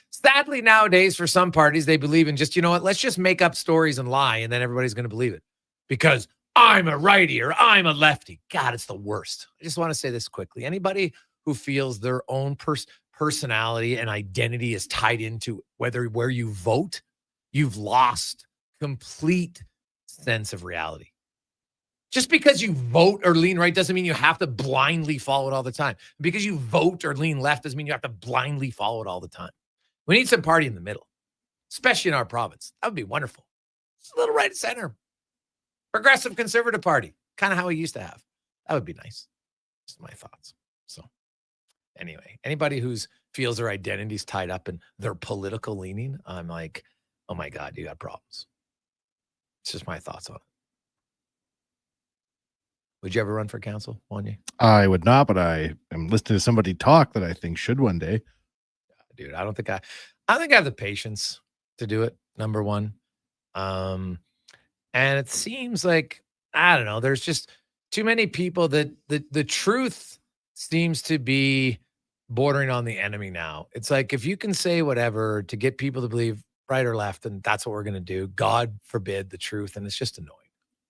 Sadly, nowadays, for some parties, they believe in just, let's just make up stories and lie, and then everybody's going to believe it. Because I'm a righty or I'm a lefty. God, it's the worst. I just want to say this quickly. Anybody who feels their own personality and identity is tied into where you vote, you've lost complete sense of reality. Just because you vote or lean right doesn't mean you have to blindly follow it all the time. Because you vote or lean left doesn't mean you have to blindly follow it all the time. We need some party in the middle, especially in our province. That would be wonderful. Just a little right of center. Progressive conservative party, kind of how we used to have. That would be nice. Just my thoughts. So anyway, anybody who feels their identity is tied up in their political leaning, I'm like, oh my God, you got problems. It's just my thoughts on it. Would you ever run for council, Wanye? I would not, but I am listening to somebody talk that I think should one day. Dude, I don't think I have the patience to do it. Number one. And it seems like, I don't know, there's just too many people that the truth seems to be bordering on the enemy now. It's like, if you can say whatever to get people to believe right or left, then that's what we're going to do. God forbid the truth. And it's just annoying.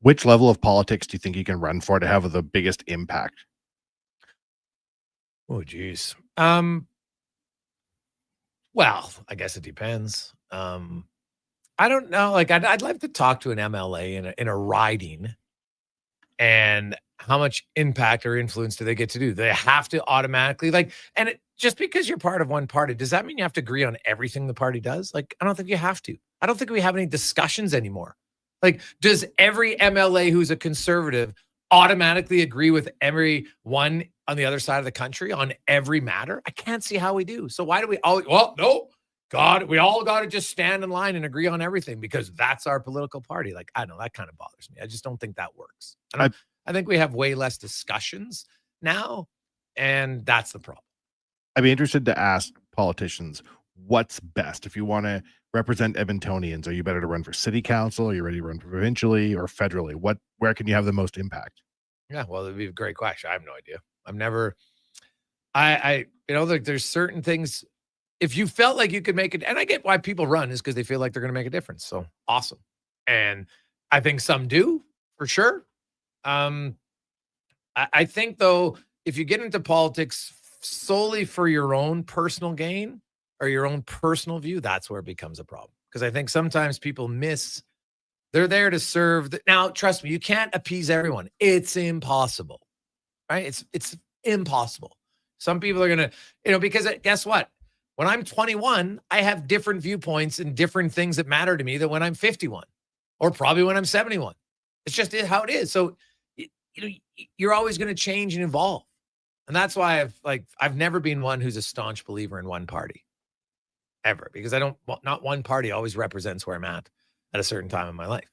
Which level of politics do you think you can run for to have the biggest impact? Oh, geez. Well, I guess it depends. I don't know. Like, I'd like to talk to an MLA in a riding, and how much impact or influence do they get to do? They have to automatically just because you're part of one party, does that mean you have to agree on everything the party does? Like, I don't think you have to. I don't think we have any discussions anymore. Like, does every MLA who's a conservative automatically agree with everyone on the other side of the country on every matter? I can't see how we do. So why do we all, well, no, God, we all got to just stand in line and agree on everything because that's our political party. Like, I don't know, that kind of bothers me. I just don't think that works. I think we have way less discussions now, and that's the problem. I'd be interested to ask politicians what's best. If you want to represent Edmontonians, are you better to run for city council? Are you ready to run provincially or federally? Where can you have the most impact? Yeah, well, it'd be a great question. I have no idea. I've never, there's certain things. If you felt like you could make it, and I get why people run is because they feel like they're going to make a difference. So awesome. And I think some do for sure. I think though, if you get into politics solely for your own personal gain or your own personal view, that's where it becomes a problem. Because I think sometimes people they're there to serve. Now, trust me, you can't appease everyone. It's impossible, right? It's impossible. Some people are going to, because guess what? When I'm 21, I have different viewpoints and different things that matter to me than when I'm 51 or probably when I'm 71. It's just how it is. So, you're always going to change and evolve. And that's why I've never been one who's a staunch believer in one party ever, because not one party always represents where I'm at a certain time in my life.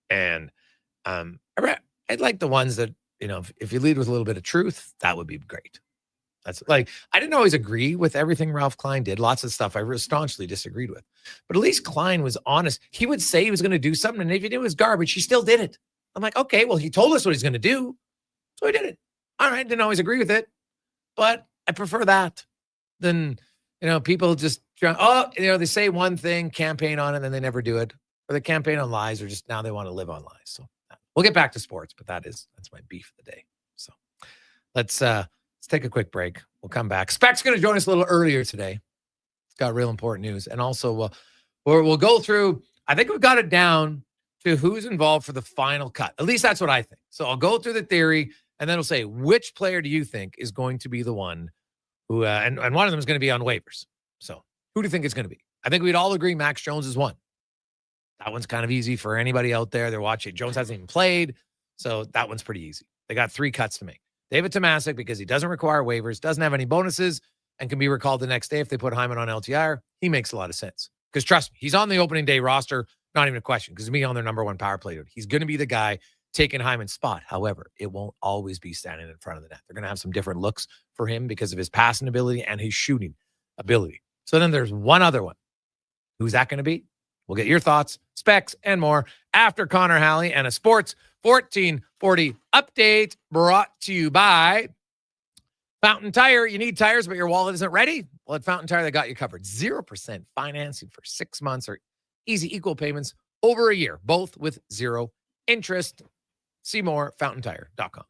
And I'd like the ones that, if you lead with a little bit of truth, that would be great. That's I didn't always agree with everything Ralph Klein did. Lots of stuff I staunchly disagreed with, but at least Klein was honest. He would say he was going to do something, and if he knew it was garbage, he still did it. I'm like, okay, well, he told us what he's going to do, so he did it. All right, didn't always agree with it, but I prefer that than, people just, they say one thing, campaign on it, and then they never do it, or they campaign on lies, or just now they want to live on lies. So we'll get back to sports, but that's my beef of the day. So let's take a quick break. We'll come back. Spec's going to join us a little earlier today. It's got real important news, and also we'll go through. I think we've got it down to who's involved for the final cut. At least that's what I think. So I'll go through the theory, and then I'll say, which player do you think is going to be the one who, and one of them is going to be on waivers. So who do you think it's going to be? I think we'd all agree Max Jones is one. That one's kind of easy for anybody out there. They're watching. Jones hasn't even played, so that one's pretty easy. They got 3 cuts to make. David Tomasic, because he doesn't require waivers, doesn't have any bonuses, and can be recalled the next day if they put Hyman on LTIR. He makes a lot of sense. Because trust me, he's on the opening day roster. Not even a question, because me on their number 1 power play dude. He's going to be the guy taking Hyman's spot. However, it won't always be standing in front of the net. They're going to have some different looks for him because of his passing ability and his shooting ability. So then there's one other one. Who's that going to be? We'll get your thoughts, specs, and more after Connor Halley and a Sports 1440 update brought to you by Fountain Tire. You need tires, but your wallet isn't ready? Well, at Fountain Tire, they got you covered. 0% financing for 6 months or easy equal payments over a year, both with 0 interest. See more, fountaintire.com.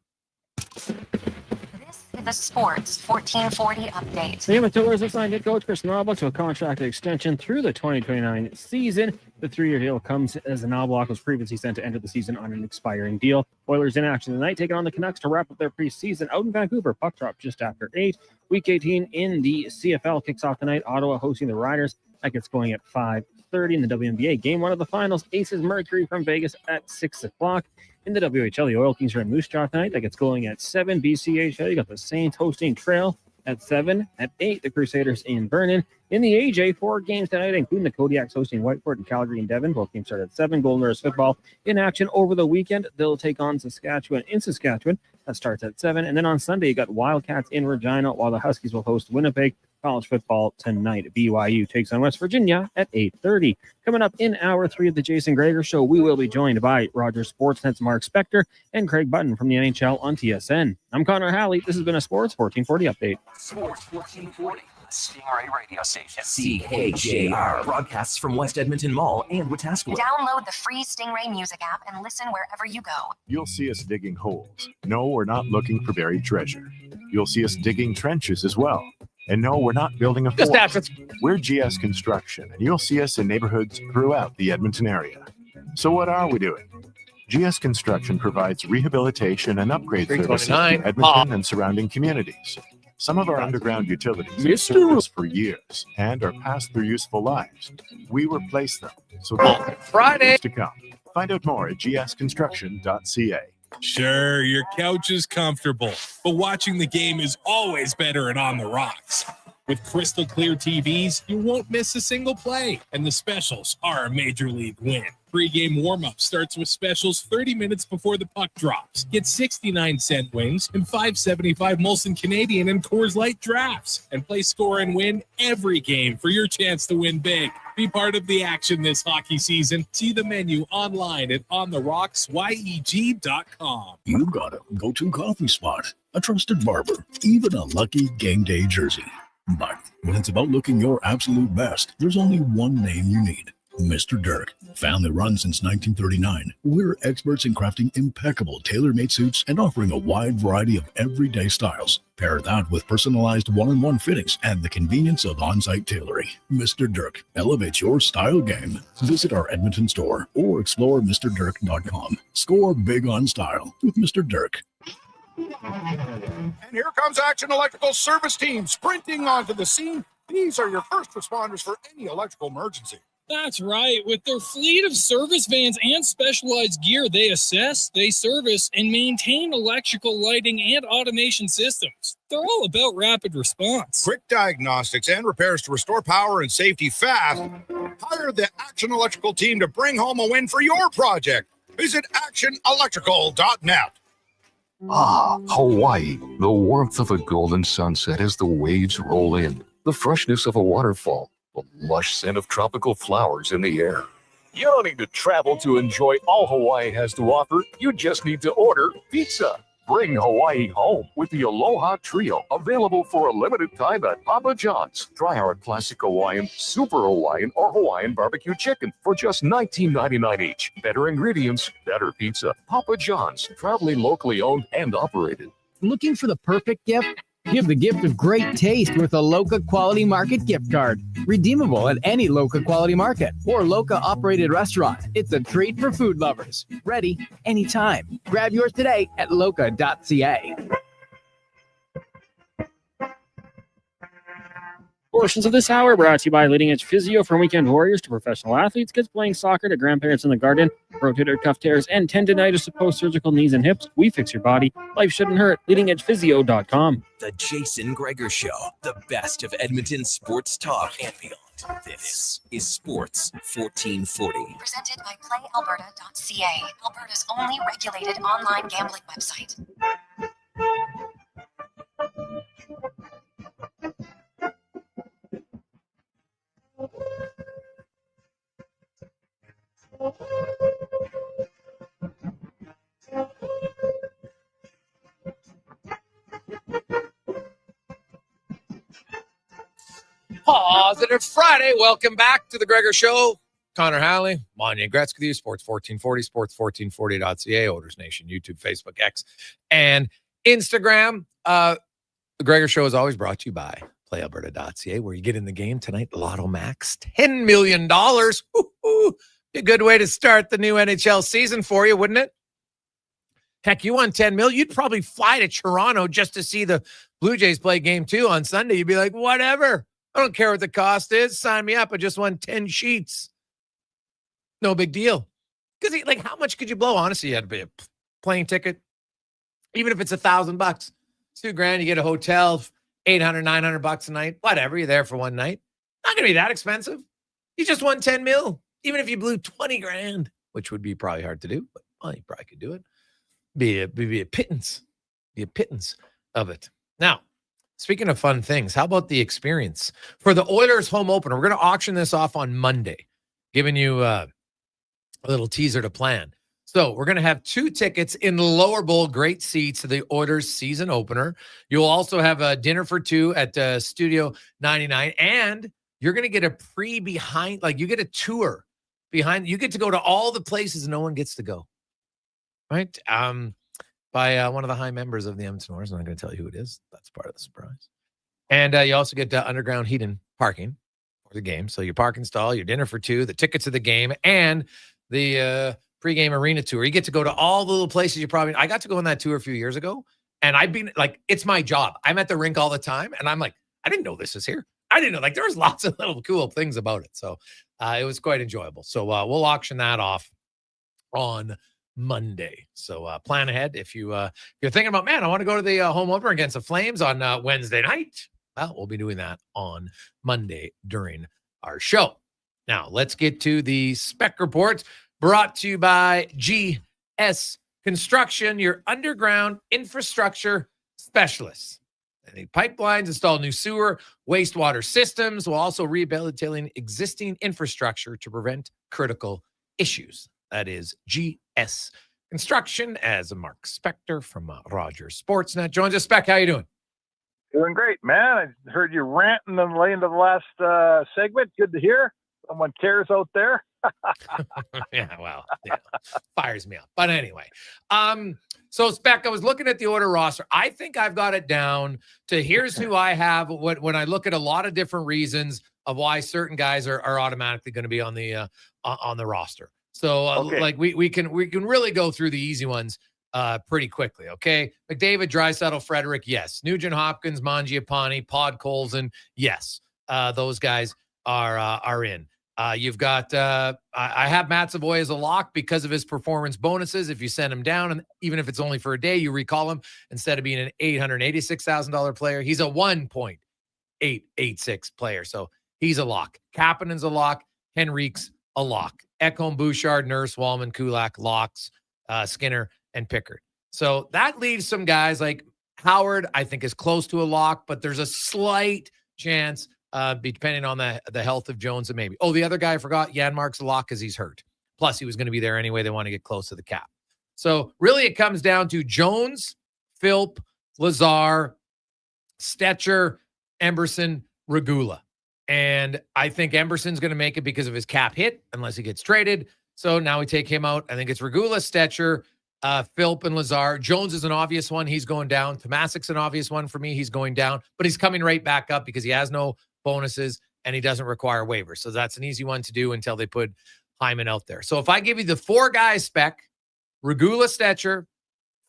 This is the Sports 1440 update. The Edmonton Oilers have signed head coach Kris Knoblauch to a contract extension through the 2029 season. The 3-year deal comes as Knoblauch was previously sent to enter the season on an expiring deal. Oilers in action tonight, taking on the Canucks to wrap up their preseason out in Vancouver. Puck drop just after 8. Week 18 in the CFL kicks off tonight. Ottawa hosting the Riders. That gets going at 5:30 in the WNBA. Game 1 of the finals, Aces Mercury from Vegas at 6 o'clock. In the WHL, the Oil Kings are in Moose Jaw tonight. That gets going at 7. BCHL, you got the Saints hosting Trail. at 7. At 8, the Crusaders in Vernon. In the AJ, 4 games tonight, including the Kodiaks hosting Whiteford and Calgary and Devon. Both games start at 7. Golden Bears football in action over the weekend. They'll take on Saskatchewan in Saskatchewan. That starts at 7. And then on Sunday, you got Wildcats in Regina, while the Huskies will host Winnipeg. College football tonight. BYU takes on West Virginia at 8:30. Coming up in hour 3 of the Jason Gregor Show, we will be joined by Rogers Sportsnet's Mark Spector and Craig Button from the NHL on TSN. I'm Connor Halley. This has been a Sports 1440 update. Sports 1440, Stingray radio station. CHJR broadcasts from West Edmonton Mall and Wetaskiwin. Download the free Stingray music app and listen wherever you go. You'll see us digging holes. No, we're not looking for buried treasure. You'll see us digging trenches as well. And no, we're not building a fort. We're GS Construction, and you'll see us in neighborhoods throughout the Edmonton area. So what are we doing? GS Construction provides rehabilitation and upgrade services to Edmonton and surrounding communities. Some of our underground utilities have served us for years and are past their useful lives. We replace them, so Friday to come. Find out more at gsconstruction.ca. Sure, your couch is comfortable, but watching the game is always better and on the rocks. With crystal clear TVs, you won't miss a single play, and the specials are a major league win. Pre-game warm-up starts with specials 30 minutes before the puck drops. Get 69-cent wings and $5.75 Molson Canadian and Coors Light drafts, and play score and win every game for your chance to win big. Be part of the action this hockey season. See the menu online at ontherocks.yeg.com. You got a go-to coffee spot, a trusted barber, even a lucky game day jersey. But when it's about looking your absolute best, there's only one name you need. Mr. Dirk. Family run since 1939. We're experts in crafting impeccable tailor-made suits and offering a wide variety of everyday styles. Pair that with personalized one-on-one fittings and the convenience of on-site tailoring. Mr. Dirk. Elevate your style game. Visit our Edmonton store or explore MrDirk.com. Score big on style with Mr. Dirk. And here comes Action Electrical Service Team sprinting onto the scene. These are your first responders for any electrical emergency. That's right. With their fleet of service vans and specialized gear, they assess, they service, and maintain electrical lighting and automation systems. They're all about rapid response. Quick diagnostics and repairs to restore power and safety fast. Hire the Action Electrical team to bring home a win for your project. Visit actionelectrical.net. Ah, Hawaii. The warmth of a golden sunset as the waves roll in. The freshness of a waterfall. The lush scent of tropical flowers in the air. You don't need to travel to enjoy all Hawaii has to offer. You just need to order pizza. Bring Hawaii home with the Aloha Trio, available for a limited time at Papa John's. Try our classic Hawaiian, super Hawaiian, or Hawaiian barbecue chicken for just $19.99 each. Better ingredients, better pizza. Papa John's, proudly locally owned and operated. Looking for the perfect gift? Give the gift of great taste with a Loca Quality Market gift card. Redeemable at any Loca Quality Market or Loca operated restaurant. It's a treat for food lovers. Ready anytime. Grab yours today at loca.ca. Portions of this hour brought to you by Leading Edge Physio, from weekend warriors to professional athletes, kids playing soccer to grandparents in the garden, rotator cuff tears and tendonitis to post-surgical knees and hips. We fix your body. Life shouldn't hurt. LeadingEdgePhysio.com. The Jason Gregor Show, the best of Edmonton sports talk and beyond. This is Sports 1440. Presented by PlayAlberta.ca, Alberta's only regulated online gambling website. Positive Friday. Welcome back to the Gregor Show. Connor Halley, Wanye Gretz with you, Sports 1440, sports1440.ca, Oilers Nation, YouTube, Facebook, X, and Instagram. The Gregor Show is always brought to you by PlayAlberta.ca, where you get in the game tonight. Lotto Max, $10 million. Woo-hoo. Be a good way to start the new NHL season for you, wouldn't it? Heck, you won $10 million. You'd probably fly to Toronto just to see the Blue Jays play game 2 on Sunday. You'd be like, whatever. I don't care what the cost is. Sign me up. I just won 10 sheets. No big deal. Because, like, how much could you blow? Honestly, you had to be a plane ticket. Even if it's $1,000, $2,000, you get a hotel, $800, $900 a night, whatever. You're there for one night. Not going to be that expensive. You just won 10 mil, even if you blew 20 grand, which would be probably hard to do, but well, you probably could do it. Be a pittance of it. Now, speaking of fun things, how about the experience for the Oilers home opener? We're going to auction this off on Monday, giving you a little teaser to plan. So we're going to have 2 tickets in the lower bowl, great seats to the Oilers season opener. You'll also have a dinner for 2 at Studio 99, and you're going to get a behind, like you get a tour behind. You get to go to all the places no one gets to go, right? By one of the high members of the Edmonton Oilers. I'm not going to tell you who it is. That's part of the surprise. And you also get underground heating parking for the game. So your parking stall, your dinner for 2, the tickets to the game, and the pregame arena tour. You get to go to all the little places I got to go on that tour a few years ago, and I've been like, it's my job. I'm at the rink all the time, and I'm like, I didn't know this was here. I didn't know, like, there was lots of little cool things about it. So it was quite enjoyable. So we'll auction that off on Monday. So plan ahead. If you're thinking about, man, I want to go to the home opener against the Flames on Wednesday night, well, we'll be doing that on Monday during our show. Now, let's get to the spec report brought to you by GS Construction, your underground infrastructure specialists. They need pipelines, install new sewer, wastewater systems, while also rehabilitating existing infrastructure to prevent critical issues. That is GS Construction, as Mark Spector from Rogers Sportsnet joins us. Spec, how you doing? Doing great, man. I heard you ranting on the way into the last segment. Good to hear. Someone cares out there. Yeah, well, yeah, fires me up. But anyway, so Spec, I was looking at the order roster. I think I've got it down to here's who I have. When I look at a lot of different reasons of why certain guys are automatically going to be on the roster. So like we can really go through the easy ones pretty quickly. Okay, McDavid, Draisaitl, Frederick, yes. Nugent Hopkins, Mangiapane, Podkolzin, yes. Those guys are in. You've got I have Matt Savoy as a lock because of his performance bonuses. If you send him down, and even if it's only for a day, you recall him instead of being an $886,000 player. He's a 1.886 player, so he's a lock. Kapanen's a lock. Henrique's a lock. Ekholm, Bouchard, Nurse, Wallman, Kulak, locks. Skinner and Pickard. So that leaves some guys like Howard, I think, is close to a lock, but there's a slight chance. Depending on the health of Jones and maybe. Oh, the other guy I forgot, Janmark's a lock because he's hurt. Plus, he was going to be there anyway. They want to get close to the cap. So really it comes down to Jones, Philp, Lazar, Stetcher, Emberson, Regula. And I think Emberson's going to make it because of his cap hit, unless he gets traded. So now we take him out. I think it's Regula, Stetcher, Philp, and Lazar. Jones is an obvious one. He's going down. Tomasik's an obvious one for me. He's going down. But he's coming right back up because he has no bonuses and he doesn't require waivers. So that's an easy one to do until they put Hyman out there. So if I give you the 4 guys spec, Regula, Stetcher,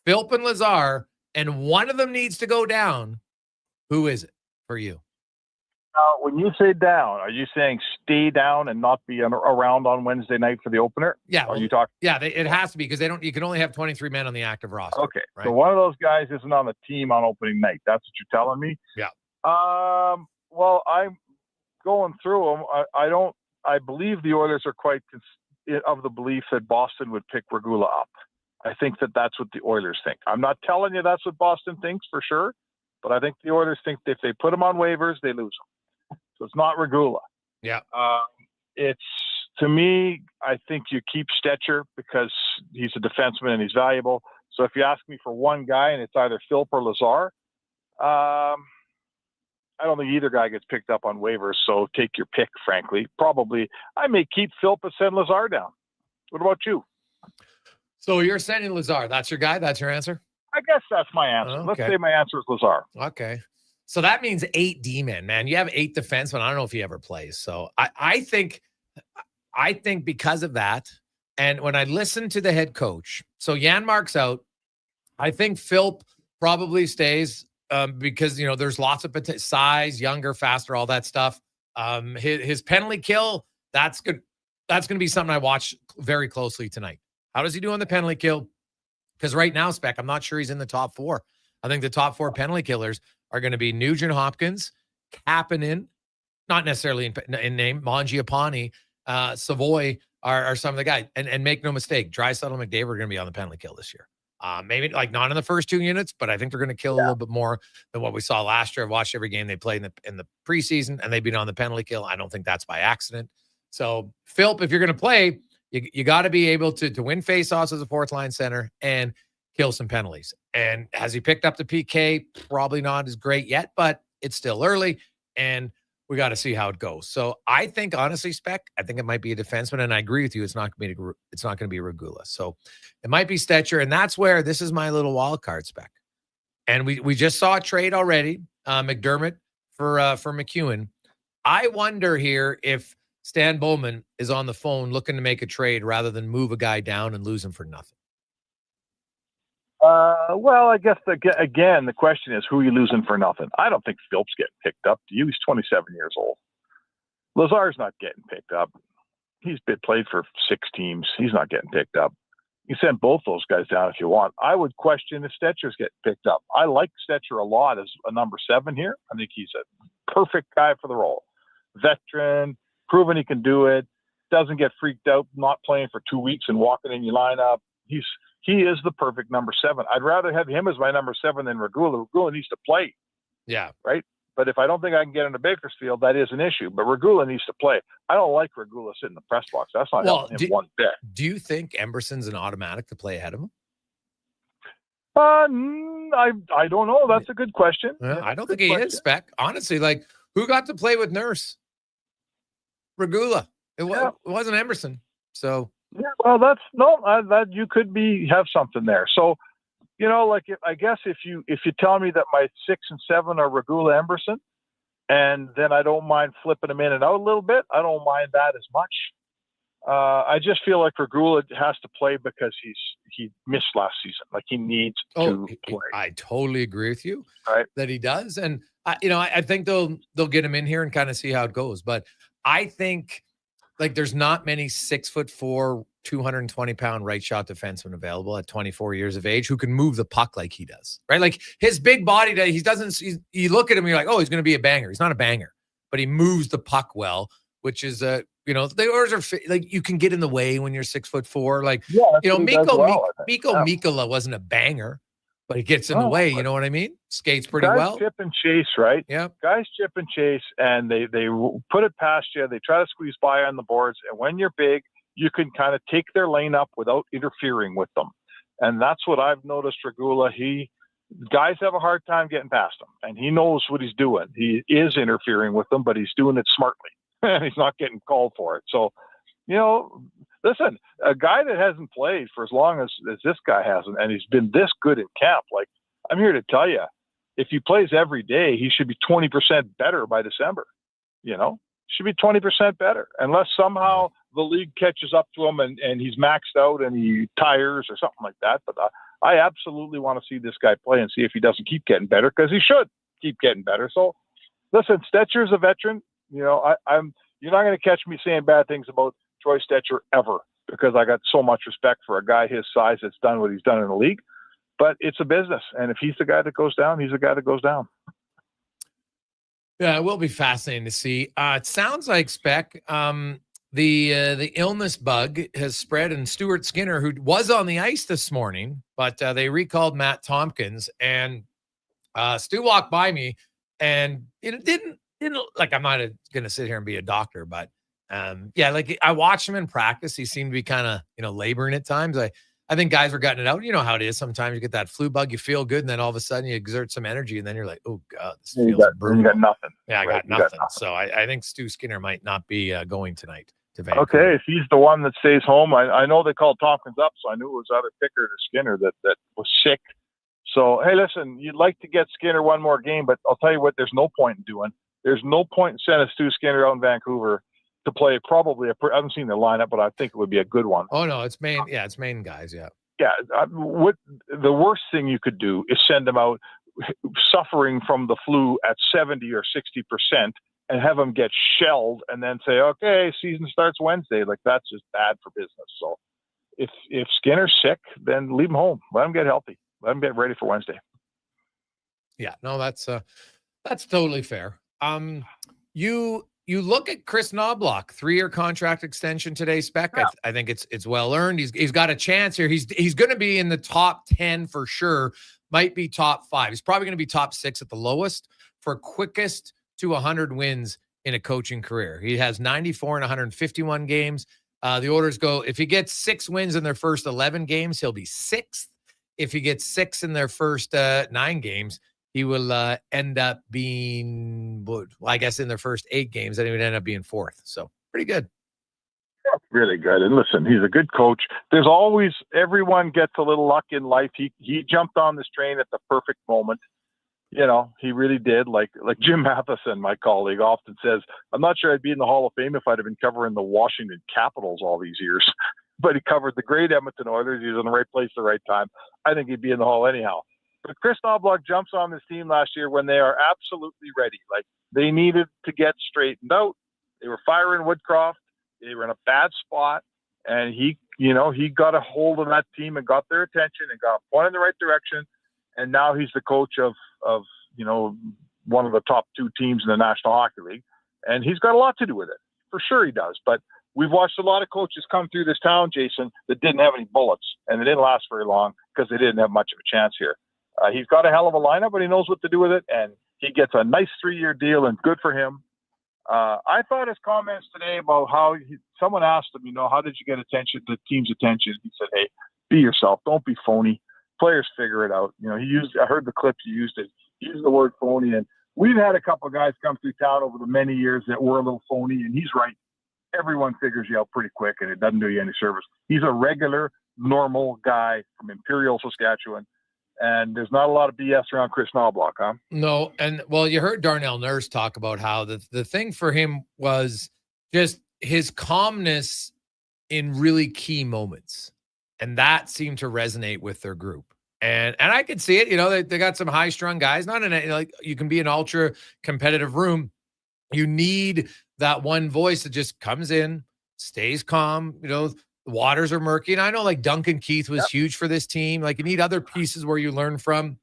Philp, and Lazar, and one of them needs to go down, who is it for you? When you say down, are you saying stay down and not be around on Wednesday night for the opener? Yeah. Are you talking? Yeah, it has to be because you can only have 23 men on the active roster. Okay. Right? So one of those guys isn't on the team on opening night. That's what you're telling me? Yeah. Well, I'm going through them. I believe the Oilers are quite of the belief that Boston would pick Regula up. I think that's what the Oilers think. I'm not telling you that's what Boston thinks for sure, but I think the Oilers think if they put him on waivers, they lose him. So it's not Regula. Yeah. It's, to me, I think you keep Stetcher because he's a defenseman and he's valuable. So if you ask me for one guy and it's either Philp or Lazar, I don't think either guy gets picked up on waivers. So take your pick, frankly. Probably I may keep Philp and send Lazar down. What about you? So you're sending Lazar. That's your guy? That's your answer? I guess that's my answer. Okay. Let's say my answer is Lazar. Okay. So that means 8 D-men, man. You have 8 defensemen. I don't know if he ever plays. So I think because of that, and when I listen to the head coach, so Janmark's out. I think Philp probably stays because, there's lots of size, younger, faster, all that stuff. His penalty kill, that's good. That's going to be something I watch very closely tonight. How does he do on the penalty kill? Because right now, Spec, I'm not sure he's in the top 4. I think the top 4 penalty killers are going to be Nugent Hopkins, Kapanen, not necessarily in name, Mangiapane, Savoy are some of the guys. And make no mistake, Draisaitl and McDavid are going to be on the penalty kill this year. Maybe like not in the first 2 units, but I think they're going to kill a little bit more than what we saw last year. I've watched every game they played in the preseason, and they've been on the penalty kill. I don't think that's by accident. So, Philp, if you're going to play, you got to be able to win faceoffs as a fourth line center and kill some penalties. And has he picked up the PK? Probably not as great yet, but it's still early, and we got to see how it goes. So I think, honestly, Spec, I think it might be a defenseman, and I agree with you. It's not going to be Regula. So it might be Stetcher, and that's where this is my little wild card, Spec. And we just saw a trade already, McDermott for McEwen. I wonder here if Stan Bowman is on the phone looking to make a trade rather than move a guy down and lose him for nothing. Well, I guess again the question is, who are you losing for nothing? I don't think Philp's getting picked up. He's 27 years old. Lazar's not getting picked up. He's been played for 6 teams. He's not getting picked up. You send both those guys down if you want. I would question if Stetcher's getting picked up. I like Stetcher a lot as a number 7 here. I think he's a perfect guy for the role. Veteran, proven he can do it. Doesn't get freaked out not playing for 2 weeks and walking in your lineup. He is the perfect number 7. I'd rather have him as my number 7 than Regula. Regula needs to play. Yeah. Right? But if I don't think I can get into Bakersfield, that is an issue. But Regula needs to play. I don't like Regula sitting in the press box. That's not helping him one bit. Do you think Emberson's an automatic to play ahead of him? I don't know. That's a good question. Yeah, I don't think he is, Spec. Honestly, like, who got to play with Nurse? Regula. It wasn't Emberson. So... Yeah, well, that you could have something there. So, I guess if you tell me that my 6 and 7 are Regula Emberson, and then I don't mind flipping them in and out a little bit, I don't mind that as much. I just feel like Regula has to play because he missed last season. Like he needs to play. I totally agree with you. Right. That he does, and I think they'll get him in here and kind of see how it goes. But I think. Like there's not many 6'4", 220-pound right shot defensemen available at 24 years of age who can move the puck like he does, right? Like his big body, you look at him and you're like, oh, he's going to be a banger. He's not a banger, but he moves the puck well, which is the orders are like you can get in the way when you're 6'4". Like Mikko Mikkola wasn't a banger, but he gets in the way. You know what I mean? Skates pretty well. Chip and chase, right? Yeah. Guys chip and chase, and they put it past you. They try to squeeze by on the boards, and when you're big, you can kind of take their lane up without interfering with them. And that's what I've noticed. Regula, guys have a hard time getting past him, and he knows what he's doing. He is interfering with them, but he's doing it smartly, and he's not getting called for it. So, listen, a guy that hasn't played for as long as this guy hasn't, and he's been this good in camp, like I'm here to tell you, if he plays every day, he should be 20% better by December. Should be 20% better, unless somehow the league catches up to him and he's maxed out and he tires or something like that. But I absolutely want to see this guy play and see if he doesn't keep getting better, because he should keep getting better. So, listen, Stetcher's a veteran. You're not going to catch me saying bad things about Troy Stetcher ever, because I got so much respect for a guy his size that's done what he's done in the league. But it's a business, and if he's the guy that goes down, he's the guy that goes down. Yeah, it will be fascinating to see. It sounds like, Spec, the illness bug has spread, and Stuart Skinner, who was on the ice this morning, but they recalled Matt Tompkins, and Stu walked by me, and it didn't like, I'm not going to sit here and be a doctor, but like I watched him in practice. He seemed to be kind of, laboring at times. I think guys were getting it out. You know how it is. Sometimes you get that flu bug, you feel good, and then all of a sudden you exert some energy, and then you're like, oh God, this feels brutal. You got nothing. Yeah, I got nothing. So I think Stu Skinner might not be going tonight to Vancouver. Okay, if he's the one that stays home, I know they called Tompkins up, so I knew it was either Pickard or Skinner that was sick. So, hey, listen, you'd like to get Skinner one more game, but I'll tell you what, there's no point in doing. There's no point in sending Stu Skinner out in Vancouver to play probably I haven't seen the lineup, but I think it would be a good one. Oh, no, it's Maine. Yeah, it's Maine guys, yeah. Yeah, what the worst thing you could do is send them out suffering from the flu at 70 or 60% and have them get shelled and then say, okay, season starts Wednesday. Like, that's just bad for business. So if Skinner's sick, then leave him home. Let him get healthy. Let him get ready for Wednesday. Yeah, no, that's totally fair. You look at Kris Knoblauch, 3-year contract extension today, Spec. Yeah. I think it's well earned. He's got a chance here. He's going to be in the top 10 for sure. Might be top 5. He's probably going to be top 6 at the lowest for quickest to 100 wins in a coaching career. He has 94 in 151 games. The Oilers go, if he gets 6 wins in their first 11 games, he'll be 6th. If he gets 6 in their first 9 games, he will end up being, well, I guess in their first 8 games, then he would end up being 4th. So pretty good. Really good. And listen, he's a good coach. There's always, everyone gets a little luck in life. He jumped on this train at the perfect moment. You know, he really did. Like Jim Matheson, my colleague, often says, I'm not sure I'd be in the Hall of Fame if I'd have been covering the Washington Capitals all these years. But he covered the great Edmonton Oilers. He was in the right place at the right time. I think he'd be in the Hall anyhow. But Kris Knoblauch jumps on this team last year when they are absolutely ready. Like, they needed to get straightened out. They were firing Woodcroft. They were in a bad spot. And he got a hold of that team and got their attention and got one in the right direction. And now he's the coach of one of the top 2 teams in the National Hockey League. And he's got a lot to do with it. For sure he does. But we've watched a lot of coaches come through this town, Jason, that didn't have any bullets. And they didn't last very long because they didn't have much of a chance here. He's got a hell of a lineup, but he knows what to do with it. And he gets a nice 3-year deal, and good for him. I thought his comments today about how someone asked him, how did you get the team's attention? He said, hey, be yourself. Don't be phony. Players figure it out. I heard the clip you used it. He used the word phony. And we've had a couple of guys come through town over the many years that were a little phony, and he's right. Everyone figures you out pretty quick, and it doesn't do you any service. He's a regular, normal guy from Imperial, Saskatchewan. And there's not a lot of BS around Kris Knoblauch, huh? No. And, well, you heard Darnell Nurse talk about how the thing for him was just his calmness in really key moments. And that seemed to resonate with their group. And I could see it. They got some high-strung guys. Not in like you can be an ultra-competitive room. You need that one voice that just comes in, stays calm, the waters are murky. And I know like Duncan Keith was huge for this team. Like you need other pieces where you learn from,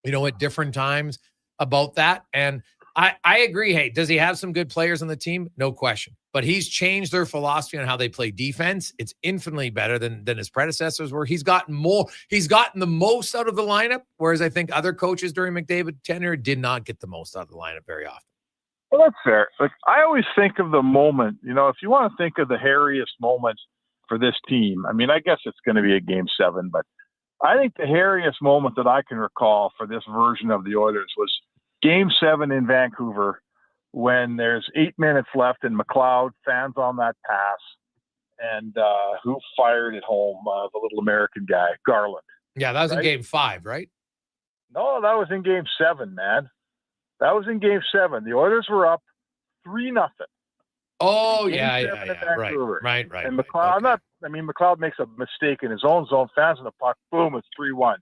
at different times about that. And I agree. Hey, does he have some good players on the team? No question. But he's changed their philosophy on how they play defense. It's infinitely better than his predecessors were. He's gotten the most out of the lineup, whereas I think other coaches during McDavid tenure did not get the most out of the lineup very often. Well, that's fair. Like I always think of the moment, if you want to think of the hairiest moment for this team, I guess it's going to be a Game 7, but I think the hairiest moment that I can recall for this version of the Oilers was Game 7 in Vancouver when there's 8 minutes left and McLeod fans on that pass, and who fired it home? The little American guy, Garland. Yeah, that was in Game 5, right? No, that was in Game 7, man. That was in Game 7. The Oilers were up 3-0. Oh, yeah. Right. And McLeod, McLeod makes a mistake in his own zone, fans in the puck, boom, it's 3-1.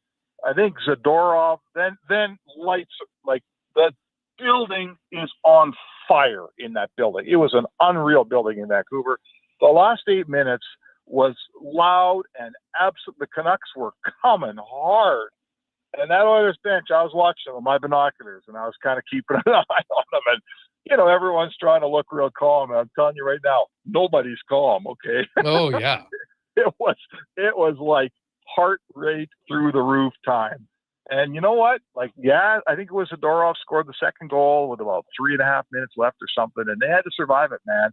I think Zadorov, then lights, like the building is on fire in that building. It was an unreal building in Vancouver. The last 8 minutes was loud and absolute. The Canucks were coming hard. And that Oilers bench, I was watching them with my binoculars, and I was kind of keeping an eye on them. And, everyone's trying to look real calm. And I'm telling you right now, nobody's calm, okay? Oh, yeah. It was like heart rate through the roof time. And you know what? I think it was Zadorov scored the second goal with about 3.5 minutes left or something, and they had to survive it, man.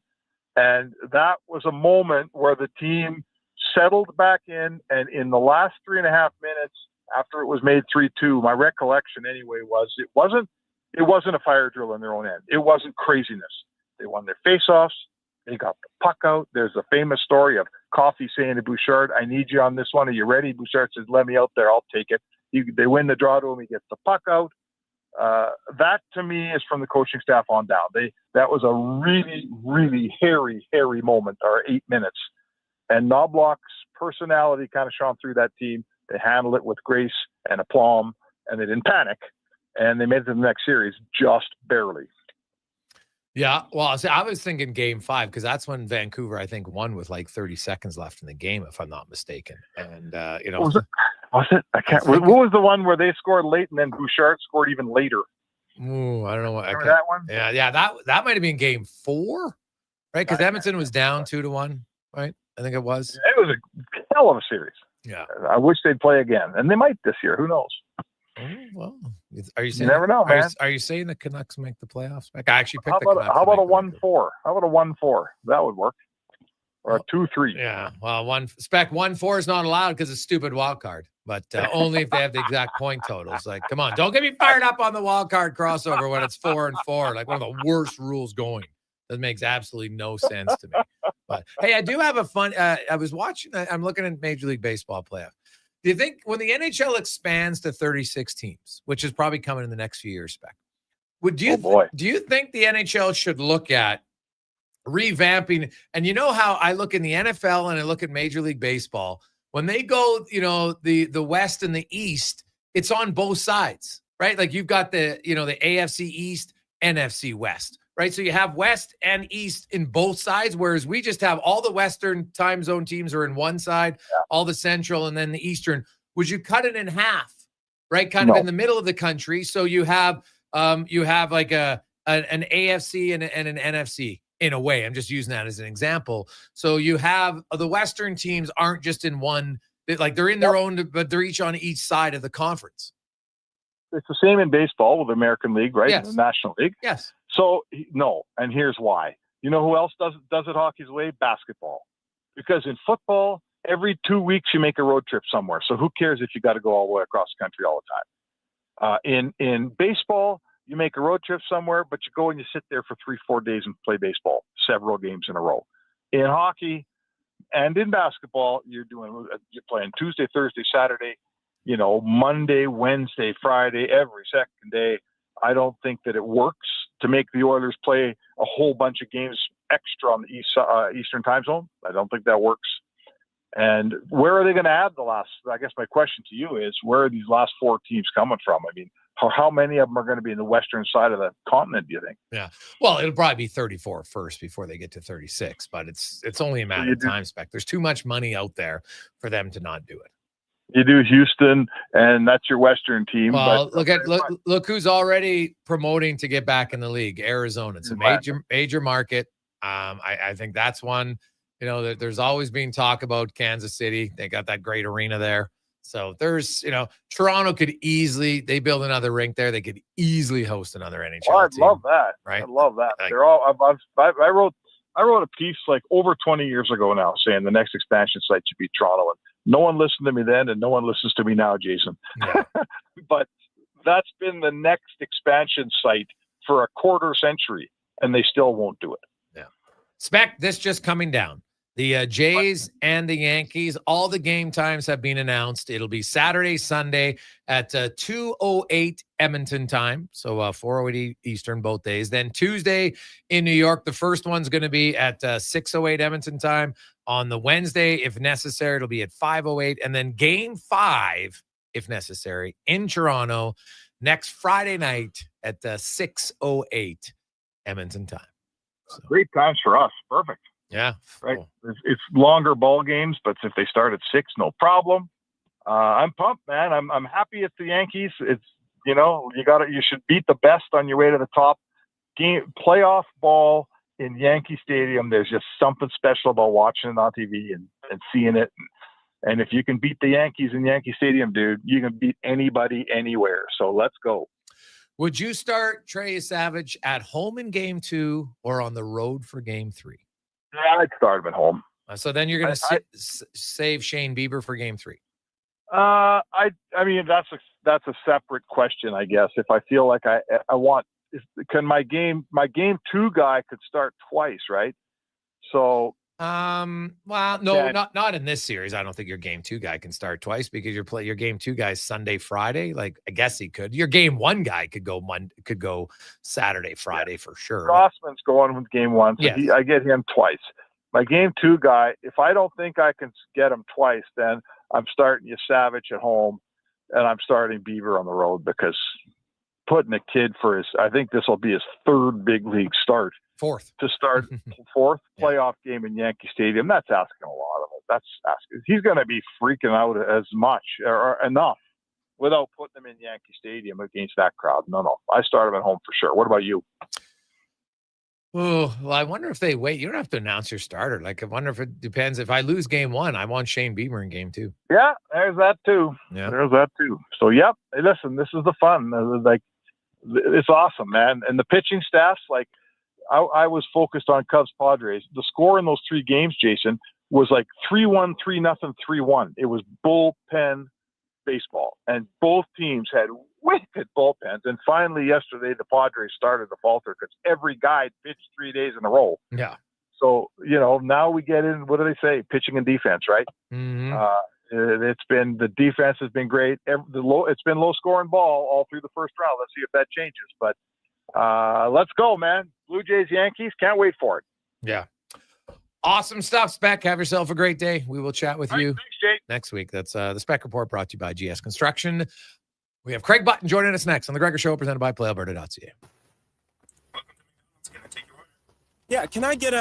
And that was a moment where the team settled back in, and in the last 3.5 minutes, after it was made 3-2, my recollection anyway was it wasn't a fire drill in their own end. It wasn't craziness. They won their faceoffs. They got the puck out. There's a famous story of Coffey saying to Bouchard, I need you on this one. Are you ready? Bouchard says, let me out there. I'll take it. They win the draw to him. He gets the puck out. That, to me, is from the coaching staff on down. That was a really, really hairy moment, or 8 minutes. And Knoblauch's personality kind of shone through that team. They handled it with grace and aplomb, and they didn't panic. And they made it to the next series just barely. Yeah, well, I was thinking Game 5 because that's when Vancouver, I think, won with like 30 seconds left in the game, if I'm not mistaken. And Was it? I can't. What was the one where they scored late and then Bouchard scored even later? Ooh, I don't know what. Remember that one? Yeah. That might have been game 4, right? Because Edmonton was down 2-1, right? I think it was. It was a hell of a series. Yeah. I wish they'd play again, and they might this year. Who knows? Oh, well, are you saying? You never know, man. Are you saying the Canucks make the playoffs? I actually picked How the about, Canucks. how about a 1-4? How about a 1-4? That would work. Or a 2-3. Yeah. Well, 1-4 is not allowed because it's stupid wild card, but only if they have the exact point totals. Like, come on, don't get me fired up on the wild card crossover when it's 4-4. Like one of the worst rules going. That makes absolutely no sense to me. But hey, I do have a fun. I was watching. I'm looking at Major League Baseball playoff. Do you think when the NHL expands to 36 teams, which is probably coming in the next few years, Spec, do you think the NHL should look at revamping? And you know how I look in the NFL and I look at Major League Baseball, when they go, the West and the East, it's on both sides, right? Like you've got the AFC East, NFC West, right? So you have West and East in both sides, whereas we just have all the Western time zone teams are in one side, all the Central, and then the Eastern. Would you cut it in half, right? Kind of in the middle of the country. So you have like an AFC and an NFC. In a way, I'm just using that as an example. So you have the Western teams aren't just in one, like they're in their own, but they're each on each side of the conference. It's the same in baseball with the American League, right? Yes. The National League. Yes. So no, and here's why. You know who else does it hockey's way? Basketball. Because in football, every 2 weeks you make a road trip somewhere. So who cares if you got to go all the way across the country all the time? In baseball, you make a road trip somewhere, but you go and you sit there for 3-4 days and play baseball, several games in a row. In hockey and in basketball, you're playing Tuesday, Thursday, Saturday, Monday, Wednesday, Friday, every second day. I don't think that it works to make the Oilers play a whole bunch of games extra on the Eastern time zone. I don't think that works. And where are they going to add I guess my question to you is, where are these last 4 teams coming from? I mean, how many of them are going to be in the western side of the continent, do you think? Yeah. Well, it'll probably be 34 first before they get to 36, but it's only a matter of time, Spec. There's too much money out there for them to not do it. You do Houston, and that's your western team. Well, look who's already promoting to get back in the league. Arizona. It's a major market. I think that's one. There's always been talk about Kansas City. They got that great arena there. So there's, Toronto could easily, they build another rink there. They could easily host another NHL team. Love that. Right. I love that. They're all, I wrote a piece like over 20 years ago now saying the next expansion site should be Toronto. And no one listened to me then, and no one listens to me now, Jason. Yeah. But that's been the next expansion site for a quarter century, and they still won't do it. Yeah. Spec, this just coming down. The Jays and the Yankees, all the game times have been announced. It'll be Saturday, Sunday at 2:08 Edmonton time. So 4:08 Eastern both days. Then Tuesday in New York, the first one's going to be at 6:08 Edmonton time. On the Wednesday, if necessary, it'll be at 5:08. And then game 5, if necessary, in Toronto next Friday night at 6:08 Edmonton time. So. Great times for us. Perfect. Yeah. Right. Cool. It's longer ball games, but if they start at 6, no problem. I'm pumped, man. I'm happy it's the Yankees. It's, you should beat the best on your way to the top. Playoff ball in Yankee Stadium. There's just something special about watching it on TV and seeing it. And if you can beat the Yankees in Yankee Stadium, dude, you can beat anybody anywhere. So let's go. Would you start Trey Savage at home in game 2 or on the road for game 3? Yeah, I'd start him at home. So then you're going to save Shane Bieber for game 3. I mean, that's a separate question, I guess. If I feel like I want, can my game 2 guy could start twice, right? So, well, no, not in this series. I don't think your game 2 guy can start twice because your game 2 guy is Sunday, Friday. Like, I guess he could. Your game 1 guy could go Saturday, Friday for sure. Crossman's going with game 1, so yes. I get him twice. My game 2 guy, if I don't think I can get him twice, then I'm starting Savage at home, and I'm starting Bieber on the road because putting a kid I think this will be his 3rd big league start. 4th. To start 4th playoff game in Yankee Stadium, that's asking a lot of him. that's asking. He's going to be freaking out as much or enough without putting him in Yankee Stadium against that crowd. No. I start him at home for sure. What about you? Oh, well, I wonder if they wait. You don't have to announce your starter. Like, I wonder if it depends. If I lose game 1, I want Shane Bieber in game 2. Yeah, there's that too. Yeah. There's that too. So, yep. Hey, listen, this is the fun. Like, it's awesome, man. And the pitching staffs, like, I was focused on Cubs Padres. The score in those 3 games, Jason, was like 3-1, 3-0, 3-1. It was bullpen baseball, and both teams had wicked bullpens. And finally, yesterday, the Padres started to falter because every guy pitched 3 days in a row. Yeah. So, now we get in, what do they say? Pitching and defense, right? Mm-hmm. The defense has been great. It's been low scoring ball all through the first round. Let's see if that changes. But let's go, man. Blue Jays, Yankees. Can't wait for it. Yeah. Awesome stuff, Spec. Have yourself a great day. We will chat with you thanks, Jake. next week. That's the Spec Report brought to you by GS Construction. We have Craig Button joining us next on the Gregor Show, presented by PlayAlberta.ca. Yeah, can I get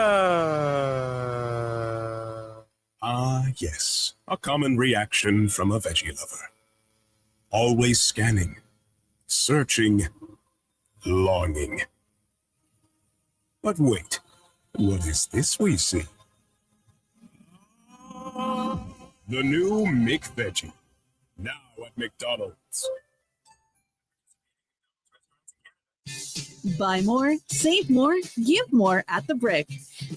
yes. A common reaction from a veggie lover. Always scanning, searching, longing. But wait, what is this we see? The new McVeggie. Now at McDonald's. Buy more, save more, give more at The Brick.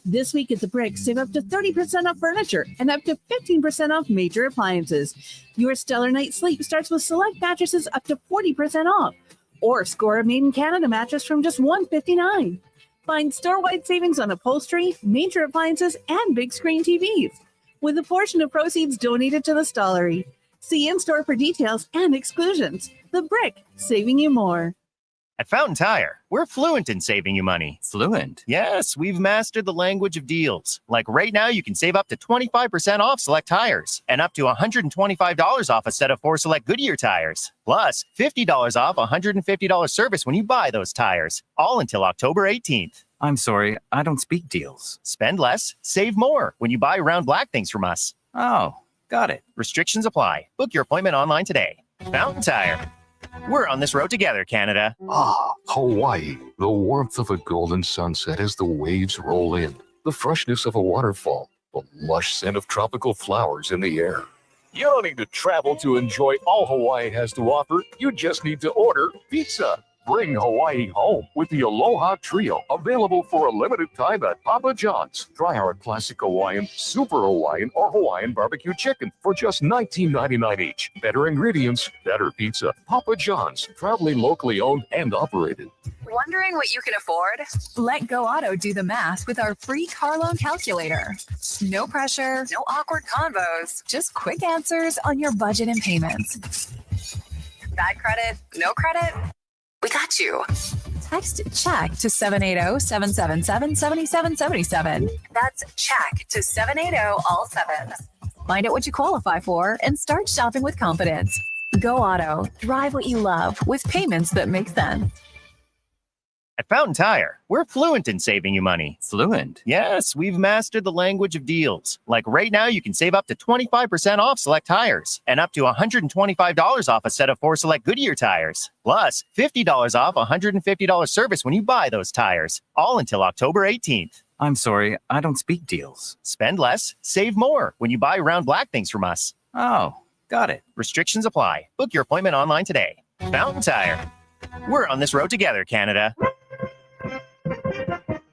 This week at The Brick, save up to 30% off furniture and up to 15% off major appliances. Your stellar night's sleep starts with select mattresses up to 40% off. Or score a Made in Canada mattress from just $159. Find store-wide savings on upholstery, major appliances, and big screen TVs, with a portion of proceeds donated to the Stollery. See in-store for details and exclusions. The Brick, saving you more. At Fountain Tire, we're fluent in saving you money. Fluent? Yes, we've mastered the language of deals. Like right now, you can save up to 25% off select tires and up to $125 off a set of 4 select Goodyear tires. Plus, $50 off $150 service when you buy those tires. All until October 18th. I'm sorry, I don't speak deals. Spend less, save more when you buy Round Black things from us. Oh, got it. Restrictions apply. Book your appointment online today. Fountain Tire. We're on this road together, Canada. Hawaii. The warmth of a golden sunset as the waves roll in. The freshness of a waterfall. The lush scent of tropical flowers in the air. You don't need to travel to enjoy all Hawaii has to offer. You just need to order pizza. Bring Hawaii home with the Aloha Trio, available for a limited time at Papa John's. Try our classic Hawaiian, super Hawaiian, or Hawaiian barbecue chicken for just $19.99 each. Better ingredients, better pizza. Papa John's, proudly locally owned and operated. Wondering what you can afford? Let Go Auto do the math with our free car loan calculator. No pressure, no awkward convos, just quick answers on your budget and payments. Bad credit? No credit? We got you. Text CHECK to 780-777-7777. That's CHECK to 780 all 7. Find out what you qualify for and start shopping with confidence. Go Auto. Drive what you love with payments that make sense. At Fountain Tire, we're fluent in saving you money. Fluent? Yes, we've mastered the language of deals. Like right now, you can save up to 25% off select tires and up to $125 off a set of 4 select Goodyear tires. Plus, $50 off $150 service when you buy those tires. All until October 18th. I'm sorry, I don't speak deals. Spend less, save more when you buy Round Black things from us. Oh, got it. Restrictions apply. Book your appointment online today. Fountain Tire. We're on this road together, Canada.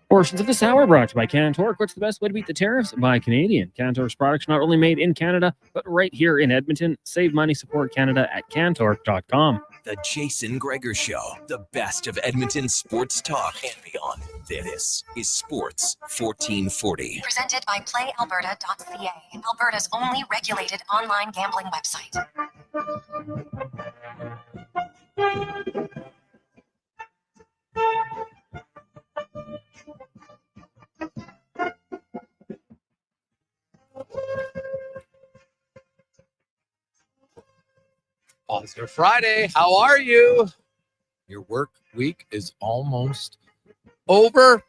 Portions of this hour brought to you by Cantor. What's the best way to beat the tariffs? Buy Canadian. Cantor's products not only made in Canada, but right here in Edmonton. Save money, support Canada at Cantor.com. The Jason Gregor Show, the best of Edmonton sports talk and beyond. This is Sports 1440. Presented by PlayAlberta.ca, Alberta's only regulated online gambling website. Positive Friday. How are you? Your work week is almost over.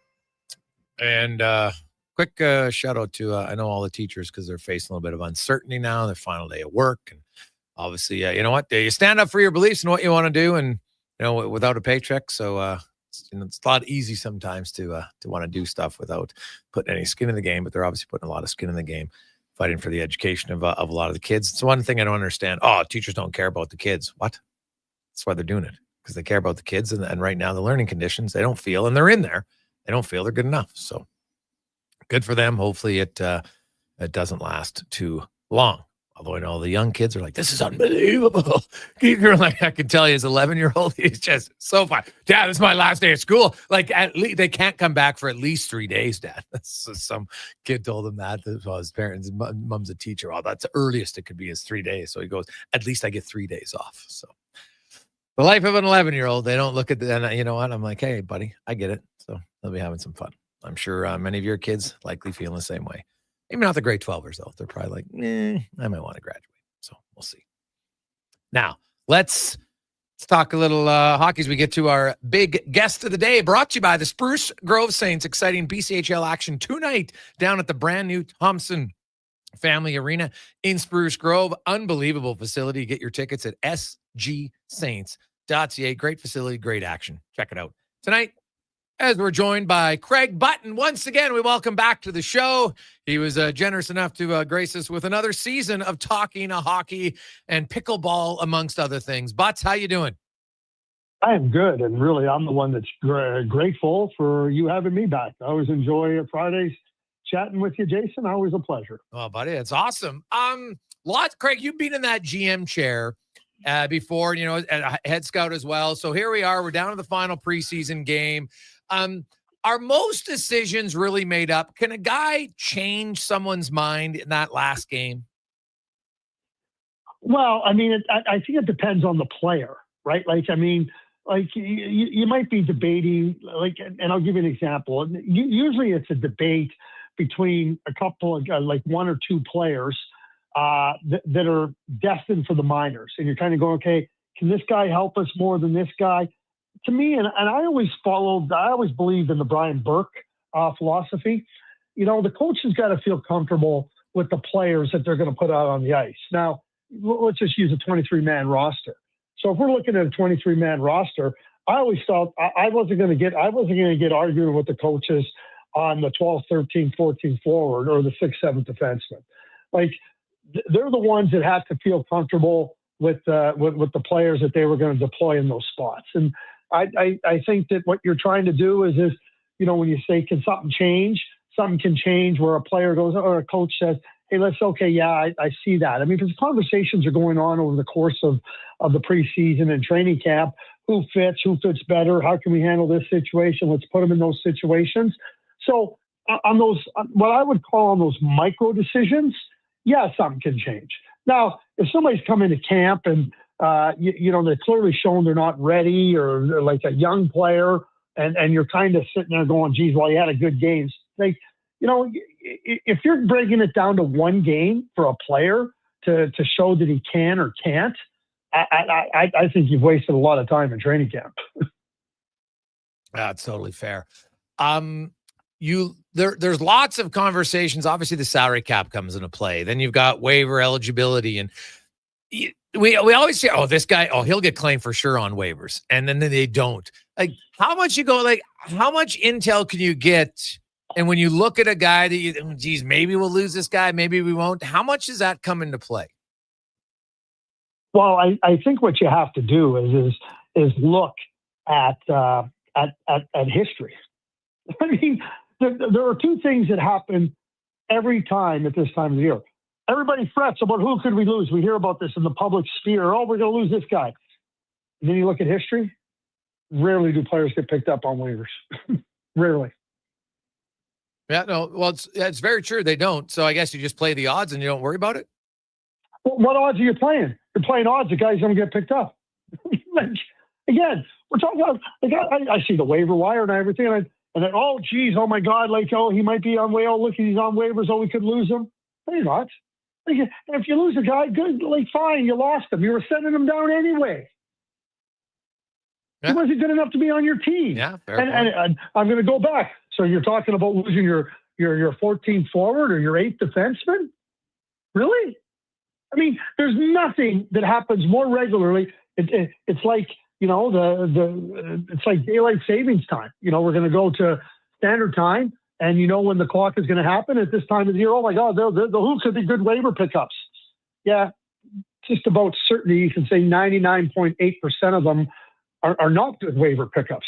And of quick shout out to, I know all the teachers because they're facing a little bit of uncertainty now, their final day of work. And obviously, you know what? You stand up for your beliefs and what you want to do and, you know, without a paycheck. So, it's a lot easy sometimes to want to do stuff without putting any skin in the game, but they're obviously putting a lot of skin in the game, fighting for the education of a lot of the kids. It's one thing I don't understand. Oh, teachers don't care about the kids. What? That's why they're doing it, because they care about the kids. And right now, the learning conditions, they don't feel, and they're in there, they don't feel they're good enough. So good for them. Hopefully it doesn't last too long. Although I know the young kids are like, this is unbelievable. You're like, I can tell you, his 11-year-old, he's just so fun. Dad, this is my last day of school. Like, at least they can't come back for at least 3 days, Dad. So some kid told him that. Well, his parents, mom's a teacher. Oh, that's the earliest it could be is 3 days. So he goes, at least I get 3 days off. So the life of an 11-year-old, they don't look at the, and you know what? I'm like, hey, buddy, I get it. So they'll be having some fun. I'm sure many of your kids likely feeling the same way. Maybe not the grade 12ers, though. They're probably like, I might want to graduate. So we'll see. Now, let's talk a little hockey as we get to our big guest of the day, brought to you by the Spruce Grove Saints. Exciting BCHL action tonight down at the brand new Thompson Family Arena in Spruce Grove. Unbelievable facility. Get your tickets at sgsaints.ca. Great facility, great action. Check it out. Tonight, as we're joined by Craig Button. Once again, we welcome back to the show. He was generous enough to grace us with another season of talking hockey and pickleball, amongst other things. Butts, how you doing? I am good, and really, I'm the one that's grateful for you having me back. I always enjoy Fridays chatting with you, Jason. Always a pleasure. Oh, buddy, it's awesome. Craig, you've been in that GM chair before, you know, head scout as well. So here we are. We're down to the final preseason game. Are most decisions really made up? Can a guy change someone's mind in that last game? Well, I mean, I think it depends on the player, right? Like, I mean, like you might be debating, like, and I'll give you an example. Usually it's a debate between a couple of, like one or two players that are destined for the minors. And you're kind of going, okay, can this guy help us more than this guy? To me, and I always believed in the Brian Burke philosophy. You know, the coach has got to feel comfortable with the players that they're going to put out on the ice. Now, let's just use a 23-man roster. So if we're looking at a 23-man roster, I always thought I wasn't going to get arguing with the coaches on the 12, 13, 14 forward or the 6, 7 defenseman. Like, they're the ones that have to feel comfortable with the players that they were going to deploy in those spots. And I think that what you're trying to do is, you know, when you say, can something change? Something can change where a player goes, or a coach says, hey, I see that. I mean, because conversations are going on over the course of the preseason and training camp. Who fits better? How can we handle this situation? Let's put them in those situations. So on those, what I would call on those micro decisions, yeah, something can change. Now, if somebody's come into camp and, you know, they're clearly shown they're not ready, or they're like a young player, and you're kind of sitting there going, geez, well, he had a good game. Like, you know, if you're breaking it down to one game for a player to show that he can or can't, I think you've wasted a lot of time in training camp. That's totally fair. There's lots of conversations. Obviously, the salary cap comes into play. Then you've got waiver eligibility, and we always say, oh, this guy, oh, he'll get claimed for sure on waivers, and then they don't. Like, how much intel can you get? And when you look at a guy that geez, maybe we'll lose this guy, maybe we won't. How much does that come into play? Well, I think what you have to do is look at history. I mean, there are two things that happen every time at this time of the year. Everybody frets about who could we lose. We hear about this in the public sphere. Oh, we're going to lose this guy. And then you look at history. Rarely do players get picked up on waivers. Rarely. Yeah, no. Well, it's very true. They don't. So I guess you just play the odds and you don't worry about it. Well, what odds are you playing? You're playing odds. The guy's going to get picked up. Like, again, we're talking about. Like, I see the waiver wire and everything, and then, oh, geez, oh my God, like, oh, he might be on waivers. Oh, look, he's on waivers. Oh, we could lose him. No, you're not. Like, if you lose a guy, good, like, fine, you lost him. You were sending him down anyway. Yeah. He wasn't good enough to be on your team. Yeah, fair and I'm going to go back. So you're talking about losing your your 14th forward or your 8th defenseman? Really? I mean, there's nothing that happens more regularly. It's like, it's like daylight savings time. We're going to go to standard time, and when the clock is going to happen at this time of the year. Oh my God, the who could be good waiver pickups? Yeah, just about certainty you can say 99.8% of them are not good waiver pickups.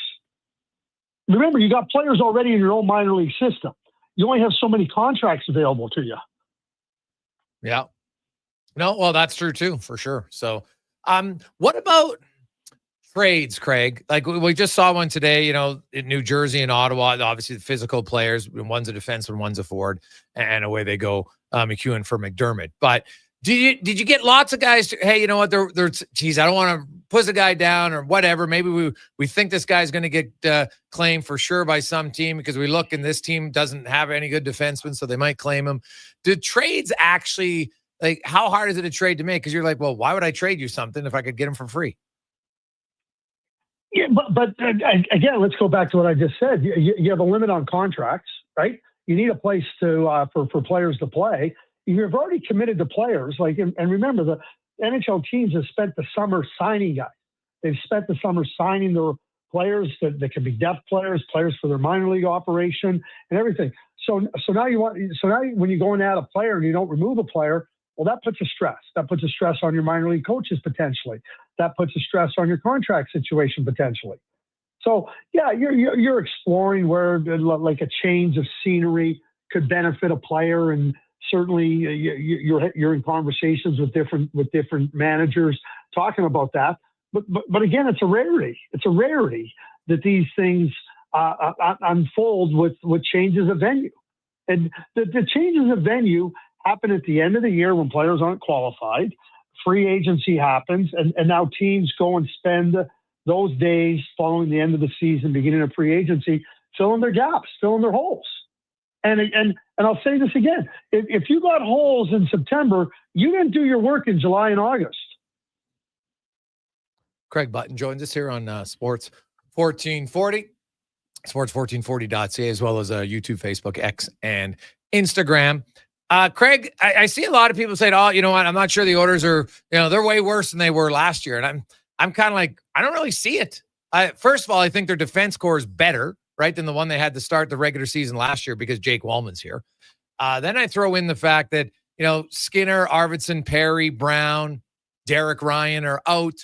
Remember, you got players already in your own minor league system. You only have so many contracts available to you. Yeah. No, well, that's true too, for sure. So, what about trades, Craig? Like we just saw one today, in New Jersey and Ottawa, obviously the physical players, one's a defenseman, one's a forward, and away they go, McEwen for McDermott. But did you get lots of guys hey, you know what, geez, I don't want to push a guy down or whatever. Maybe we think this guy's going to get claimed for sure by some team because we look and this team doesn't have any good defensemen, so they might claim him. Did trades actually, like, how hard is it a trade to make? Because you're like, well, why would I trade you something if I could get him for free? Yeah, but again, let's go back to what I just said. You have a limit on contracts, right? You need a place to for players to play. You've already committed to players. And remember, the NHL teams have spent the summer signing guys. They've spent the summer signing their players that can be depth players for their minor league operation and everything. So now when you go and add a player and you don't remove a player, well, that puts a stress. That puts a stress on your minor league coaches potentially. That puts a stress on your contract situation potentially. So yeah, you're exploring where like a change of scenery could benefit a player, and certainly you're in conversations with different managers talking about that. But again, it's a rarity. It's a rarity that these things unfold with changes of venue, and the changes of venue happen at the end of the year when players aren't qualified. Free agency happens, and now teams go and spend those days following the end of the season, beginning of free agency, filling their gaps, filling their holes. And I'll say this again: if you got holes in September, you didn't do your work in July and August. Craig Button joins us here on Sports 1440, sports1440.ca, as well as YouTube, Facebook, X, and Instagram. Craig, I see a lot of people saying, oh, you know what, I'm not sure the Oilers are, they're way worse than they were last year. And I'm kind of like, I don't really see it. First of all, I think their defense core is better, right, than the one they had to start the regular season last year because Jake Wallman's here. Then I throw in the fact that, Skinner, Arvidsson, Perry, Brown, Derek Ryan are out.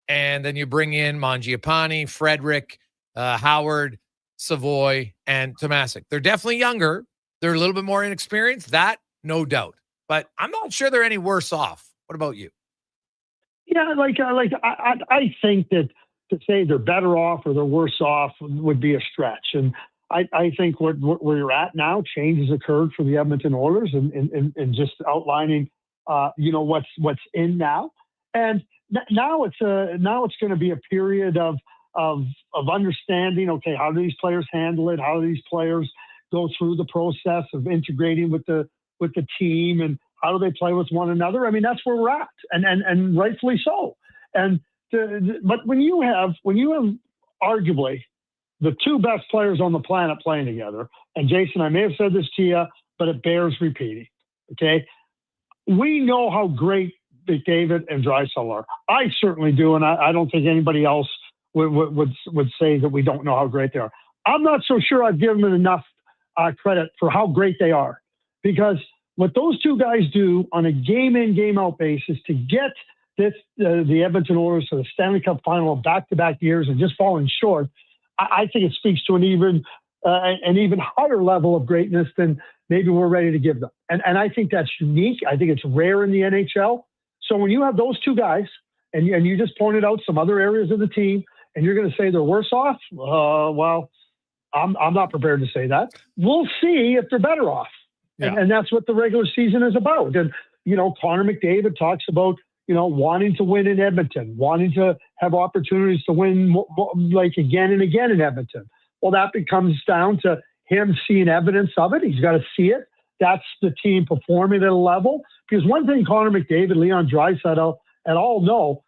And then you bring in Mangiapane, Frederick, Howard, Savoy, and Tomasic. They're definitely younger. They're a little bit more inexperienced. That, no doubt. But I'm not sure they're any worse off. What about you? Yeah, I think that to say they're better off or they're worse off would be a stretch. And I think where you're at now, change has occurred for the Edmonton Oilers, and just outlining, what's in now. And now it's going to be a period of understanding. Okay, how do these players handle it? How do these players go through the process of integrating with the team, and how do they play with one another? I mean, that's where we're at, and rightfully so. But when you have arguably the two best players on the planet playing together, and Jason, I may have said this to you, but it bears repeating. Okay, we know how great McDavid and Draisaitl are. I certainly do, and I don't think anybody else would say that we don't know how great they are. I'm not so sure I've given them enough credit for how great they are, because what those two guys do on a game in, game out basis to get the Edmonton Oilers to the Stanley Cup final of back-to-back years and just falling short, I think it speaks to an even higher level of greatness than maybe we're ready to give them. And I think that's unique. I think it's rare in the NHL. So when you have those two guys, and you just pointed out some other areas of the team, and you're going to say they're worse off, well, I'm not prepared to say that. We'll see if they're better off. Yeah. And that's what the regular season is about. And, Connor McDavid talks about, wanting to win in Edmonton, wanting to have opportunities to win like again and again in Edmonton. Well, that comes down to him seeing evidence of it. He's got to see it. That's the team performing at a level. Because one thing Connor McDavid, Leon Draisaitl, and all know,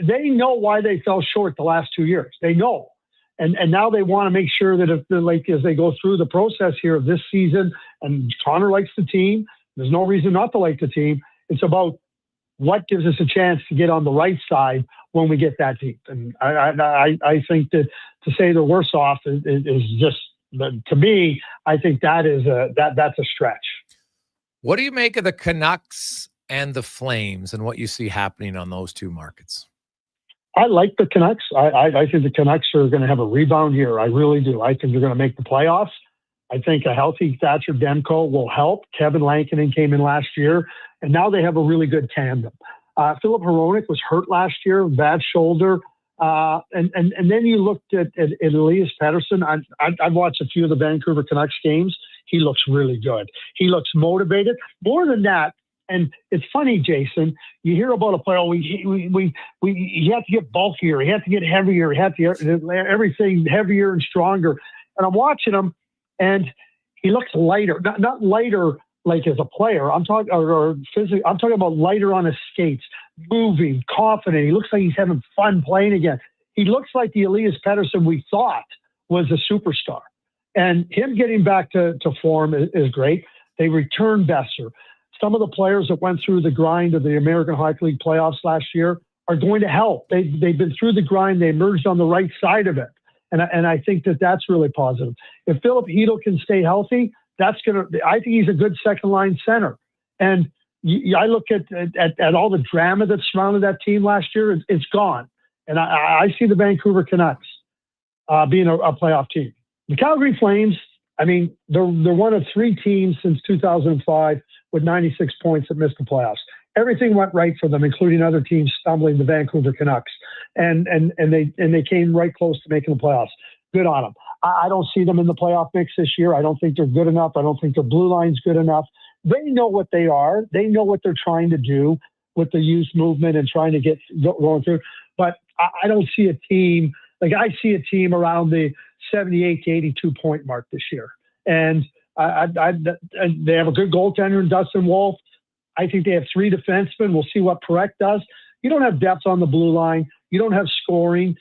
they know why they fell short the last 2 years. They know. And now they want to make sure that as they go through the process here of this season, and Connor likes the team, there's no reason not to like the team. It's about what gives us a chance to get on the right side when we get that deep. And I think that to say they're worse off is just, to me, I think that's a stretch. What do you make of the Canucks and the Flames and what you see happening on those two markets? I like the Canucks. I think the Canucks are going to have a rebound year. I really do. I think they're going to make the playoffs. I think a healthy Thatcher Demko will help. Kevin Lankinen came in last year, and now they have a really good tandem. Philip Hronek was hurt last year, bad shoulder. And then you looked at Elias Pettersson. I've watched a few of the Vancouver Canucks games. He looks really good. He looks motivated. More than that, and it's funny, Jason, you hear about a player, he had to get bulkier, he had to get heavier, he had to get everything heavier and stronger. And I'm watching him, and he looks lighter. Not lighter like as a player. I'm talking or physically. I'm talking about lighter on his skates, moving, confident. He looks like he's having fun playing again. He looks like the Elias Pettersson we thought was a superstar. And him getting back to form is great. They returned Besser. Some of the players that went through the grind of the American Hockey League playoffs last year are going to help. They've been through the grind. They emerged on the right side of it. And I think that's really positive. If Philip Hedl can stay healthy, I think he's a good second line center. And I look at all the drama that surrounded that team last year. It's gone. And I see the Vancouver Canucks being a playoff team. The Calgary Flames, I mean, they're one of 3 teams since 2005 with 96 points that missed the playoffs. Everything went right for them, including other teams stumbling the Vancouver Canucks. And they came right close to making the playoffs. Good on them. I don't see them in the playoff mix this year. I don't think they're good enough. I don't think their blue line's good enough. They know what they are. They know what they're trying to do with the youth movement and trying to get going through. But I don't see a team, like I see a team around the 78 to 82 point mark this year. And they have a good goaltender in Dustin Wolf. I think they have 3 defensemen. We'll see what Parekh does. You don't have depth on the blue line. You don't have scoring.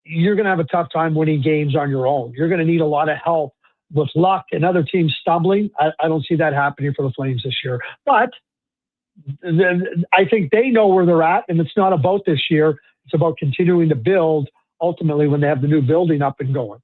You're going to have a tough time winning games on your own. You're going to need a lot of help with luck and other teams stumbling. I don't see that happening for the Flames this year. But I think they know where they're at, and it's not about this year. It's about continuing to build ultimately when they have the new building up and going.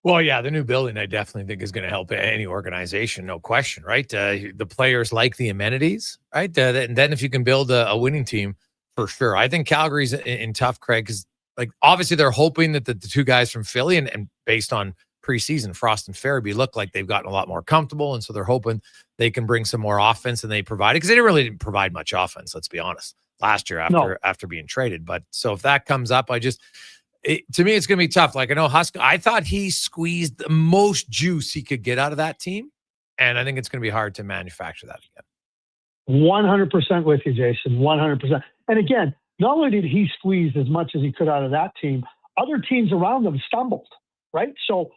Well, yeah, the new building I definitely think is going to help any organization, no question, right? The players like the amenities, right? And then if you can build a winning team, for sure. I think Calgary's in tough, Craig, because like obviously they're hoping that the 2 guys from Philly and based on preseason, Frost and Farabee look like they've gotten a lot more comfortable, and so they're hoping they can bring some more offense than they provided, because they didn't provide much offense, let's be honest, last year after being traded. But so if that comes up, to me, it's going to be tough. Like I know I thought he squeezed the most juice he could get out of that team, and I think it's going to be hard to manufacture that again. 100% with you, Jason. 100%. And again, not only did he squeeze as much as he could out of that team, other teams around them stumbled, right? So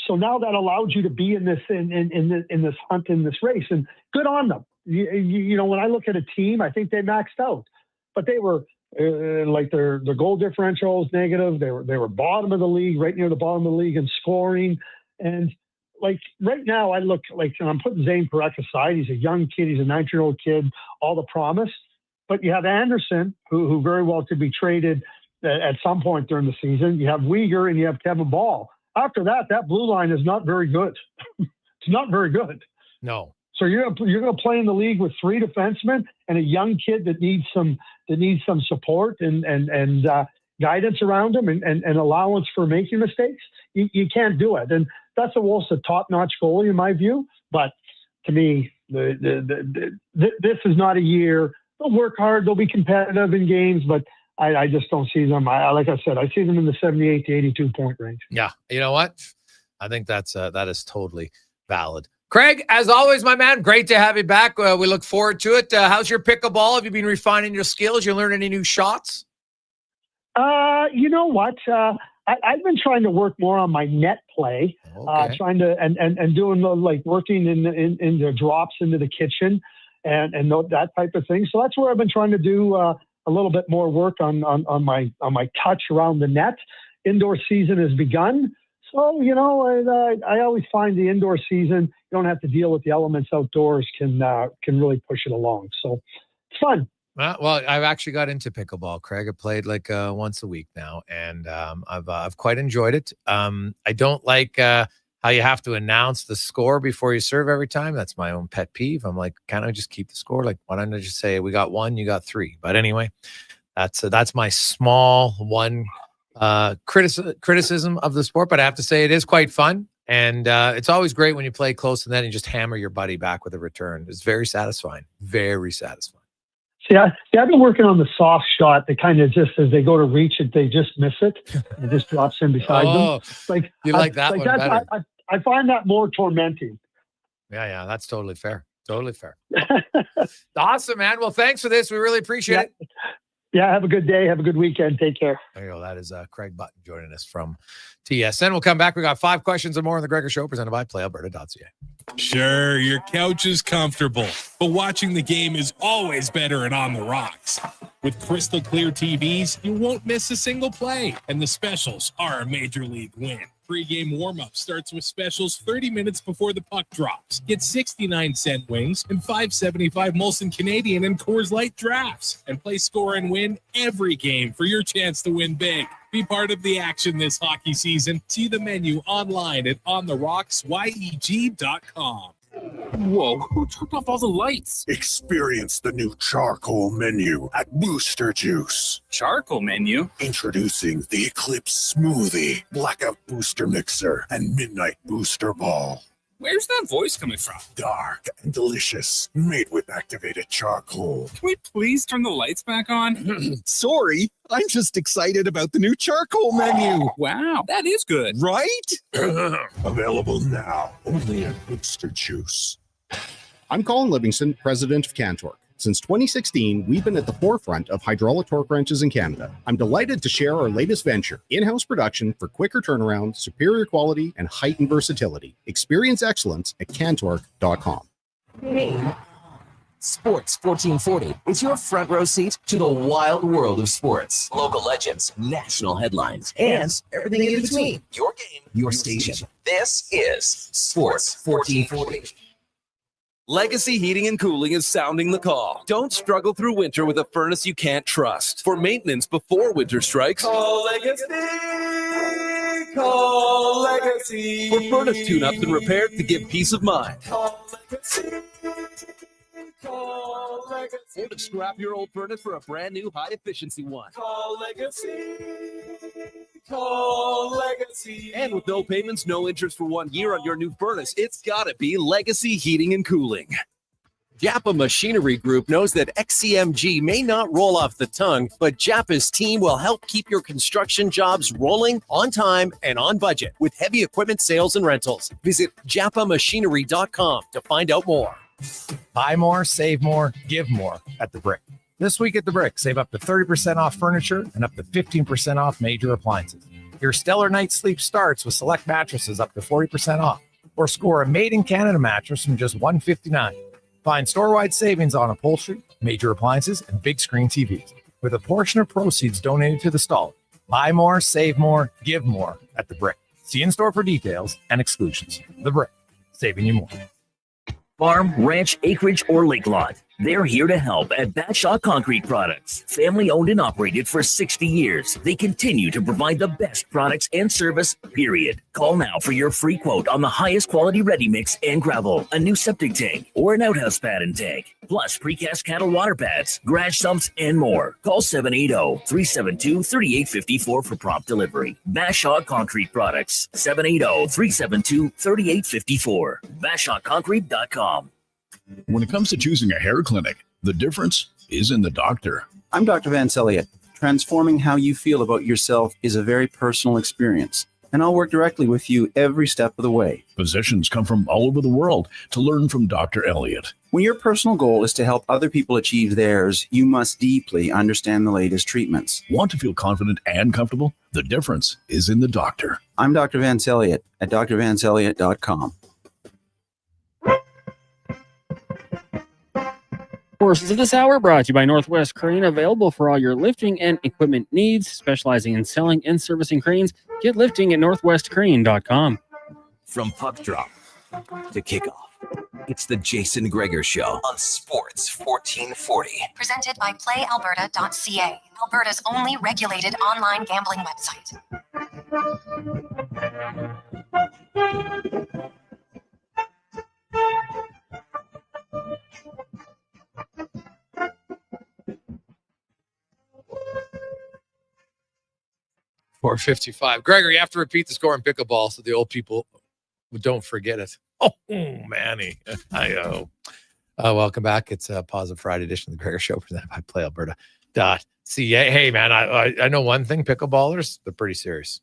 now that allowed you to be in this this hunt, in this race, and good on them. You know, when I look at a team, I think they maxed out, but they were. Like their goal differential is negative. They were bottom of the league, right near the bottom of the league in scoring. And like right now, I look like, and I'm putting Zane Parekh aside. He's a young kid. He's a 19-year-old kid. All the promise. But you have Anderson, who very well could be traded at some point during the season. You have Weegar and you have Kevin Ball. After that blue line is not very good. It's not very good. No. So you're going to play in the league with 3 defensemen and a young kid that needs some support and guidance around him and allowance for making mistakes. You can't do it, and that's a top-notch goalie in my view. But to me, this is not a year. They'll work hard. They'll be competitive in games, but I just don't see them. Like I said, I see them in the 78 to 82 point range. Yeah, you know what? I think that is totally valid. Craig, as always, my man, great to have you back. We look forward to it. How's your pickleball? Have you been refining your skills? You learn any new shots? You know what? I've been trying to work more on my net play, trying to and doing working in the drops into the kitchen and that type of thing. So that's where I've been trying to do a little bit more work on my touch around the net. Indoor season has begun. So, I always find the indoor season, you don't have to deal with the elements outdoors, can really push it along. So it's fun. Well, I've actually got into pickleball, Craig. I played like once a week now, and I've quite enjoyed it. I don't like how you have to announce the score before you serve every time. That's my own pet peeve. I'm like, can't I just keep the score? Like, why don't I just say we got 1, you got 3? But anyway, that's my small one criticism of the sport. But I have to say it is quite fun, and it's always great when you play close to that and just hammer your buddy back with a return. It's very satisfying. Very satisfying. See, I've been working on the soft shot. They kind of just, as they go to reach it, they just miss it. It just drops in beside them. Like you like that one better. I find that more tormenting. Yeah, that's totally fair. Totally fair. Awesome, man. Well, thanks for this. We really appreciate it. Yeah, have a good day. Have a good weekend. Take care. There you go. That is Craig Button joining us from TSN. We'll come back. We got 5 questions and more on the Gregor Show, presented by PlayAlberta.ca. Sure, your couch is comfortable, but watching the game is always better and on the rocks. With crystal clear TVs, you won't miss a single play, and the specials are a major league win. Pre-game warm-up starts with specials 30 minutes before the puck drops. Get 69-cent wings and $5.75 Molson Canadian and Coors Light drafts, and play score and win every game for your chance to win big. Be part of the action this hockey season. See the menu online at ontherocksYEG.com. Whoa, who turned off all the lights? Experience the new charcoal menu at Booster Juice. Charcoal menu? Introducing the Eclipse Smoothie, Blackout Booster Mixer, and Midnight Booster Ball. Where's that voice coming from? Dark and delicious, made with activated charcoal. Can we please turn the lights back on? Sorry, I'm just excited about the new charcoal menu. Wow, that is good. Right? Available now, only at Booster Juice. I'm Colin Livingston, president of Cantork. Since 2016, we've been at the forefront of hydraulic torque wrenches in Canada. I'm delighted to share our latest venture, in-house production for quicker turnaround, superior quality, and heightened versatility. Experience excellence at Cantork.com. Hey, Sports 1440 is your front row seat to the wild world of sports. Local legends, national headlines, and everything in between. Your game, your station. This is Sports 1440. Legacy Heating and Cooling is sounding the call. Don't struggle through winter with a furnace you can't trust. For maintenance before winter strikes, call Legacy. Call Legacy. For furnace tune-ups and repairs to give peace of mind. Call Legacy. Call Legacy. Or to scrap your old furnace for a brand new high-efficiency one. Call Legacy. Call Legacy. And with no payments, no interest for 1 year on your new furnace, it's gotta be Legacy Heating and Cooling. Japa Machinery Group knows that XCMG may not roll off the tongue, but Japa's team will help keep your construction jobs rolling on time and on budget with heavy equipment sales and rentals. Visit japamachinery.com to find out more. Buy more, save more, give more at The Brick. This week at The Brick, save up to 30% off furniture and up to 15% off major appliances. Your stellar night's sleep starts with select mattresses up to 40% off, or score a made-in-Canada mattress from just $159. Find store-wide savings on upholstery, major appliances, and big screen TVs, with a portion of proceeds donated to the stall. Buy more, save more, give more at The Brick. See in-store for details and exclusions. The Brick, saving you more. Farm, ranch, acreage, or lake lot. They're here to help at Bashaw Concrete Products. Family owned and operated for 60 years. They continue to provide the best products and service, period. Call now for your free quote on the highest quality ready mix and gravel, a new septic tank, or an outhouse pad and tank, plus precast cattle water pads, garage sumps, and more. Call 780-372-3854 for prompt delivery. Bashaw Concrete Products, 780-372-3854. BashawConcrete.com. When it comes to choosing a hair clinic, the difference is in the doctor. I'm Dr. Vance Elliott. Transforming how you feel about yourself is a very personal experience, and I'll work directly with you every step of the way. Physicians come from all over the world to learn from Dr. Elliott. When your personal goal is to help other people achieve theirs, you must deeply understand the latest treatments. Want to feel confident and comfortable? The difference is in the doctor. I'm Dr. Vance Elliott at drvanceelliott.com. Portions of this hour brought to you by Northwest Crane, available for all your lifting and equipment needs, specializing in selling and servicing cranes. Get lifting at northwestcrane.com. From puck drop to kickoff, it's the Jason Gregor Show on Sports 1440. Presented by PlayAlberta.ca, Alberta's only regulated online gambling website. .455. Gregor, you have to repeat the score in pickleball so the old people don't forget it. Oh, Manny. Welcome back. It's a Positive Friday edition of the Gregor Show presented by PlayAlberta.ca. Hey, man, I know one thing. Pickleballers, they're pretty serious.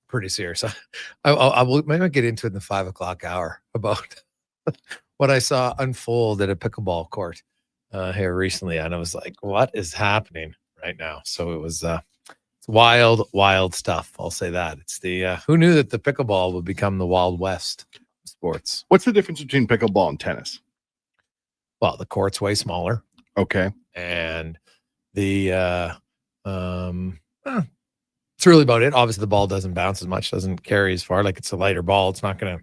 Pretty serious. I will maybe get into it in the 5 o'clock hour about what I saw unfold at a pickleball court here recently. And I was like, what is happening right now? So it was wild stuff. I'll say that. It's the who knew that the pickleball would become the Wild West sports. What's the difference between pickleball and tennis? Well, the court's way smaller. Okay. And the it's really about it. Obviously the ball doesn't bounce as much, doesn't carry as far. Like, it's a lighter ball. It's not gonna,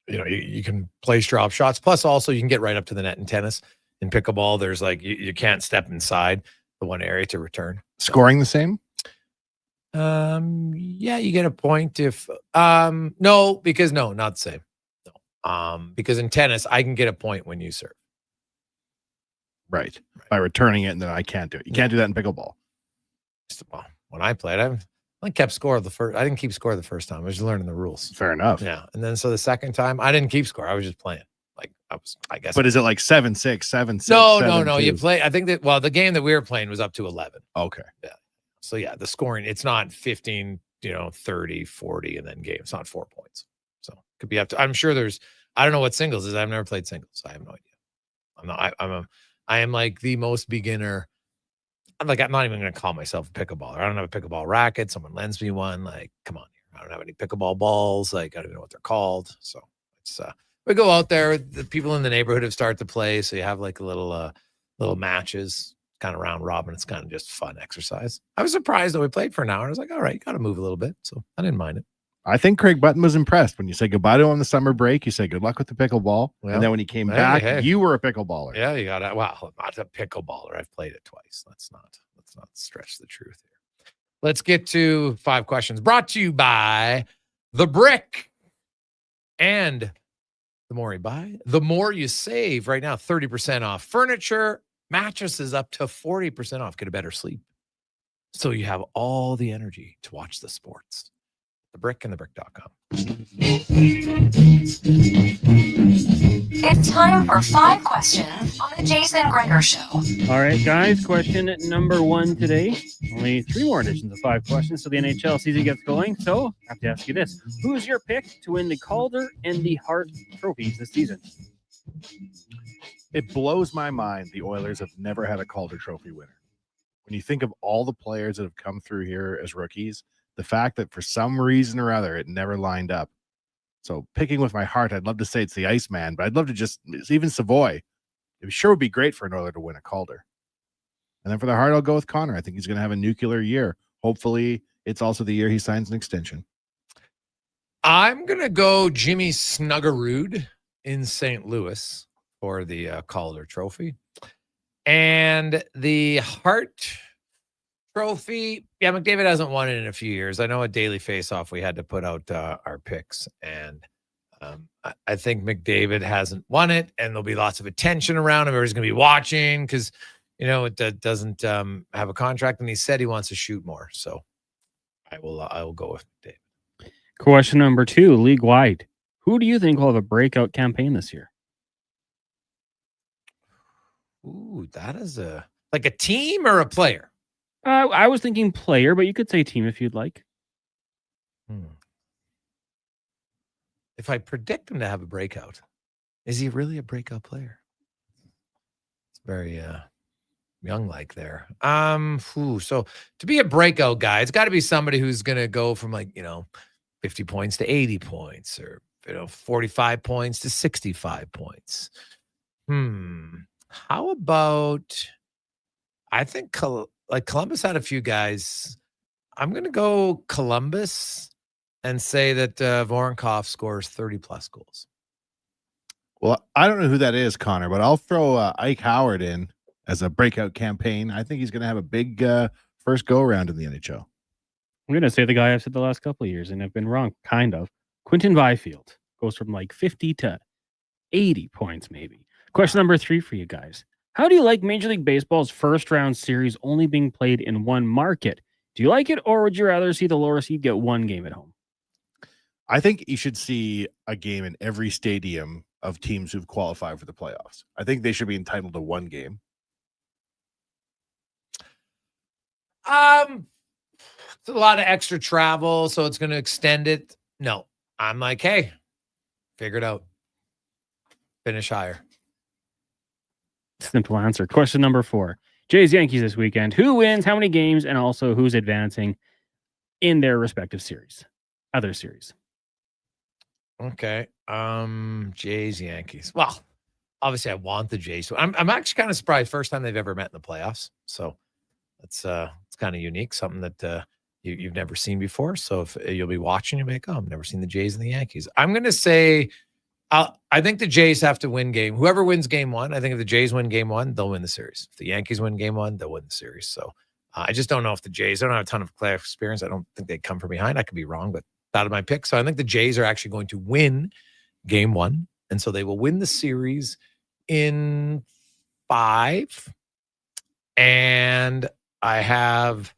you can place drop shots. Plus also you can get right up to the net in tennis. In pickleball, there's like you can't step inside the one area to return. Scoring the same? Yeah, you get a point if no, because no, not the same. No. Because in tennis, I can get a point when you serve. Right. By returning it, and then I can't do it. You can't do that in pickleball. Well, when I played, I kept score the first. I didn't keep score the first time. I was just learning the rules. Fair enough. Yeah, and then so the second time, I didn't keep score. I was just playing. Like I guess. But is it like 7-6, 7-6? No. 7-2? You play. I think that. Well, the game that we were playing was up to 11. Okay. Yeah. So yeah, the scoring, it's not 15, 30, 40, and then game. It's not 4 points. So it could be up to. I'm sure I don't know what singles is. I've never played singles. I have no idea. I am like the most beginner. I'm not even going to call myself a pickleballer. I don't have a pickleball racket. Someone lends me one. Like, come on here. I don't have any pickleball balls. Like, I don't even know what they're called. So it's we go out there. The people in the neighborhood have started to play. So you have like a little matches, kind of round robin. It's kind of just fun exercise. I was surprised that we played for an hour. I was like, all right, you got to move a little bit. So I didn't mind it. I think Craig Button was impressed when you said goodbye to him on the summer break. You said good luck with the pickleball, and then when he came back, you were a pickleballer. Yeah, you got it. Wow, not a pickleballer. I've played it twice. Let's not stretch the truth here. Let's get to 5 questions brought to you by The Brick. And the more you buy, the more you save. Right now, 30% off furniture, mattresses up to 40% off. Get a better sleep, so you have all the energy to watch the sports. The Brick and thebrick.com. It's time for 5 questions on the Jason Gregor Show. All right, guys. Question number 1 today. Only 3 more editions of 5 questions, so the NHL season gets going. So I have to ask you this. Who is your pick to win the Calder and the Hart trophies this season? It blows my mind the Oilers have never had a Calder Trophy winner. When you think of all the players that have come through here as rookies, the fact that for some reason or other it never lined up. So picking with my heart, I'd love to say it's the Iceman, but I'd love to even Savoy. It sure would be great for an Oiler to win a Calder. And then for the heart, I'll go with Connor. I think he's going to have a nuclear year. Hopefully it's also the year he signs an extension. I'm going to go Jimmy Snuggerud in St. Louis for the Calder Trophy. And the Hart Trophy, yeah, McDavid hasn't won it in a few years. I know at Daily Face-Off we had to put out our picks, and I think McDavid hasn't won it, and there'll be lots of attention around him. Everybody's going to be watching because, it doesn't have a contract, and he said he wants to shoot more. So I will go with McDavid. Question number 2, league-wide. Who do you think will have a breakout campaign this year? Ooh, that is like a team or a player? I was thinking player, but you could say team if you'd like. If I predict him to have a breakout, is he really a breakout player? It's very young-like there. So to be a breakout guy, it's got to be somebody who's going to go from 50 points to 80 points, or 45 points to 65 points. How about, I think Columbus had a few guys. I'm going to go Columbus and say that Voronkov scores 30-plus goals. Well, I don't know who that is, Connor, but I'll throw Ike Howard in as a breakout campaign. I think he's going to have a big first go-around in the NHL. I'm going to say the guy I've said the last couple of years, and I've been wrong, kind of. Quinton Byfield goes from like 50 to 80 points, maybe. Question number 3 for you guys. How do you like Major League Baseball's first-round series only being played in one market? Do you like it, or would you rather see the lower seed get one game at home? I think you should see a game in every stadium of teams who've qualified for the playoffs. I think they should be entitled to one game. It's a lot of extra travel, so it's going to extend it. No, I'm like, hey, figure it out. Finish higher. Simple answer. Question number 4. Jays Yankees this weekend. Who wins, how many games, and also who's advancing in their respective series? Other series. Okay. Jays, Yankees. Well, obviously I want the Jays. I'm actually kind of surprised. First time they've ever met in the playoffs. So it's kind of unique, something that you've never seen before. So if you'll be watching, you'll be like, oh, I've never seen the Jays and the Yankees. I'm going to say, I think the Jays have to win game. Whoever wins game 1, I think if the Jays win game 1, they'll win the series. If the Yankees win game 1, they'll win the series. So I just don't know if the Jays, I don't have a ton of playoff experience. I don't think they come from behind. I could be wrong, but out of my pick. So I think the Jays are actually going to win game 1. And so they will win the series in 5. And I have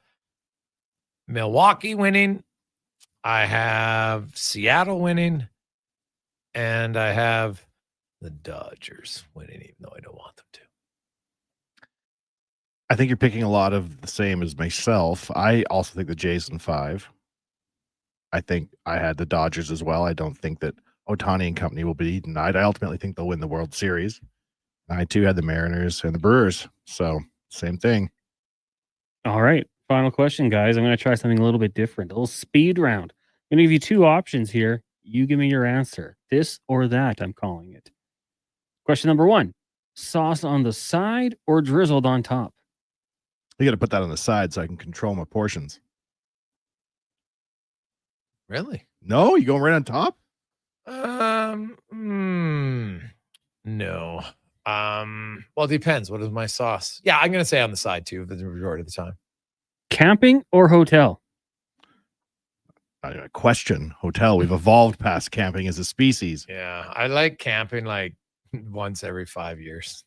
Milwaukee winning. I have Seattle winning. And I have the Dodgers winning, even though I don't want them to. I think you're picking a lot of the same as myself. I also think the Jays in 5. I think I had the Dodgers as well. I don't think that Ohtani and company will be denied. I ultimately think they'll win the World Series. I, too, had the Mariners and the Brewers. So, same thing. All right. Final question, guys. I'm going to try something a little bit different. A little speed round. I'm going to give you 2 options here. You give me your answer. This or that, I'm calling it. Question number 1. Sauce on the side or drizzled on top? You got to put that on the side so I can control my portions. Really? No? You going right on top? No. Well, it depends. What is my sauce? Yeah, I'm going to say on the side, too, the majority of the time. Camping or hotel? Not even a question. Hotel. We've evolved past camping as a species. Yeah, I like camping like once every 5 years.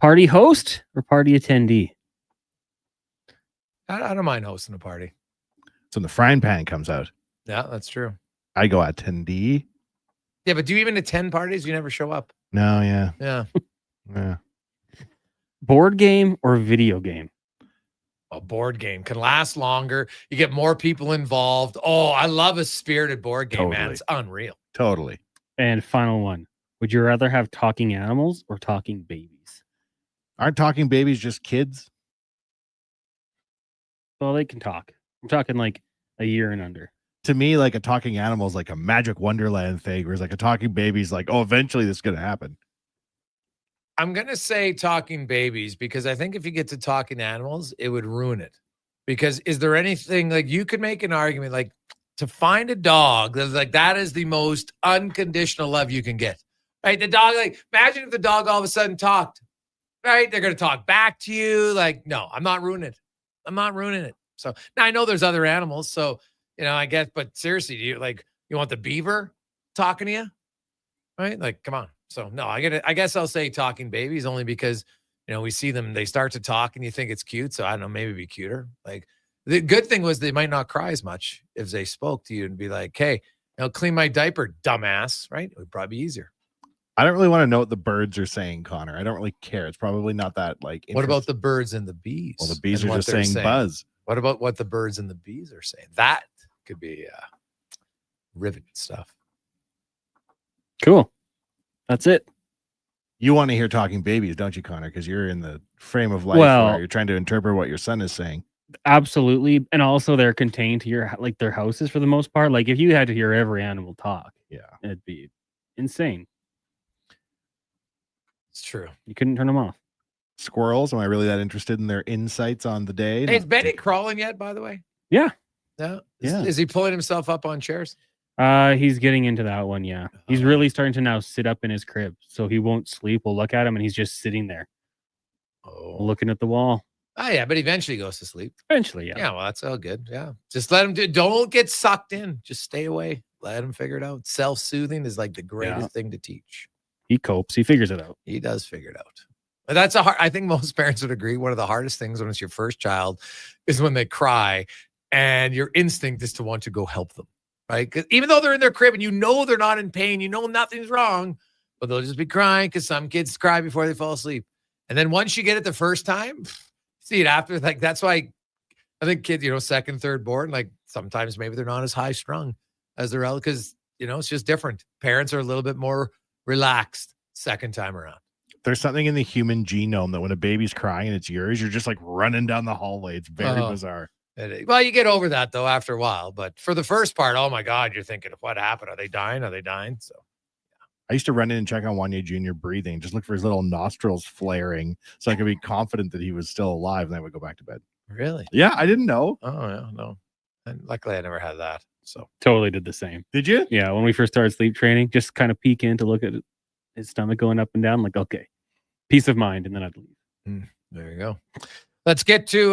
Party host or party attendee? I don't mind hosting a party. So the frying pan comes out. Yeah, that's true. I go attendee. Yeah, but do you even attend parties? You never show up. No, yeah. Yeah. Yeah. Board game or video game? A board game can last longer. You get more people involved. Oh, I love a spirited board game, man. It's unreal. Totally. And final one. Would you rather have talking animals or talking babies? Aren't talking babies just kids? Well, they can talk. I'm talking like a year and under. To me, like a talking animal is like a Magic Wonderland thing, whereas like a talking baby's like, oh, eventually this is going to happen. I'm going to say talking babies because I think if you get to talking animals, it would ruin it. Because is there anything like you could make an argument like to find a dog that's like that is the most unconditional love you can get, right? The dog, like imagine if the dog all of a sudden talked, right? They're going to talk back to you. Like, no, I'm not ruining it. I'm not ruining it. So now I know there's other animals. So, you know, I guess, but seriously, do you like, you want the beaver talking to you? Right? Like, come on. So no, I guess I'll say talking babies only because, you know, we see them, they start to talk and you think it's cute. So I don't know, maybe be cuter. Like the good thing was they might not cry as much if they spoke to you and be like, hey, you know, clean my diaper, dumbass. Right? It would probably be easier. I don't really want to know what the birds are saying, Connor. I don't really care. It's probably not that like. What about the birds and the bees? Well, the bees are just saying buzz. What about what the birds and the bees are saying? That could be riveting stuff. Cool. That's it. You want to hear talking babies, don't you, Connor? Because you're in the frame of life where you're trying to interpret what your son is saying. Absolutely. And also they're contained to your like their houses for the most part. Like if you had to hear every animal talk, yeah, it'd be insane. It's true. You couldn't turn them off. Squirrels, am I really that interested in their insights on the day? Hey, is Benny crawling yet, by the way? Yeah. No? Yeah. Is he pulling himself up on chairs? He's getting into that one, yeah. He's really starting to now sit up in his crib, so he won't sleep. We'll look at him, and he's just sitting there, looking at the wall. Oh, yeah, but eventually he goes to sleep. Eventually, yeah. Yeah, well, that's all good. Yeah. Just let him don't get sucked in. Just stay away. Let him figure it out. Self-soothing is like the greatest thing to teach. He copes. He figures it out. He does figure it out. But that's I think most parents would agree. One of the hardest things when it's your first child is when they cry and your instinct is to want to go help them, right? Because even though they're in their crib and you know they're not in pain, you know nothing's wrong, but they'll just be crying because some kids cry before they fall asleep. And then once you get it the first time, see it after, like that's why I think kids, second, third born, like sometimes maybe they're not as high strung as their relative because, it's just different. Parents are a little bit more relaxed second time around. There's something in the human genome that when a baby's crying and it's yours, you're just like running down the hallway. It's very bizarre. Well, you get over that though after a while, but for the first part, oh my God, you're thinking of what happened. Are they dying? So I used to run in and check on Wanye Jr. breathing, just look for his little nostrils flaring so I could be confident that he was still alive, and then I would go back to bed. Really? Yeah, I didn't know. Oh, yeah, no. And luckily I never had that. So Totally did the same. Did you? Yeah, when we first started sleep training, just kind of peek in to look at his stomach going up and down, like, okay, peace of mind, and then I'd leave. There you go. Let's get to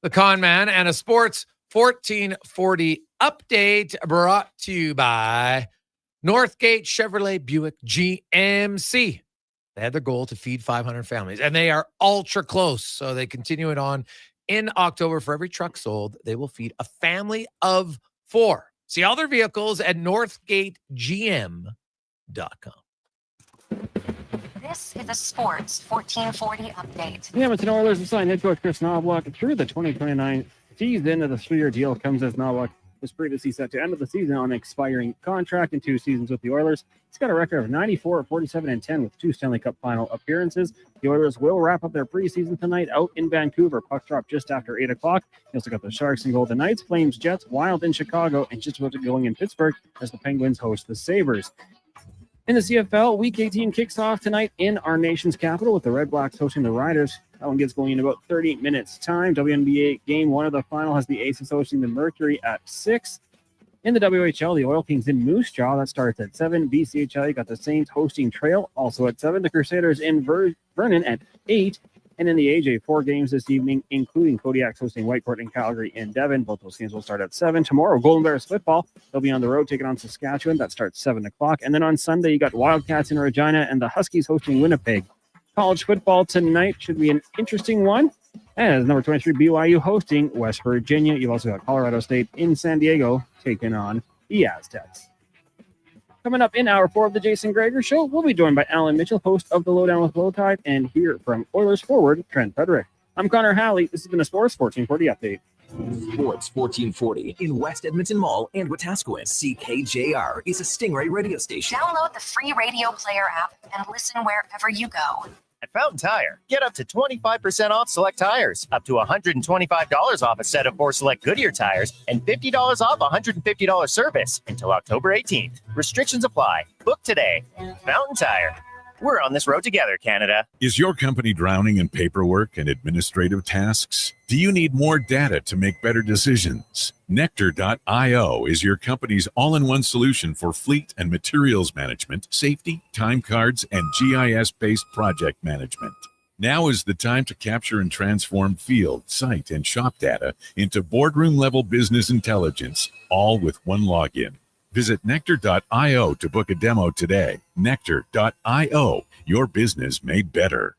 the Con Man and a Sports 1440 update brought to you by Northgate Chevrolet Buick GMC. They had their goal to feed 500 families, and they are ultra close. So they continue it on in October. For every truck sold, they will feed a family of 4. See all their vehicles at northgategm.com. This is a Sports 1440 update. The Edmonton Oilers have signed head coach Kris Knoblauch through the 2029 season. The 3-year deal comes as Knoblauch was previously set to end of the season on an expiring contract in 2 seasons with the Oilers. He's got a record of 94, 47, and 10 with 2 Stanley Cup final appearances. The Oilers will wrap up their preseason tonight out in Vancouver. Puck drop just after 8 o'clock. They also got the Sharks and Golden Knights, Flames, Jets, Wild in Chicago, and just about to going in Pittsburgh as the Penguins host the Sabres. In the CFL, Week 18 kicks off tonight in our nation's capital with the Red Blacks hosting the Riders. That one gets going in about 30 minutes' time. WNBA Game 1 of the final has the Aces hosting the Mercury at 6. In the WHL, the Oil Kings in Moose Jaw. That starts at 7. BCHL, you got the Saints hosting Trail, also at 7. The Crusaders in Vernon at 8. And in the AJ, 4 games this evening, including Kodiak's hosting Whitecourt and Calgary in Devon. Both those games will start at 7. Tomorrow, Golden Bears football. They'll be on the road taking on Saskatchewan. That starts 7 o'clock. And then on Sunday, you got Wildcats in Regina and the Huskies hosting Winnipeg. College football tonight should be an interesting one, as number 23 BYU hosting West Virginia. You've also got Colorado State in San Diego taking on the Aztecs. Coming up in hour 4 of the Jason Gregor Show, we'll be joined by Alan Mitchell, host of the Lowdown with Lowtide, and hear from Oilers forward Trent Frederick. I'm Connor Halley. This has been a Sports 1440 update. Sports 1440 in West Edmonton Mall and Wetaskiwin. CKJR is a Stingray radio station. Download the free radio player app and listen wherever you go. At Fountain Tire, get up to 25% off select tires, up to $125 off a set of 4 select Goodyear tires, and $50 off $150 service until October 18th. Restrictions apply. Book today. Fountain Tire. We're on this road together, Canada. Is your company drowning in paperwork and administrative tasks? Do you need more data to make better decisions? Nectar.io is your company's all-in-one solution for fleet and materials management, safety, time cards, and GIS-based project management. Now is the time to capture and transform field, site, and shop data into boardroom-level business intelligence, all with one login. Visit Nectar.io to book a demo today. Nectar.io, your business made better.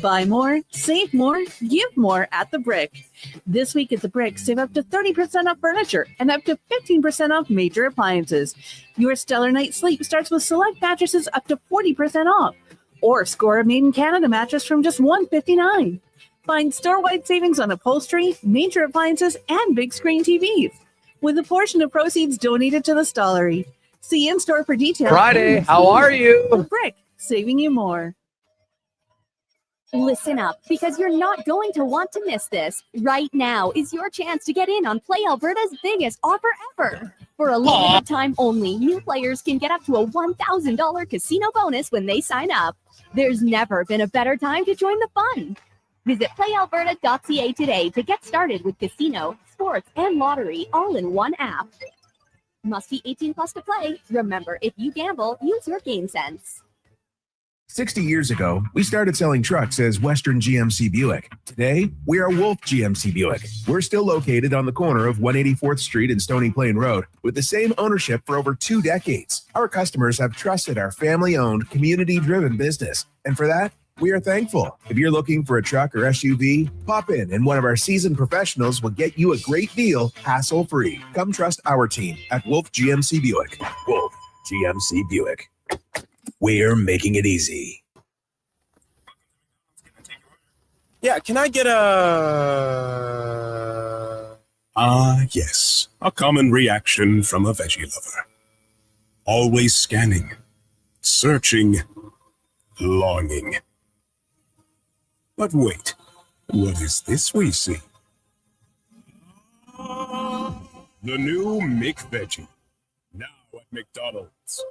Buy more, save more, give more at The Brick. This week at The Brick, save up to 30% off furniture and up to 15% off major appliances. Your stellar night's sleep starts with select mattresses up to 40% off. Or score a Made in Canada mattress from just $159. Find store-wide savings on upholstery, major appliances, and big screen TVs, with a portion of proceeds donated to the Stollery. See in-store for details. Friday, how are you? The Brick, saving you more. Listen up, because you're not going to want to miss this. Right now is your chance to get in on Play Alberta's biggest offer ever. For a limited time only, new players can get up to a $1,000 casino bonus when they sign up. There's never been a better time to join the fun. Visit playalberta.ca today to get started with casino, sports, and lottery all in one app. Must be 18 plus to play. Remember, if you gamble, use your game sense. 60 years ago, we started selling trucks as Western GMC Buick. Today, we are Wolf GMC Buick. We're still located on the corner of 184th Street and Stony Plain Road with the same ownership for over 2 decades. Our customers have trusted our family-owned, community-driven business, and for that, we are thankful. If you're looking for a truck or SUV, pop in and one of our seasoned professionals will get you a great deal, hassle-free. Come trust our team at Wolf GMC Buick. Wolf GMC Buick. We're making it easy. Yeah, can I get a... yes. A common reaction from a veggie lover. Always scanning, searching, longing. But wait, what is this we see? The new McVeggie. Now at McDonald's.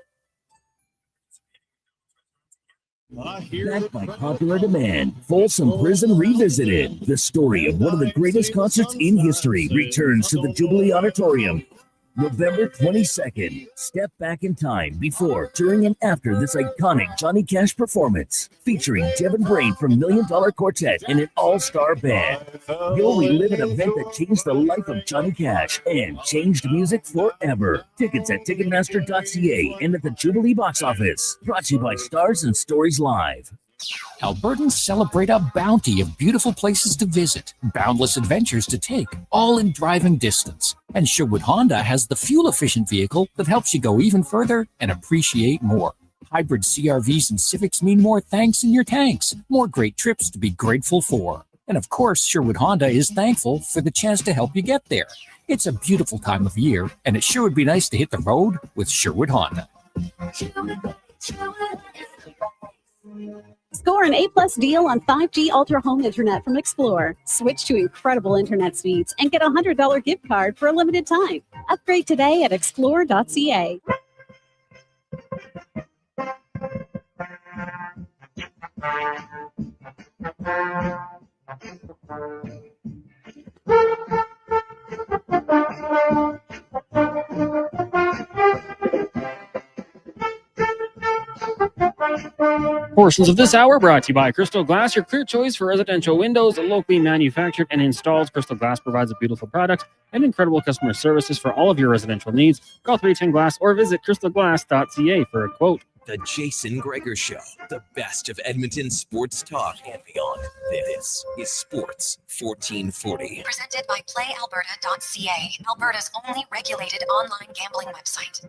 Backed by popular demand, Folsom Prison Revisited. The story of one of the greatest concerts in history returns to the Jubilee Auditorium. November 22nd. Step back in time before, during, and after this iconic Johnny Cash performance, featuring Devin Brain from $1 Million Quartet and an all-star band. You'll relive an event that changed the life of Johnny Cash and changed music forever. Tickets at Ticketmaster.ca and at the Jubilee box office. Brought to you by Stars and Stories Live. Albertans celebrate a bounty of beautiful places to visit, boundless adventures to take, all in driving distance. And Sherwood Honda has the fuel-efficient vehicle that helps you go even further and appreciate more. Hybrid CRVs and Civics mean more thanks in your tanks, more great trips to be grateful for. And of course, Sherwood Honda is thankful for the chance to help you get there. It's a beautiful time of year, and it sure would be nice to hit the road with Sherwood Honda. Score an A+ deal on 5G Ultra Home Internet from Explore. Switch to incredible internet speeds and get a $100 gift card for a limited time. Upgrade today at explore.ca. Portions of this hour brought to you by Crystal Glass, your clear choice for residential windows, locally manufactured and installed. Crystal Glass provides a beautiful product and incredible customer services for all of your residential needs. Call 310 Glass or visit crystalglass.ca for a quote. The Jason Gregor Show, the best of Edmonton sports talk and beyond. This is Sports 1440. Presented by PlayAlberta.ca, Alberta's only regulated online gambling website.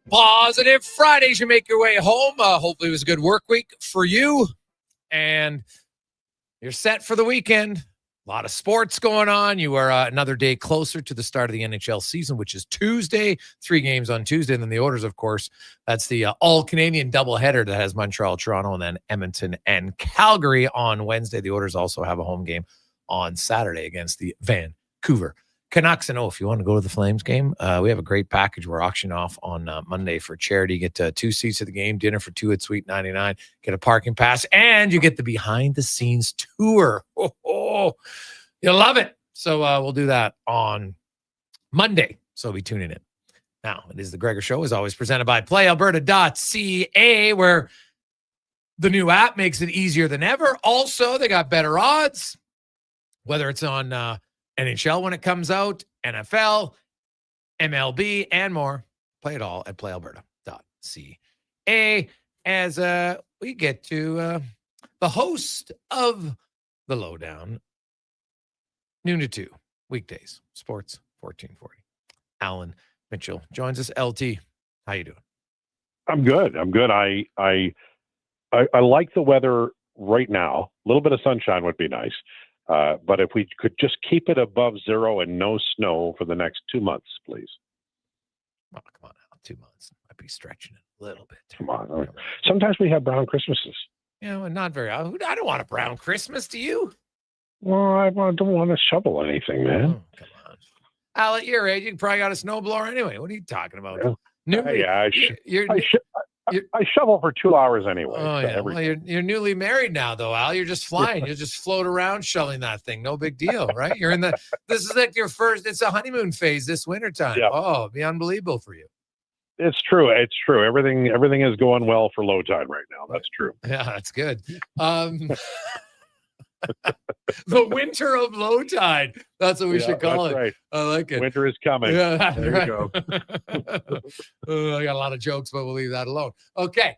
Positive Fridays. You make your way home. Hopefully it was a good work week for you. And you're set for the weekend. A lot of sports going on. You are another day closer to the start of the NHL season, which is Tuesday. 3 games on Tuesday. And then the Oilers, of course, that's the all-Canadian doubleheader that has Montreal, Toronto, and then Edmonton and Calgary on Wednesday. The Oilers also have a home game on Saturday against the Vancouver Canucks. And if you want to go to the Flames game, we have a great package we're auctioning off on Monday for charity. You get 2 seats to the game, dinner for 2 at Suite 99, get a parking pass, and you get the behind-the-scenes tour. You'll love it. So we'll do that on Monday. So be tuning in. Now, it is the Gregor Show, as always, presented by PlayAlberta.ca, where the new app makes it easier than ever. Also, they got better odds, whether it's on NHL when it comes out, NFL, MLB, and more. Play it all at playalberta.ca. As we get to the host of The Lowdown, noon to 2, weekdays, Sports 1440. Alan Mitchell joins us. LT, how you doing? I'm good. I like the weather right now. A little bit of sunshine would be nice. But if we could just keep it above zero and no snow for the next 2 months, please. Oh, come on now. 2 months. Might be stretching it a little bit. Come on. Sometimes we have brown Christmases. And not very. I don't want a brown Christmas. Do you? Well, I don't want to shovel anything, man. Oh, come on. Al, at your age, you probably got a snowblower anyway. What are you talking about? I shovel for 2 hours anyway. Oh, so yeah. Well, you're newly married now, though, Al. You're just flying. You just float around shoveling that thing. No big deal, right? This is like your first, it's a honeymoon phase this wintertime. Yep. Oh, it'd be unbelievable for you. It's true. It's true. Everything is going well for low tide right now. That's true. Yeah, that's good. The winter of low tide. That's what we should call it. Right. I like it. Winter is coming. Yeah, there right. you go. I got a lot of jokes, but we'll leave that alone. Okay.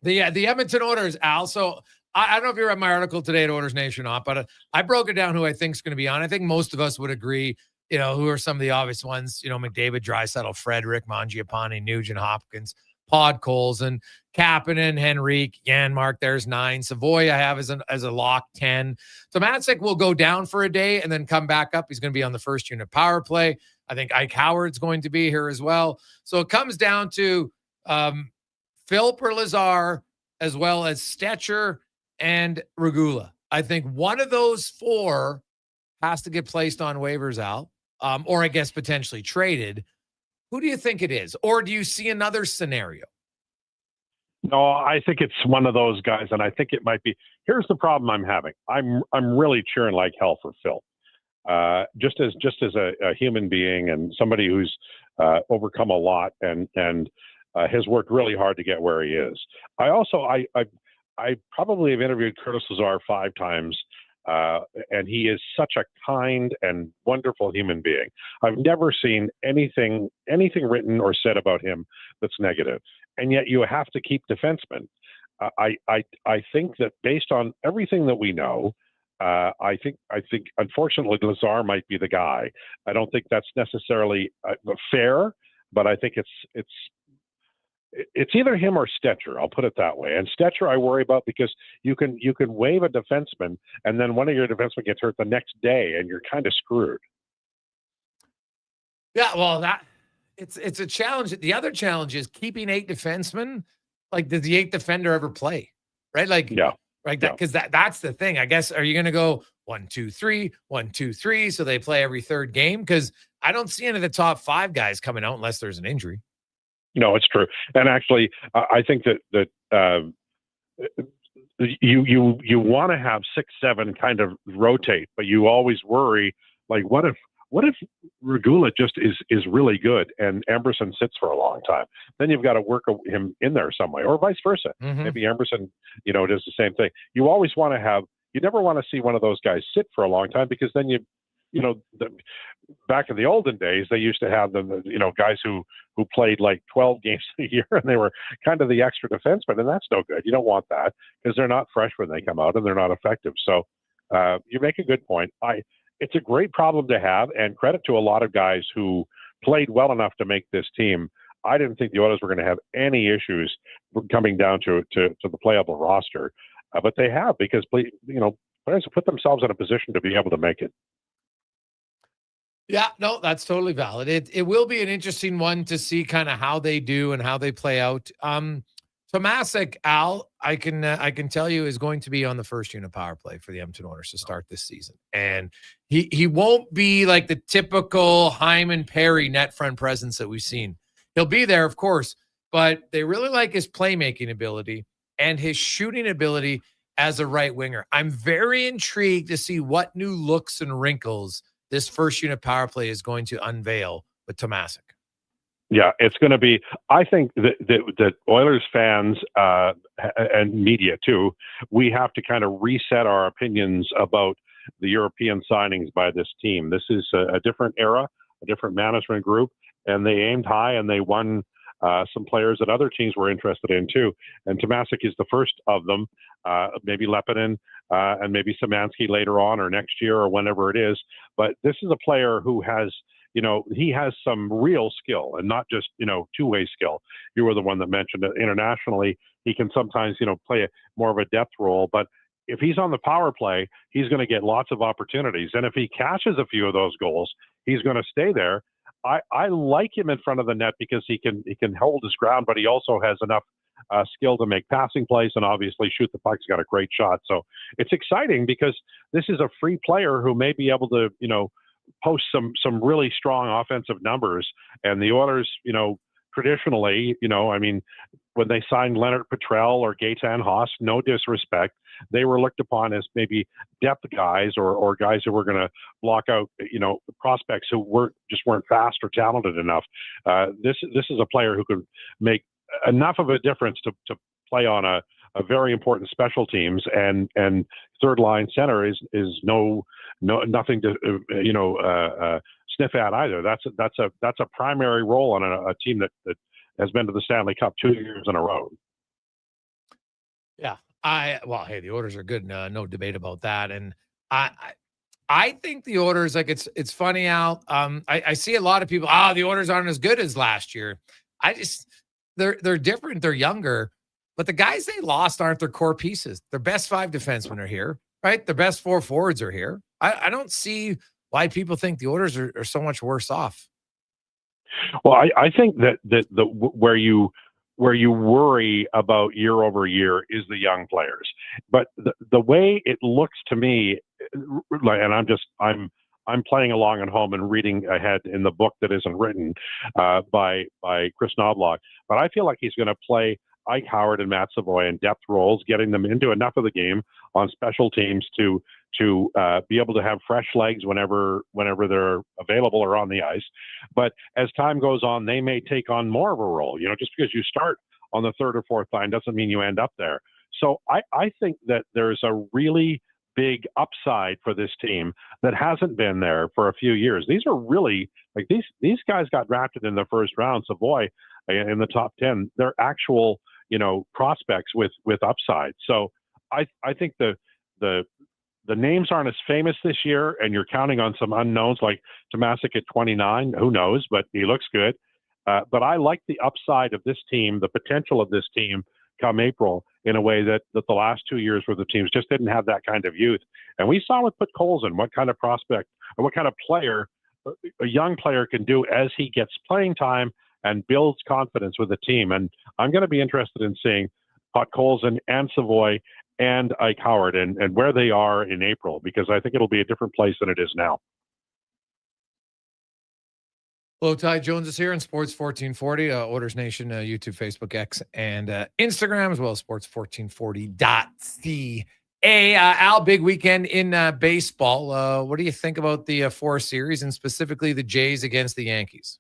The Edmonton Oilers, Al. So I don't know if you read my article today at Oilers Nation Op, but I broke it down who I think is going to be on. I think most of us would agree, who are some of the obvious ones, McDavid, Draisaitl, Frederick, Mangiapane, Nugent Hopkins, Podkolzin, and Kapanen, Henrique, Janmark, there's 9. Savoy I have as a lock 10. Tomasik will go down for a day and then come back up. He's going to be on the first unit power play. I think Ike Howard's going to be here as well. So it comes down to Philp or Lazar, as well as Stetcher and Regula. I think one of those 4 has to get placed on waivers, Al, or I guess potentially traded. Who do you think it is? Or do you see another scenario? No, I think it's one of those guys, and I think it might be. Here's the problem I'm having. I'm really cheering like hell for Phil. Just as a human being and somebody who's overcome a lot and has worked really hard to get where he is. I probably have interviewed Curtis Lazar 5 times. And he is such a kind and wonderful human being. I've never seen anything written or said about him that's negative. And yet you have to keep defensemen. I think that based on everything that we know, I think unfortunately Lazar might be the guy. I don't think that's necessarily fair, but I think it's either him or Stetcher. I'll put it that way. And Stetcher, I worry about because you can waive a defenseman, and then one of your defensemen gets hurt the next day, and you're kind of screwed. Yeah, well, it's a challenge. The other challenge is keeping 8 defensemen. Like, does the 8th defender ever play? Right? Like, yeah, right. Because that's the thing. I guess, are you going to go 1, 2, 3, 1, 2, 3, so they play every third game? Because I don't see any of the top 5 guys coming out unless there's an injury. No, it's true. And actually, I think that you want to have 6, 7 kind of rotate, but you always worry, like, what if Regula just is really good and Emberson sits for a long time? Then you've got to work him in there some way, or vice versa. Mm-hmm. Maybe Emberson, does the same thing. You always want to have. You never want to see one of those guys sit for a long time, because then back in the olden days, they used to have them, guys who played like 12 games a year, and they were kind of the extra defenseman, and that's no good. You don't want that, because they're not fresh when they come out, and they're not effective. So you make a good point. It's a great problem to have, and credit to a lot of guys who played well enough to make this team. I didn't think the Oilers were going to have any issues coming down to the playable roster, but they have, because players have put themselves in a position to be able to make it. Yeah, no, that's totally valid. It will be an interesting one to see kind of how they do and how they play out. Tomasik, Al, I can tell you, is going to be on the first unit power play for the Edmonton Oilers to start this season. And he won't be like the typical Hyman Perry net front presence that we've seen. He'll be there, of course, but they really like his playmaking ability and his shooting ability as a right winger. I'm very intrigued to see what new looks and wrinkles this first unit power play is going to unveil with Tomasik. Yeah, it's going to be, I think that Oilers fans and media too, we have to kind of reset our opinions about the European signings by this team. This is a different era, a different management group, and they aimed high and they won some players that other teams were interested in too. And Tomasik is the first of them, maybe Leppinen and maybe Szymanski later on or next year or whenever it is. But this is a player who has, he has some real skill and not just, two-way skill. You were the one that mentioned it. Internationally, he can sometimes, play more of a depth role, but if he's on the power play, he's going to get lots of opportunities. And if he catches a few of those goals, he's going to stay there. I like him in front of the net because he can hold his ground, but he also has enough skill to make passing plays and obviously shoot the puck. He's got a great shot. So it's exciting because this is a free player who may be able to, post some really strong offensive numbers. And the Oilers, traditionally, when they signed Leonard Petrell or Gaetan Haas, no disrespect, they were looked upon as maybe depth guys or guys who were going to block out, prospects who weren't fast or talented enough. This is a player who could make enough of a difference to play on a very important special teams, and third line center is nothing to sniff at either. That's a primary role on a team that has been to the Stanley Cup 2 years in a row. Yeah. Hey, the Oilers are good. No debate about that. And I think the Oilers, like, it's funny, Al. I see a lot of people, the Oilers aren't as good as last year. They're different. They're younger, but the guys they lost aren't their core pieces. Their best 5 defensemen are here, right? Their best 4 forwards are here. I don't see why people think the Oilers are so much worse off. Well, I think that where you worry about year over year is the young players. But the way it looks to me, and I'm playing along at home and reading ahead in the book that isn't written by Kris Knoblauch, but I feel like he's going to play Ike Howard and Matt Savoy in depth roles, getting them into enough of the game on special teams to be able to have fresh legs whenever they're available or on the ice. But as time goes on, they may take on more of a role. Just because you start on the third or fourth line doesn't mean you end up there. So I think that there's a really big upside for this team that hasn't been there for a few years. These are really, like, these guys got drafted in the first round. Savoy in the top 10, they're actual, prospects with upside. So I think the names aren't as famous this year, and you're counting on some unknowns like Tomasic at 29. Who knows? But he looks good. But I like the upside of this team, the potential of this team come April, in a way that the last 2 years where the teams just didn't have that kind of youth. And we saw with Podkolzin what kind of prospect or what kind of player a young player can do as he gets playing time and builds confidence with the team. And I'm going to be interested in seeing Podkolzin and Savoy and Ike Howard and where they are in April, because I think it'll be a different place than it is now. Hello, Ty Jones is here on Sports 1440, Oilers Nation, YouTube, Facebook, X, and Instagram, as well as sports1440.ca. Al, big weekend in baseball. What do you think about the 4 series, and specifically the Jays against the Yankees?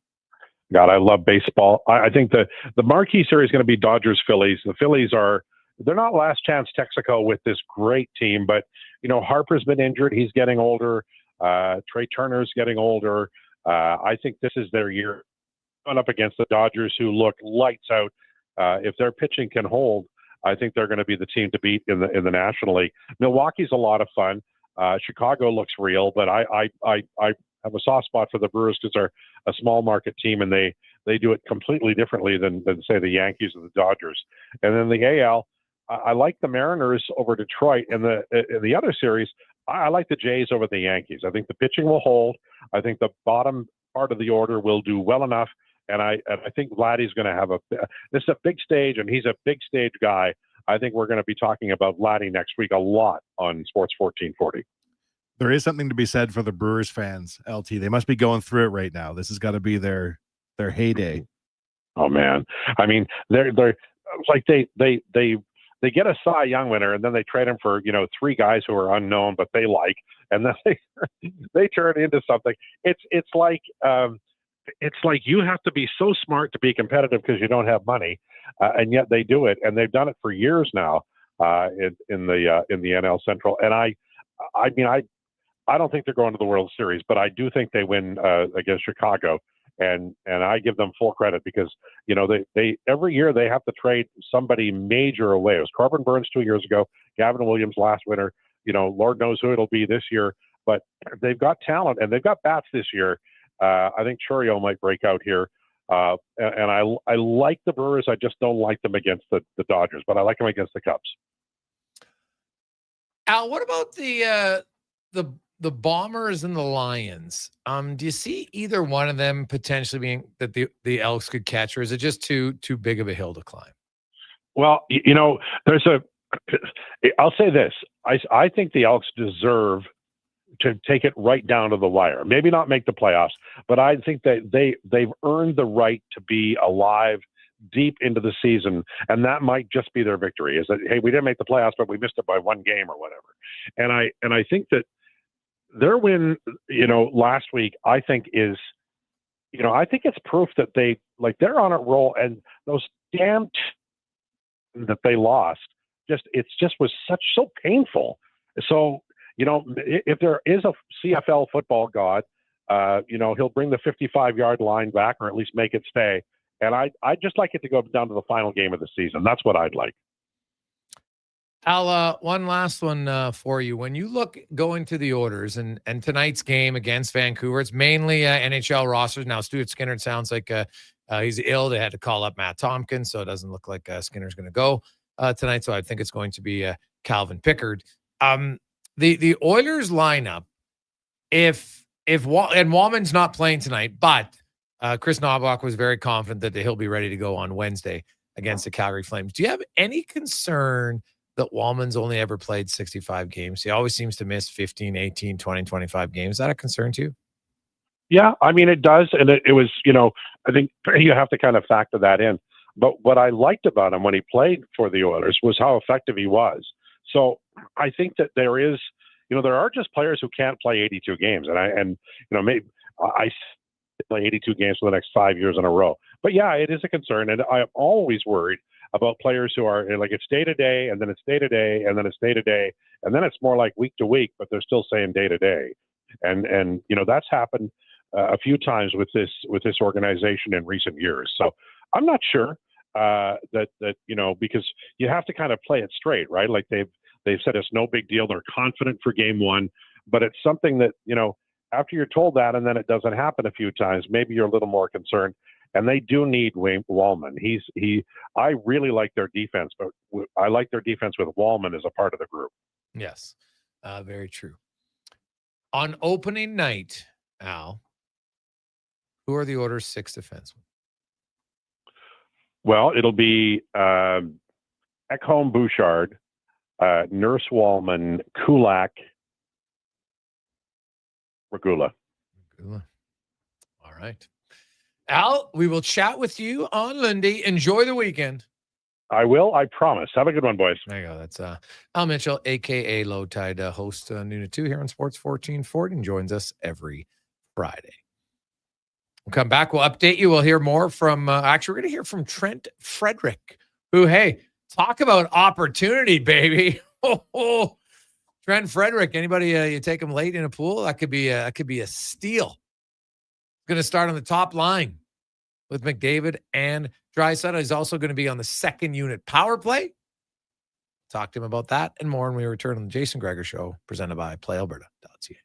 God, I love baseball. I think the marquee series is going to be Dodgers-Phillies. The Phillies they're not last chance Texaco with this great team, but, Harper's been injured. He's getting older. Trey Turner's getting older. I think this is their year, going up against the Dodgers, who look lights out. If their pitching can hold, I think they're going to be the team to beat in the National League. Milwaukee's a lot of fun. Chicago looks real, but I have a soft spot for the Brewers because they're a small market team, and they do it completely differently than say the Yankees or the Dodgers. And then the AL, I like the Mariners over Detroit. And in the other series, I like the Jays over the Yankees. I think the pitching will hold. I think the bottom part of the order will do well enough. And I think Vladdy's going to have this is a big stage, and he's a big stage guy. I think we're going to be talking about Vladdy next week a lot on Sports 1440. There is something to be said for the Brewers fans, LT. They must be going through it right now. This has got to be their heyday. Oh man, I mean, they're like they get a Cy Young winner, and then they trade him for 3 guys who are unknown but they like, and then they turn into something. It's like you have to be so smart to be competitive because you don't have money, and yet they do it, and they've done it for years now in the NL Central. And I don't think they're going to the World Series, but I do think they win against Chicago, and I give them full credit because they every year they have to trade somebody major away. It was Corbin Burns 2 years ago, Gavin Williams last winter. Lord knows who it'll be this year, but they've got talent and they've got bats this year. I think Churio might break out here, and I like the Brewers. I just don't like them against the Dodgers, but I like them against the Cubs. Al, what about the Bombers and the Lions? Do you see either one of them potentially being that the Elks could catch, or is it just too big of a hill to climb? Well, I'll say this. I think the Elks deserve to take it right down to the wire. Maybe not make the playoffs, but I think that they've earned the right to be alive deep into the season, and that might just be their victory. Is that, hey, we didn't make the playoffs, but we missed it by one game or whatever. And I think that their win, last week, I think is, I think it's proof that they're on a roll, and those damn that they lost, it was so painful. So, if there is a CFL football god, he'll bring the 55-yard line back, or at least make it stay. And I'd just like it to go down to the final game of the season. That's what I'd like. Al, one last one for you. When you look going to the orders and tonight's game against Vancouver, it's mainly NHL rosters. Now, Stuart Skinner, it sounds like he's ill. They had to call up Matt Tompkins, so it doesn't look like Skinner's going to go tonight. So I think it's going to be Calvin Pickard. The Oilers lineup, and Wallman's not playing tonight, but Kris Knoblauch was very confident that he'll be ready to go on Wednesday against the Calgary Flames. Do you have any concern that Wallman's only ever played 65 games? He always seems to miss 15, 18, 20, 25 games. Is that a concern to you? Yeah, I mean, it does. And it was, I think you have to kind of factor that in. But what I liked about him when he played for the Oilers was how effective he was. So I think that there is, there are just players who can't play 82 games. Maybe I play 82 games for the next 5 years in a row. But yeah, it is a concern. And I'm always worried about players who are like, it's day to day, and then it's day to day, and then it's day to day, and then it's more like week to week, but they're still saying day to day. And that's happened a few times with this organization in recent years. So I'm not sure that because you have to kind of play it straight, right? Like they've said it's no big deal. They're confident for game one, but it's something that, after you're told that and then it doesn't happen a few times, maybe you're a little more concerned. And they do need Wayne Wallman. I really like their defense, but I like their defense with Wallman as a part of the group. Yes, very true. On opening night, Al, who are the Oilers' 6 defensemen? Well, it'll be Ekholm Bouchard, Nurse Wallman, Kulak, Regula. All right. Al, we will chat with you on Monday. Enjoy the weekend. I will. I promise. Have a good one, boys. There you go. That's Al Mitchell, a.k.a. Low Tide, host noon at 2 here on Sports 1440, and joins us every Friday. We'll come back. We'll update you. We'll hear more from, actually, we're going to hear from Trent Frederick, who, hey, talk about opportunity, baby. Trent Frederick, anybody you take him late in a pool, that could be a steal. Going to start on the top line with McDavid and Draisaitl. He's also going to be on the second unit power play. Talk to him about that and more when we return on the Jason Gregor Show, presented by PlayAlberta.ca.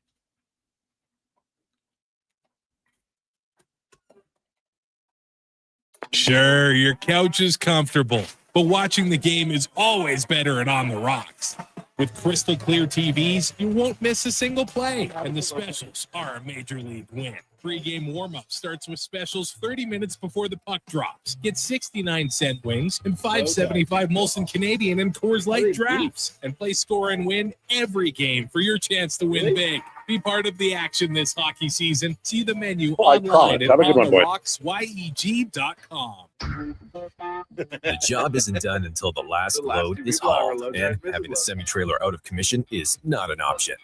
Sure, your couch is comfortable, but watching the game is always better and on the rocks. With crystal clear TVs, you won't miss a single play, and the specials are a major league win. Pre-game warm-up starts with specials 30 minutes before the puck drops. Get 69-cent wings and $5.75 Molson Canadian and Coors Light drafts, and play score and win every game for your chance to win big. Be part of the action this hockey season. See the menu online at ontherocksYEG.com. The job isn't done until the last load is hauled, and having a semi-trailer out of commission is not an option.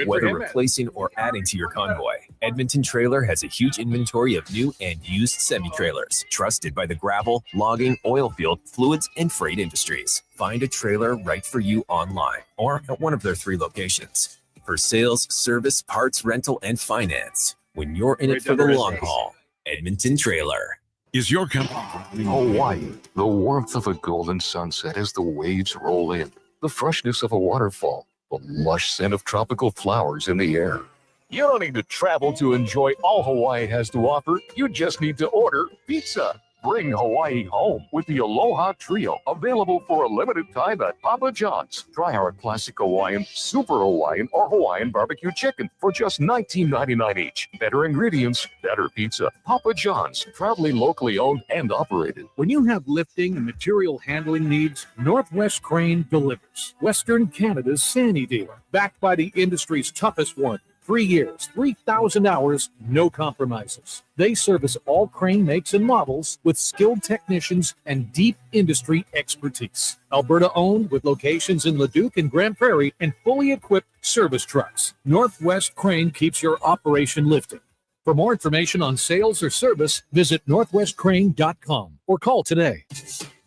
Whether replacing or adding to your convoy, Edmonton Trailer has a huge inventory of new and used semi-trailers, trusted by the gravel, logging, oil field, fluids, and freight industries. Find a trailer right for you online or at one of their 3 locations. For sales, service, parts, rental, and finance, when you're in it for the long haul, Edmonton Trailer. Is your company Hawaii? The warmth of a golden sunset as the waves roll in, the freshness of a waterfall, the lush scent of tropical flowers in the air. You don't need to travel to enjoy all Hawaii has to offer. You just need to order pizza. Bring Hawaii home with the Aloha Trio, available for a limited time at Papa John's. Try our classic Hawaiian, Super Hawaiian, or Hawaiian barbecue chicken for just $19.99 each. Better ingredients, better pizza. Papa John's, proudly locally owned and operated. When you have lifting and material handling needs, Northwest Crane delivers. Western Canada's Sandy dealer, backed by the industry's toughest one. 3 years, 3,000 hours, no compromises. They service all crane makes and models with skilled technicians and deep industry expertise. Alberta owned with locations in Leduc and Grand Prairie and fully equipped service trucks. Northwest Crane keeps your operation lifting. For more information on sales or service, visit northwestcrane.com or call today.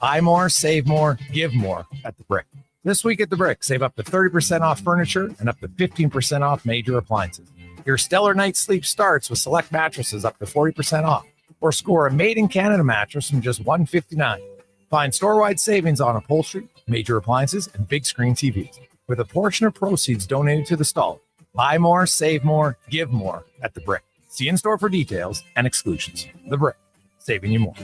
Buy more, save more, give more at The Brick. This week at The Brick, save up to 30% off furniture and up to 15% off major appliances. Your stellar night's sleep starts with select mattresses up to 40% off, or score a made-in-Canada mattress from just $159. Find store-wide savings on upholstery, major appliances, and big screen TVs, with a portion of proceeds donated to the stall. Buy more, save more, give more at The Brick. See in-store for details and exclusions. The Brick, saving you more.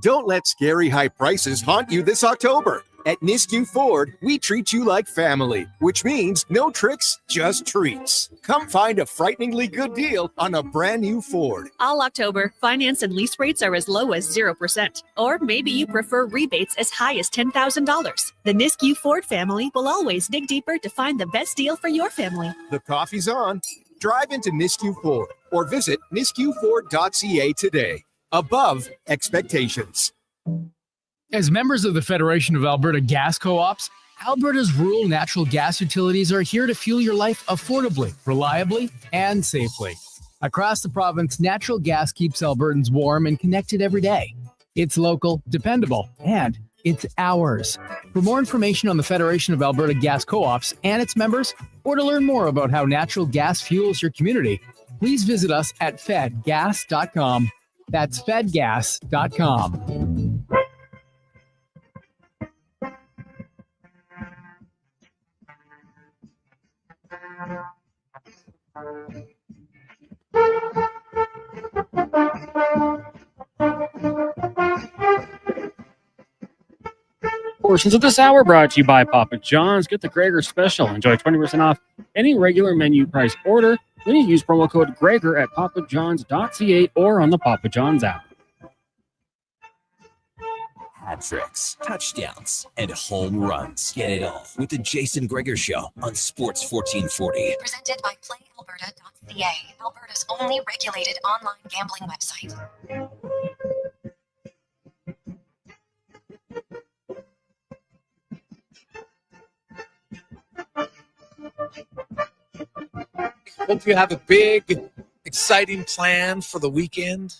Don't let scary high prices haunt you this October. At Nisku Ford, we treat you like family, which means no tricks, just treats. Come find a frighteningly good deal on a brand new Ford. All October, finance and lease rates are as low as 0%. Or maybe you prefer rebates as high as $10,000. The Nisku Ford family will always dig deeper to find the best deal for your family. The coffee's on. Drive into Nisku Ford or visit niskuford.ca today. Above expectations. As members of the Federation of Alberta Gas Co-ops, Alberta's rural natural gas utilities are here to fuel your life affordably, reliably, and safely. Across the province, natural gas keeps Albertans warm and connected every day. It's local, dependable, and it's ours. For more information on the Federation of Alberta Gas Co-ops and its members, or to learn more about how natural gas fuels your community, please visit us at fedgas.com. That's fedgas.com. Portions of this hour brought to you by Papa John's. Get the Gregor special. Enjoy 20% off any regular menu price order when you use promo code Gregor at papajohns.ca or on the Papa John's app. Hat tricks, touchdowns, and home runs. Get it all with the Jason Gregor Show on Sports 1440. Presented by PlayAlberta.ca, Alberta's only regulated online gambling website. Hope you have a big, exciting plan for the weekend.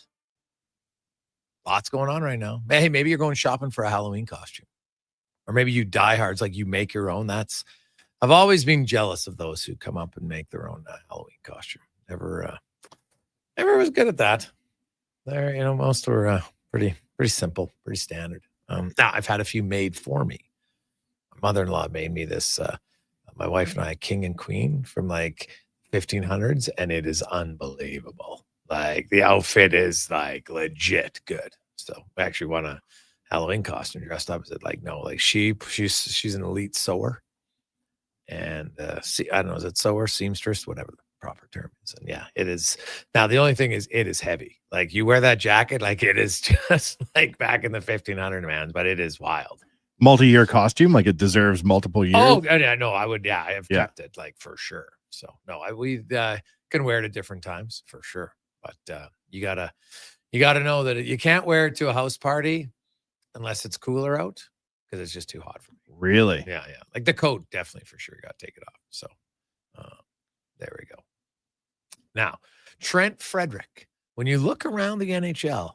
Lots going on right now. Hey, maybe you're going shopping for a Halloween costume. Or maybe you diehards, like you make your own. I've always been jealous of those who come up and make their own Halloween costume. Never was good at that. Most were pretty simple, pretty standard. Now, I've had a few made for me. My mother-in-law made me this, my wife and I, king and queen from like 1500s, and it is unbelievable. Like the outfit is like legit good. So we actually won a Halloween costume dressed up as it. Like, no, like she's an elite sewer. And I don't know, is it sewer, seamstress, whatever the proper term is. And yeah, it is. Now the only thing is it is heavy. Like you wear that jacket, like it is just like back in the 1500 man, but it is wild. Multi-year costume, like it deserves multiple years. Oh, yeah, no, I would. Yeah, I have kept it like for sure. So no, we can wear it at different times for sure. But you gotta know that you can't wear it to a house party unless it's cooler out because it's just too hot for me. Really? Yeah. Like the coat, definitely for sure. You got to take it off. So there we go. Now, Trent Frederick, when you look around the NHL,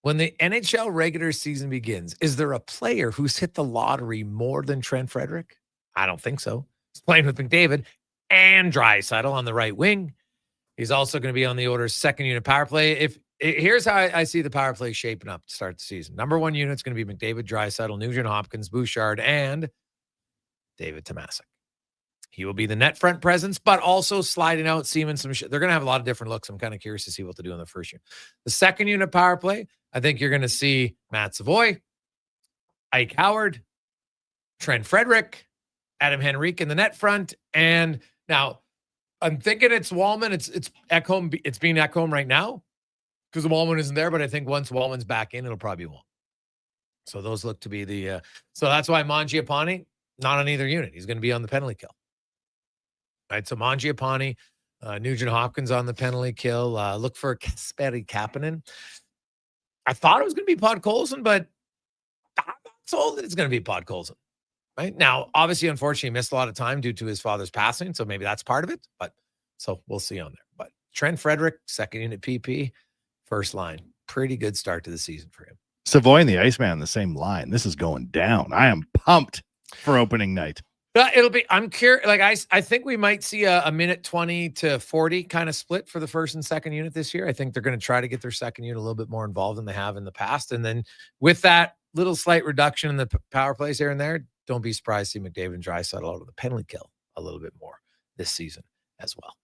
when the NHL regular season begins, is there a player who's hit the lottery more than Trent Frederick? I don't think so. He's playing with McDavid and Draisaitl on the right wing. He's also going to be on the Oilers' second unit power play. Here's how I see the power play shaping up to start the season. Number one unit is going to be McDavid, Draisaitl, Nugent Hopkins, Bouchard, and David Tomasic. He will be the net front presence, but also sliding out, seeming some shit. They're going to have a lot of different looks. I'm kind of curious to see what to do in the first unit. The second unit power play, I think you're going to see Matt Savoy, Ike Howard, Trent Frederick, Adam Henrique in the net front. And now I'm thinking it's Wallman. It's Ekholm. It's being Ekholm right now because Wallman isn't there. But I think once Wallman's back in, it'll probably be Wallman. So those look to be the so that's why Mangiapane, not on either unit. He's going to be on the penalty kill. Right. So Mangiapane, Nugent Hopkins on the penalty kill. Look for Kasperi Kapanen. I thought it was going to be Podkolzin, but I'm not sold that it's going to be Podkolzin. Right now, obviously, unfortunately, he missed a lot of time due to his father's passing. So maybe that's part of it. But so we'll see on there. But Trent Frederick, second unit PP, first line. Pretty good start to the season for him. Savoy and the Iceman, the same line. This is going down. I am pumped for opening night. It'll be, I'm curious. Like I think we might see a minute 20 to 40 kind of split for the first and second unit this year. I think they're going to try to get their second unit a little bit more involved than they have in the past. And then with that little slight reduction in the power plays here and there, don't be surprised to see McDavid and Draisaitl out of the penalty kill a little bit more this season as well.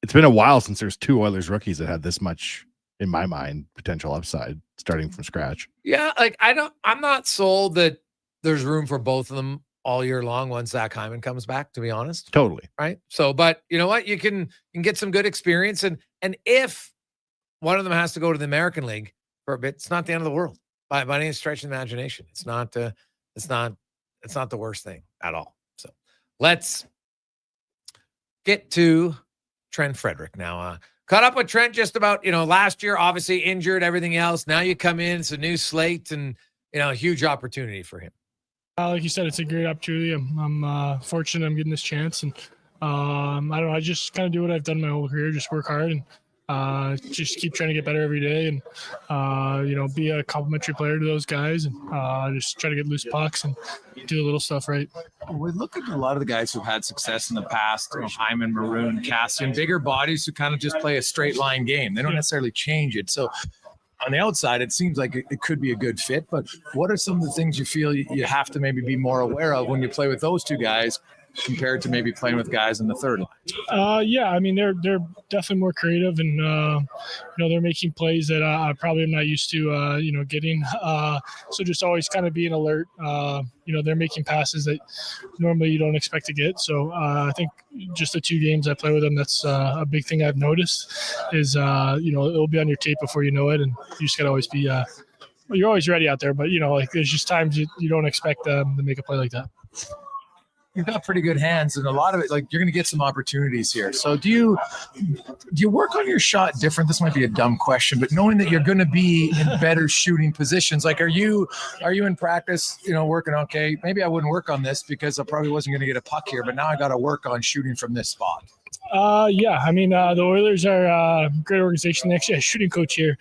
It's been a while since there's two Oilers rookies that had this much, in my mind, potential upside starting from scratch. Yeah, like I'm not sold that there's room for both of them all year long once Zach Hyman comes back, to be honest. Totally. Right. So, but you know what? You can get some good experience. And if one of them has to go to the American League for a bit, it's not the end of the world by any stretch of the imagination. It's not the worst thing at all. So let's get to Trent Frederick now. Caught up with Trent just about, last year, obviously injured, everything else. Now you come in, it's a new slate and, a huge opportunity for him. Like you said, it's a great opportunity. I'm fortunate I'm getting this chance. And I don't know, I just kind of do what I've done my whole career, just work hard and just keep trying to get better every day and, be a complimentary player to those guys and just try to get loose pucks and do the little stuff right. We look at a lot of the guys who've had success in the past, Hyman, Maroon, Cassian, bigger bodies who kind of just play a straight line game. They don't necessarily change it. So on the outside, it seems like it could be a good fit, but what are some of the things you feel you have to maybe be more aware of when you play with those two guys compared to maybe playing with guys in the third line? Yeah, I mean, they're definitely more creative and, they're making plays that I probably am not used to, getting. So just always kind of being alert. They're making passes that normally you don't expect to get. So I think just the 2 games I play with them, that's a big thing I've noticed is, it'll be on your tape before you know it. And you just got to always be, you're always ready out there. But, there's just times you don't expect them to make a play like that. You've got pretty good hands, and a lot of it, like, you're going to get some opportunities here. So do you work on your shot different? This might be a dumb question, but knowing that you're going to be in better shooting positions, like, are you in practice, working, okay, maybe I wouldn't work on this because I probably wasn't going to get a puck here, but now I got to work on shooting from this spot? Yeah, I mean, the Oilers are a great organization. They actually had a shooting coach here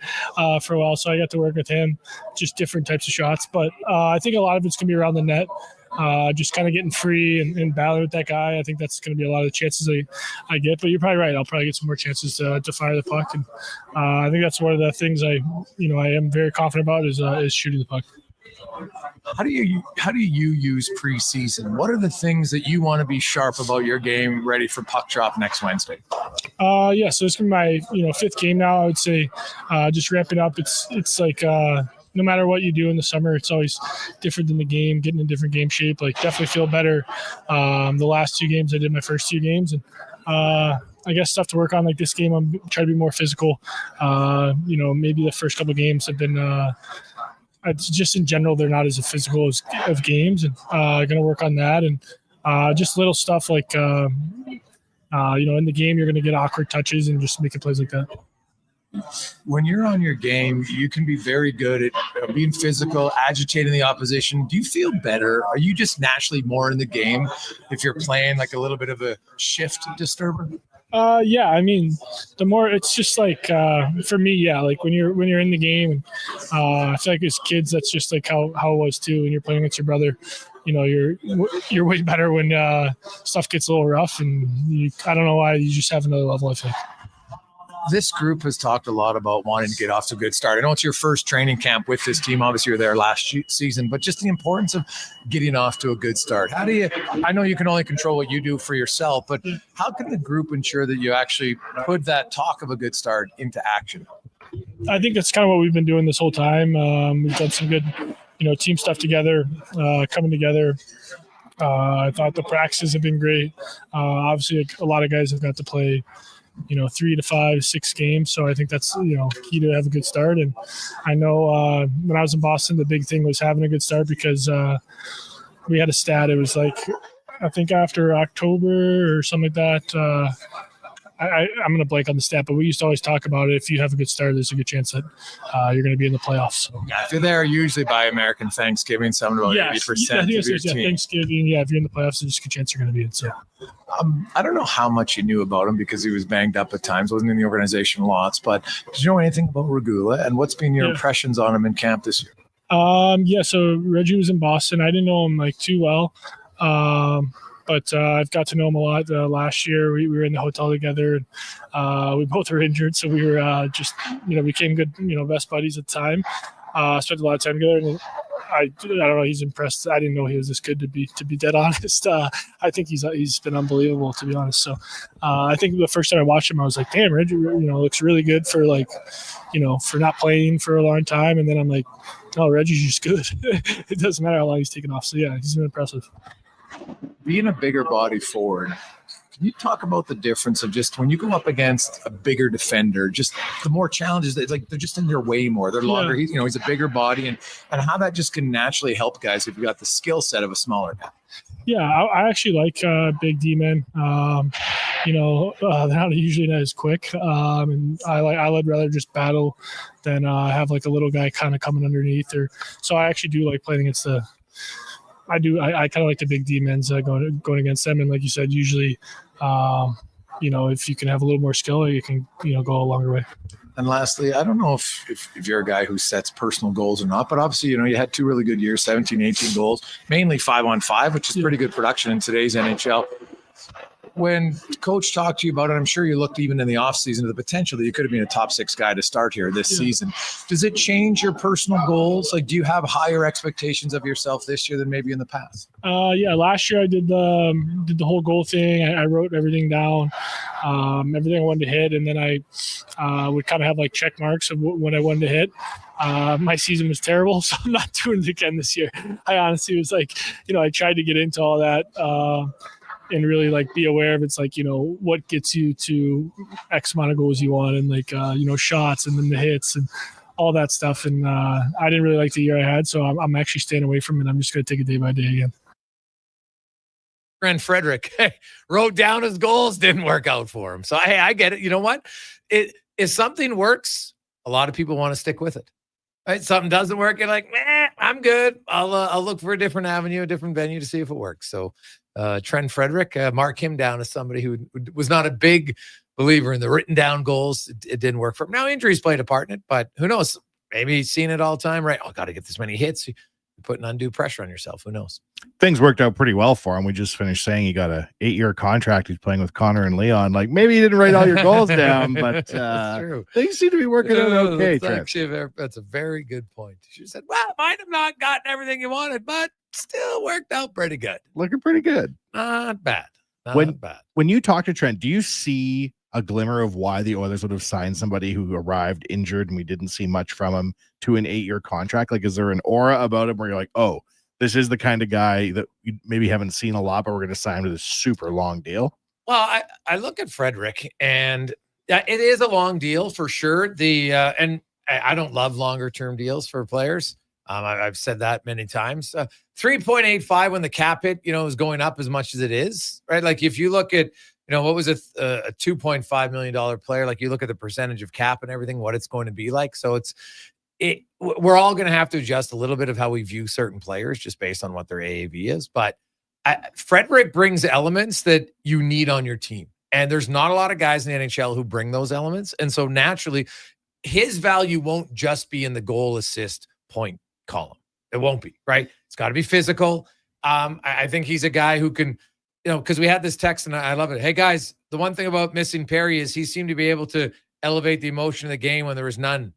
for a while, so I got to work with him, just different types of shots. But I think a lot of it's going to be around the net. Just kind of getting free and battling with that guy. I think that's going to be a lot of the chances I get. But you're probably right. I'll probably get some more chances to fire the puck. And I think that's one of the things I am very confident about is shooting the puck. How do you use preseason? What are the things that you want to be sharp about your game, ready for puck drop next Wednesday? Yeah, so it's going to be my 5th game now. I would say just ramping up. It's like no matter what you do in the summer, it's always different than the game, getting in different game shape. Like, definitely feel better. The last 2 games, I did my first 2 games. And I guess stuff to work on, like this game, I'm trying to be more physical. Maybe the first couple of games have been just in general, they're not as physical of games. And going to work on that. And just little stuff like, in the game, you're going to get awkward touches and just making plays like that. When you're on your game, you can be very good at being physical, agitating the opposition. Do you feel better? Are you just naturally more in the game if you're playing like a little bit of a shift disturber? Yeah, I mean, the more it's just like for me, yeah, like when you're in the game, and I feel like as kids, that's just like how it was too. When you're playing against your brother, you're way better when stuff gets a little rough, and I don't know why, you just have another level, I think. This group has talked a lot about wanting to get off to a good start. I know it's your first training camp with this team. Obviously, you were there last season, but just the importance of getting off to a good start. I know you can only control what you do for yourself, but how can the group ensure that you actually put that talk of a good start into action? I think that's kind of what we've been doing this whole time. We've done some good, team stuff together, coming together. I thought the practices have been great. Obviously, a lot of guys have got to play, 3 to 5, 6 games. So I think that's, key to have a good start. And I know when I was in Boston, the big thing was having a good start because we had a stat. It was like, I think after October or something like that, I'm going to blank on the stat, but we used to always talk about it. If you have a good start, there's a good chance that you're going to be in the playoffs. So. Yeah, if you're there usually by American Thanksgiving, something about 80% of your team. Thanksgiving, if you're in the playoffs, there's a good chance you're going to be in. So, I don't know how much you knew about him because he was banged up at times, wasn't in the organization lots, but did you know anything about Regula, and what's been your impressions on him in camp this year? So Reggie was in Boston. I didn't know him too well. But I've got to know him a lot. Last year, we were in the hotel together. And, we both were injured, so we were became good, best buddies at the time. Spent a lot of time together. And I don't know. He's impressed. I didn't know he was this good, to be dead honest. I think he's been unbelievable, to be honest. So I think the first time I watched him, I was like, damn, Reggie, looks really good for for not playing for a long time. And then I'm like, oh, Reggie's just good. It doesn't matter how long he's taken off. So yeah, he's been impressive. Being a bigger body forward, can you talk about the difference of just when you go up against a bigger defender, just the more challenges, they're just in your way more. They're longer. Yeah. He's a bigger body, and how that just can naturally help guys if you got the skill set of a smaller guy. Yeah, I actually like big D-men. They're not usually not as quick, and I'd rather just battle than have a little guy kind of coming underneath. So I actually do like playing against I kind of like the big D-men's going against them. And like you said, usually, if you can have a little more skill, you can, go a longer way. And lastly, I don't know if you're a guy who sets personal goals or not, but obviously, you had 2 really good years, 17, 18 goals, mainly 5-on-5, which is pretty good production in today's NHL. When coach talked to you about it, I'm sure you looked even in the offseason to the potential that you could have been a top 6 guy to start here this season. Does it change your personal goals? Do you have higher expectations of yourself this year than maybe in the past? Last year I did the whole goal thing. I wrote everything down, everything I wanted to hit, and then I would kind of have check marks of when I wanted to hit. My season was terrible, so I'm not doing it again this year. I honestly was I tried to get into all that. And really be aware of it's what gets you to X amount of goals you want, and shots and then the hits and all that stuff. And I didn't really like the year I had, so I'm actually staying away from it. I'm just going to take it day by day again. Friend Frederick wrote down his goals, didn't work out for him. So I get it. You know what? If something works, a lot of people want to stick with it. Right? Something doesn't work, you're like, I'm good. I'll look for a different avenue, a different venue to see if it works. So Trent Frederick, mark him down as somebody who was not a big believer in the written down goals. It didn't work for him. Now injuries played a part in it, but who knows? Maybe he's seen it all the time, right? Got to get this many hits. You're putting undue pressure on yourself. Who knows? Things worked out pretty well for him. We just finished saying he got a 8-year contract. He's playing with Connor and Leon. Maybe you didn't write all your goals down, but things seem to be working out okay. That's a very good point. She said, well, might have not gotten everything you wanted, but still worked out pretty good. Looking pretty good. Not bad. When you talk to Trent, do you see a glimmer of why the Oilers would have signed somebody who arrived injured and we didn't see much from him to an 8-year contract? Is there an aura about him where you're like, oh, this is the kind of guy that you maybe haven't seen a lot, but we're going to sign him to this super long deal? Well, I look at Frederick, and it is a long deal for sure. And I don't love longer term deals for players. I've said that many times. 3.85 when the cap hit, is going up as much as it is, right? If you look at, what was a $2.5 million player? You look at the percentage of cap and everything, what it's going to be like. So we're all going to have to adjust a little bit of how we view certain players just based on what their AAV is. But Frederick brings elements that you need on your team. And there's not a lot of guys in the NHL who bring those elements. And so naturally, his value won't just be in the goal, assist, point column. It won't be, right? It's got to be physical. I think he's a guy who can, because we had this text and I love it. Hey guys, the one thing about missing Perry is he seemed to be able to elevate the emotion of the game when there was none.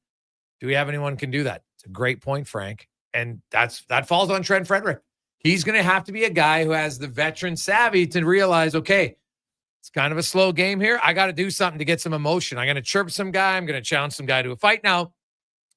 Do we have anyone who can do that? It's a great point, Frank. And that falls on Trent Frederick. He's going to have to be a guy who has the veteran savvy to realize, okay, It's kind of a slow game here. I got to do something to get some emotion. I'm going to chirp some guy. I'm going to challenge some guy to a fight. Now,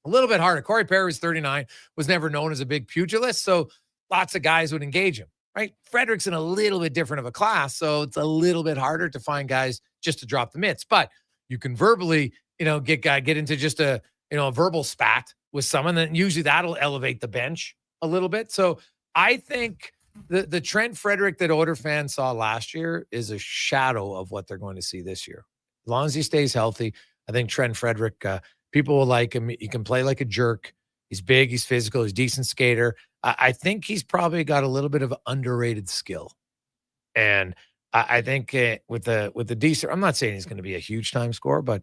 a little bit harder. Corey Perry was 39, was never known as a big pugilist, so lots of guys would engage him, right? Frederick's in a little bit different of a class, so it's a little bit harder to find guys just to drop the mitts. But you can verbally, get into just a verbal spat with someone, then usually that'll elevate the bench a little bit. So I think the Trent Frederick that Oiler fans saw last year is a shadow of what they're going to see this year. As long as he stays healthy, I think Trent Frederick, people will like him. He can play like a jerk. He's big. He's physical. He's a decent skater. I think he's probably got a little bit of underrated skill. And I think with the decent, I'm not saying he's going to be a huge time scorer, but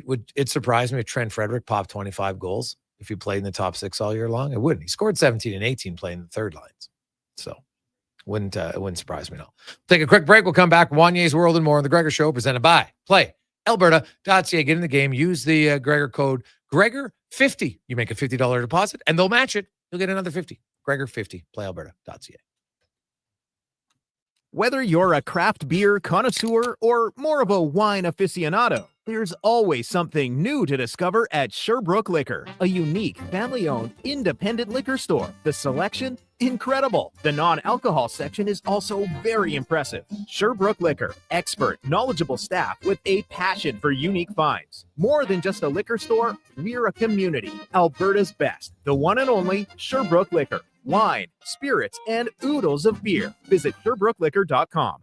would it surprise me if Trent Frederick popped 25 goals if he played in the top 6 all year long? It wouldn't. He scored 17 and 18 playing the third lines. So it wouldn't surprise me at all. Take a quick break. We'll come back. Wanye's World and More on the Gregor Show, presented by PlayAlberta.ca. Get in the game. Use the Gregor code Gregor50. You make a $50 deposit, and they'll match it. You'll get another 50. Gregor50. PlayAlberta.ca. Whether you're a craft beer connoisseur or more of a wine aficionado, there's always something new to discover at Sherbrooke Liquor, a unique, family-owned, independent liquor store. The selection, incredible. The non-alcohol section is also very impressive. Sherbrooke Liquor, expert, knowledgeable staff with a passion for unique finds. More than just a liquor store, we're a community. Alberta's best, the one and only Sherbrooke Liquor. Wine, spirits, and oodles of beer. Visit SherbrookeLiquor.com.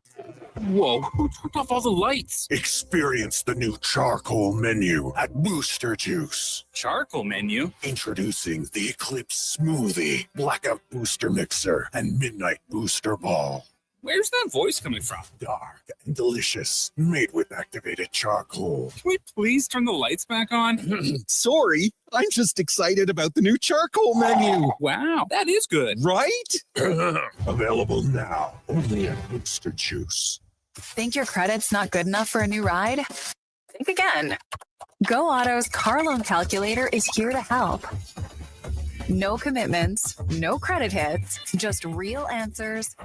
Whoa, who turned off all the lights? Experience the new charcoal menu at Booster Juice. Charcoal menu? Introducing the Eclipse Smoothie, Blackout Booster Mixer, and Midnight Booster Ball. Where's that voice coming from? Dark and delicious, made with activated charcoal. Can we please turn the lights back on? Sorry, I'm just excited about the new charcoal menu. Wow, that is good. Right? Available now, only at Booster Juice. Think your credit's not good enough for a new ride? Think again. Go Auto's car loan calculator is here to help. No commitments, no credit hits, just real answers.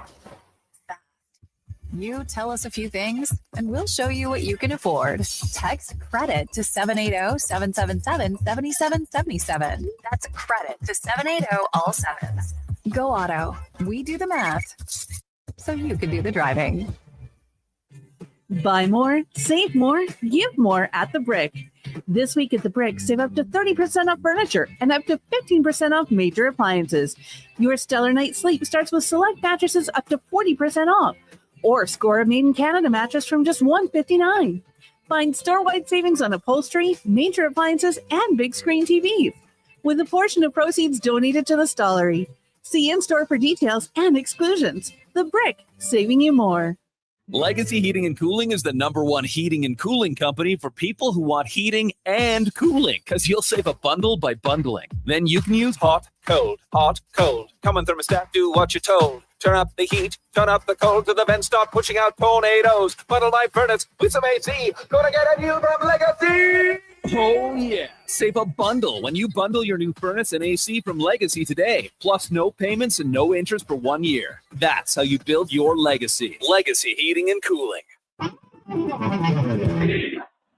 You tell us a few things, and we'll show you what you can afford. Text credit to 780-777-7777. That's credit to 780 all sevens. Go Auto. We do the math, so you can do the driving. Buy more, save more, give more at The Brick. This week at The Brick, save up to 30% off furniture and up to 15% off major appliances. Your stellar night's sleep starts with select mattresses up to 40% off. Or score a Made in Canada mattress from just $159. Find store-wide savings on upholstery, major appliances, and big screen TVs, with a portion of proceeds donated to the Stollery. See in-store for details and exclusions. The Brick, saving you more. Legacy Heating and Cooling is the #1 heating and cooling company for people who want heating and cooling, because you'll save a bundle by bundling. Then you can use hot, cold, hot, cold. Come on, thermostat, do what you're told. Turn up the heat, turn up the cold, to the vents start pushing out tornadoes. Bundle my furnace with some AC. Gonna get a new from Legacy! Oh yeah, save a bundle when you bundle your new furnace and AC from Legacy today. Plus no payments and no interest for 1 year. That's how you build your legacy. Legacy Heating and Cooling.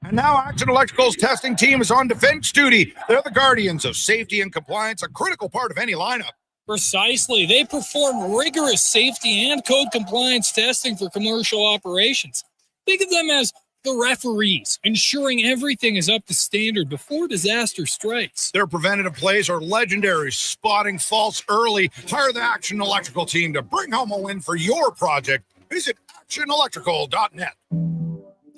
And now Action Electrical's testing team is on defense duty. They're the guardians of safety and compliance, a critical part of any lineup. Precisely. They perform rigorous safety and code compliance testing for commercial operations. Think of them as the referees, ensuring everything is up to standard before disaster strikes. Their preventative plays are legendary, spotting faults early. Hire the Action Electrical team to bring home a win for your project. Visit actionelectrical.net.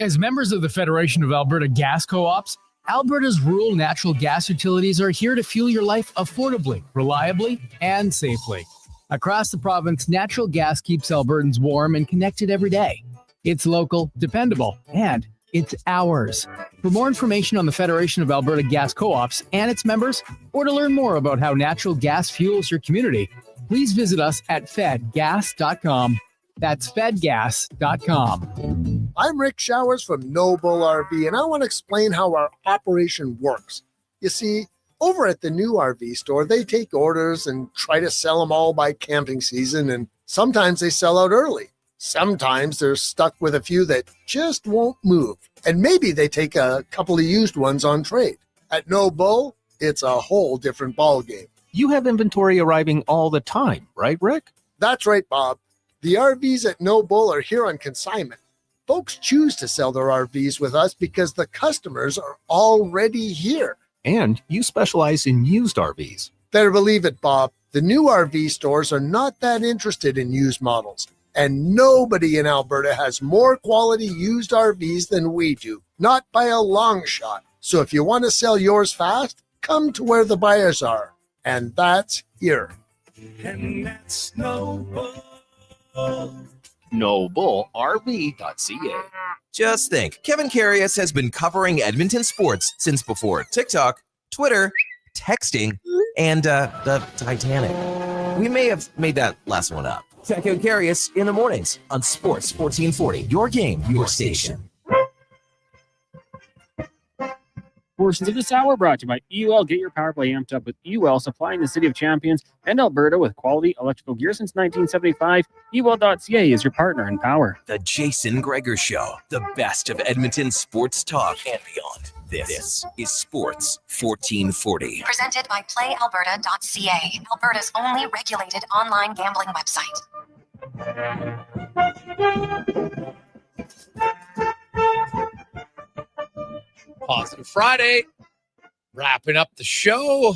As members of the Federation of Alberta Gas Co-ops, Alberta's rural natural gas utilities are here to fuel your life affordably, reliably, and safely. Across the province, natural gas keeps Albertans warm and connected every day. It's local, dependable, and it's ours. For more information on the Federation of Alberta Gas Co-ops and its members, or to learn more about how natural gas fuels your community, please visit us at fedgas.com. That's fedgas.com. I'm Rick Showers from Noble RV, and I want to explain how our operation works. You see, over at the new RV store, they take orders and try to sell them all by camping season, and sometimes they sell out early. Sometimes they're stuck with a few that just won't move, and maybe they take a couple of used ones on trade. At No Bull, it's a whole different ballgame. You have inventory arriving all the time, right, Rick? That's right, Bob. The RVs at No Bull are here on consignment. Folks choose to sell their RVs with us because the customers are already here. And you specialize in used RVs. Better believe it, Bob. The new RV stores are not that interested in used models. And nobody in Alberta has more quality used RVs than we do. Not by a long shot. So if you want to sell yours fast, come to where the buyers are. And that's here. And that's No Bull. NobleRV.ca. Just think, Kevin Carius has been covering Edmonton sports since before TikTok, Twitter, texting, and the Titanic. We may have made that last one up. Check out Carius in the mornings on Sports 1440. Your game, your station. Portions of this hour brought to you by UL. Get your power play amped up with UL, supplying the city of champions and Alberta with quality electrical gear since 1975. UL.ca is your partner in power. The Jason Gregor Show, the best of Edmonton sports talk and beyond. This is Sports 1440. Presented by PlayAlberta.ca, Alberta's only regulated online gambling website. Positive Friday. Wrapping up the show.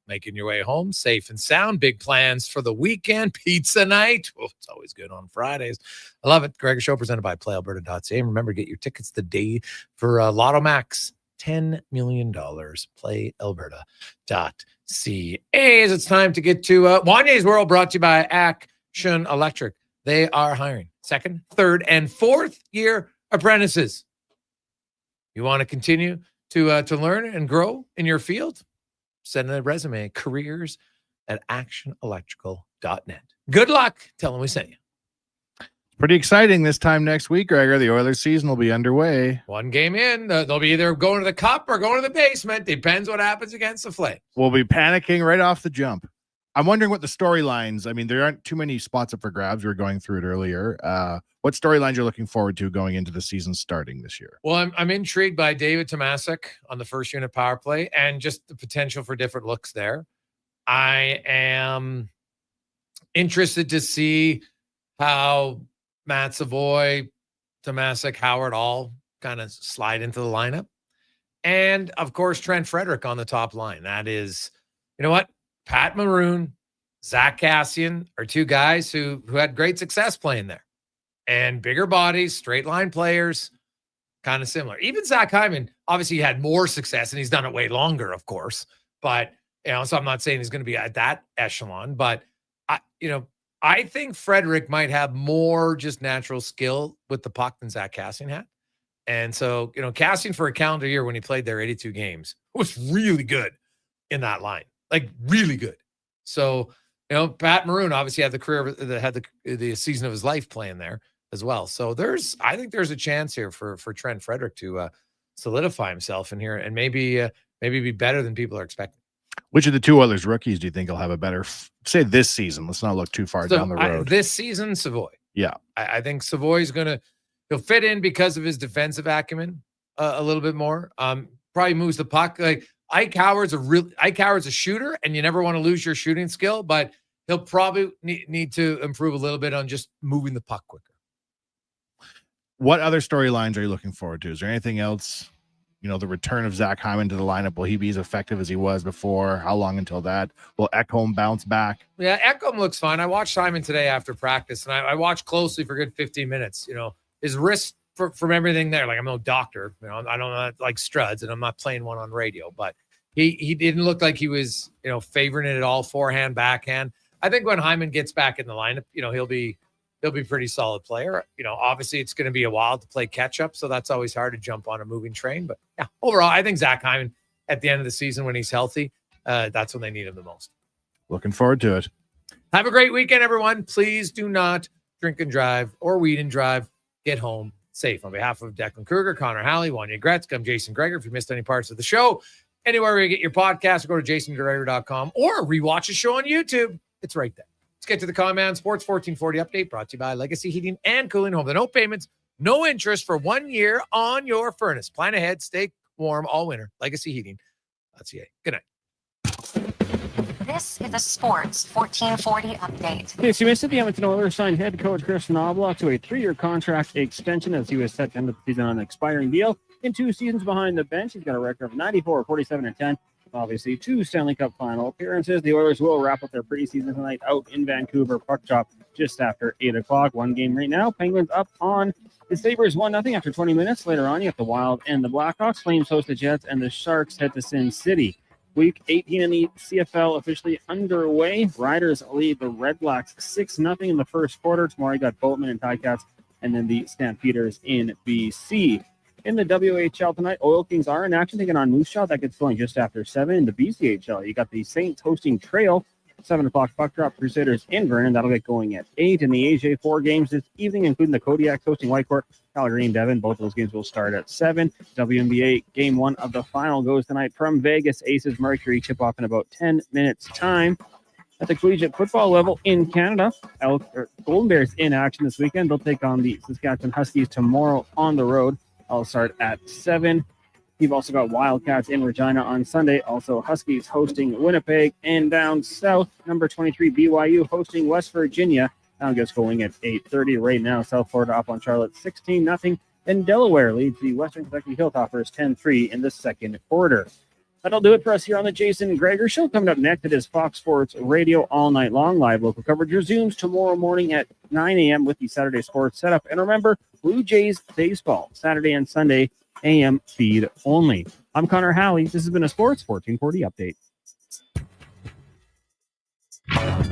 Making your way home safe and sound. Big plans for the weekend. Pizza night. Oh, it's always good on Fridays. I love it. Gregor Show presented by PlayAlberta.ca. And remember, get your tickets the day for Lotto Max. $10 million. PlayAlberta.ca. As it's time to get to Wanye's World, brought to you by Action Electric. They are hiring second, third, and fourth year apprentices. You want to continue to learn and grow in your field? Send a resume, careers@actionelectrical.net. Good luck. Tell them we sent you. Pretty exciting this time next week, Gregor. The Oilers season will be underway. One game in. They'll be either going to the cup or going to the basement. Depends what happens against the Flames. We'll be panicking right off the jump. I'm wondering what the storylines, I mean, there aren't too many spots up for grabs. We were going through it earlier. What storylines you're looking forward to going into the season starting this year? Well, I'm intrigued by David Tomasic on the first unit power play and just the potential for different looks there. I am interested to see how Matt Savoy, Tomasic, Howard all kind of slide into the lineup. And, of course, Trent Frederick on the top line. That is, you know what? Pat Maroon, Zach Kassian are two guys who had great success playing there. And bigger bodies, straight line players, kind of similar. Even Zach Hyman, obviously had more success, and he's done it way longer, of course. But, so I'm not saying he's going to be at that echelon. But, I think Frederick might have more just natural skill with the puck than Zach Kassian had. And so, Kassian for a calendar year when he played there 82 games was really good in that line. Like really good. So, Pat Maroon obviously had the career that had the season of his life playing there as well. So I think there's a chance here for Trent Frederick to solidify himself in here and maybe be better than people are expecting. Which of the two Oilers rookies do you think will have a better, say this season? Let's not look too far down the road. This season, Savoy. Yeah. I think Savoy's he'll fit in because of his defensive acumen a little bit more. Probably moves the puck. Like Ike Howard's a shooter, and you never want to lose your shooting skill, but he'll probably need to improve a little bit on just moving the puck quicker. What other storylines are you looking forward to? Is there anything else? The return of Zach Hyman to the lineup. Will he be as effective as he was before? How long until that? Will Ekholm bounce back? Yeah, Ekholm looks fine. I watched Hyman today after practice, and I watched closely for a good 15 minutes. His wrist from everything there. Like, I'm no doctor. I don't like studs, and I'm not playing one on radio, but he didn't look like he was, favoring it at all, forehand, backhand. I think when Hyman gets back in the lineup, he'll be a pretty solid player. Obviously it's going to be a while to play catch up, so that's always hard to jump on a moving train. But yeah, overall, I think Zach Hyman at the end of the season when he's healthy, that's when they need him the most. Looking forward to it. Have a great weekend, everyone. Please do not drink and drive or weed and drive. Get home safe. On behalf of Declan Kruger, Connor Halley, Wanye Gretz, I'm Jason Gregor. If you missed any parts of the show, anywhere where you get your podcast, go to jasongregor.com or rewatch the show on YouTube. It's right there. Let's get to the Command Sports 1440 update brought to you by Legacy Heating and Cooling Home. The no payments, no interest for 1 year on your furnace. Plan ahead, stay warm all winter. Legacy Heating.ca. Good night. This is a Sports 1440 update. Okay, so you missed it. The Edmonton Oilers signed head coach Kris Knoblauch to a 3-year contract extension as he was set to end the season on an expiring deal. In 2 seasons behind the bench, he's got a record of 94, 47, and 10. Obviously, 2 Stanley Cup final appearances. The Oilers will wrap up their preseason tonight out in Vancouver. Puck drop just after 8 o'clock. 1 game right now. Penguins up on the Sabres 1-0 after 20 minutes. Later on, you have the Wild and the Blackhawks. Flames host the Jets, and the Sharks head to Sin City. Week 18 in the CFL officially underway. Riders lead the Red Blacks 6-0 in the first quarter. Tomorrow you got Boatman and Ticats, and then the Stampeders in BC. In the WHL tonight, Oil Kings are in action, taking on Moose Jaw. That gets going just after 7. In the BCHL, you got the Saints hosting Trail. 7 o'clock puck drop, Crusaders in Vernon. That'll get going at 8. In the AJ 4 games this evening, including the Kodiaks hosting Whitecourt, Calgary and Devon. Both of those games will start at 7. WNBA game 1 of the final goes tonight from Vegas. Aces Mercury tip off in about 10 minutes time. At the collegiate football level in Canada, Golden Bears in action this weekend. They'll take on the Saskatchewan Huskies tomorrow on the road. I'll start at 7. You've also got Wildcats in Regina on Sunday. Also, Huskies hosting Winnipeg. And down south, number 23 BYU hosting West Virginia. That gets going at 8:30 right now. South Florida up on Charlotte 16-0. And Delaware leads the Western Kentucky Hilltoppers 10-3 in the second quarter. That'll do it for us here on the Jason Gregor Show. Coming up next, it is Fox Sports Radio all night long. Live local coverage resumes tomorrow morning at 9 a.m. with the Saturday Sports setup. And remember, Blue Jays baseball, Saturday and Sunday, AM feed only. I'm Connor Halley. This has been a Sports 1440 update.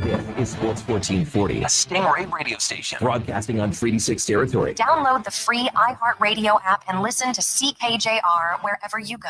This is Sports 1440, a Stingray radio station broadcasting on Treaty 6 territory. Download the free iHeartRadio app and listen to CKJR wherever you go.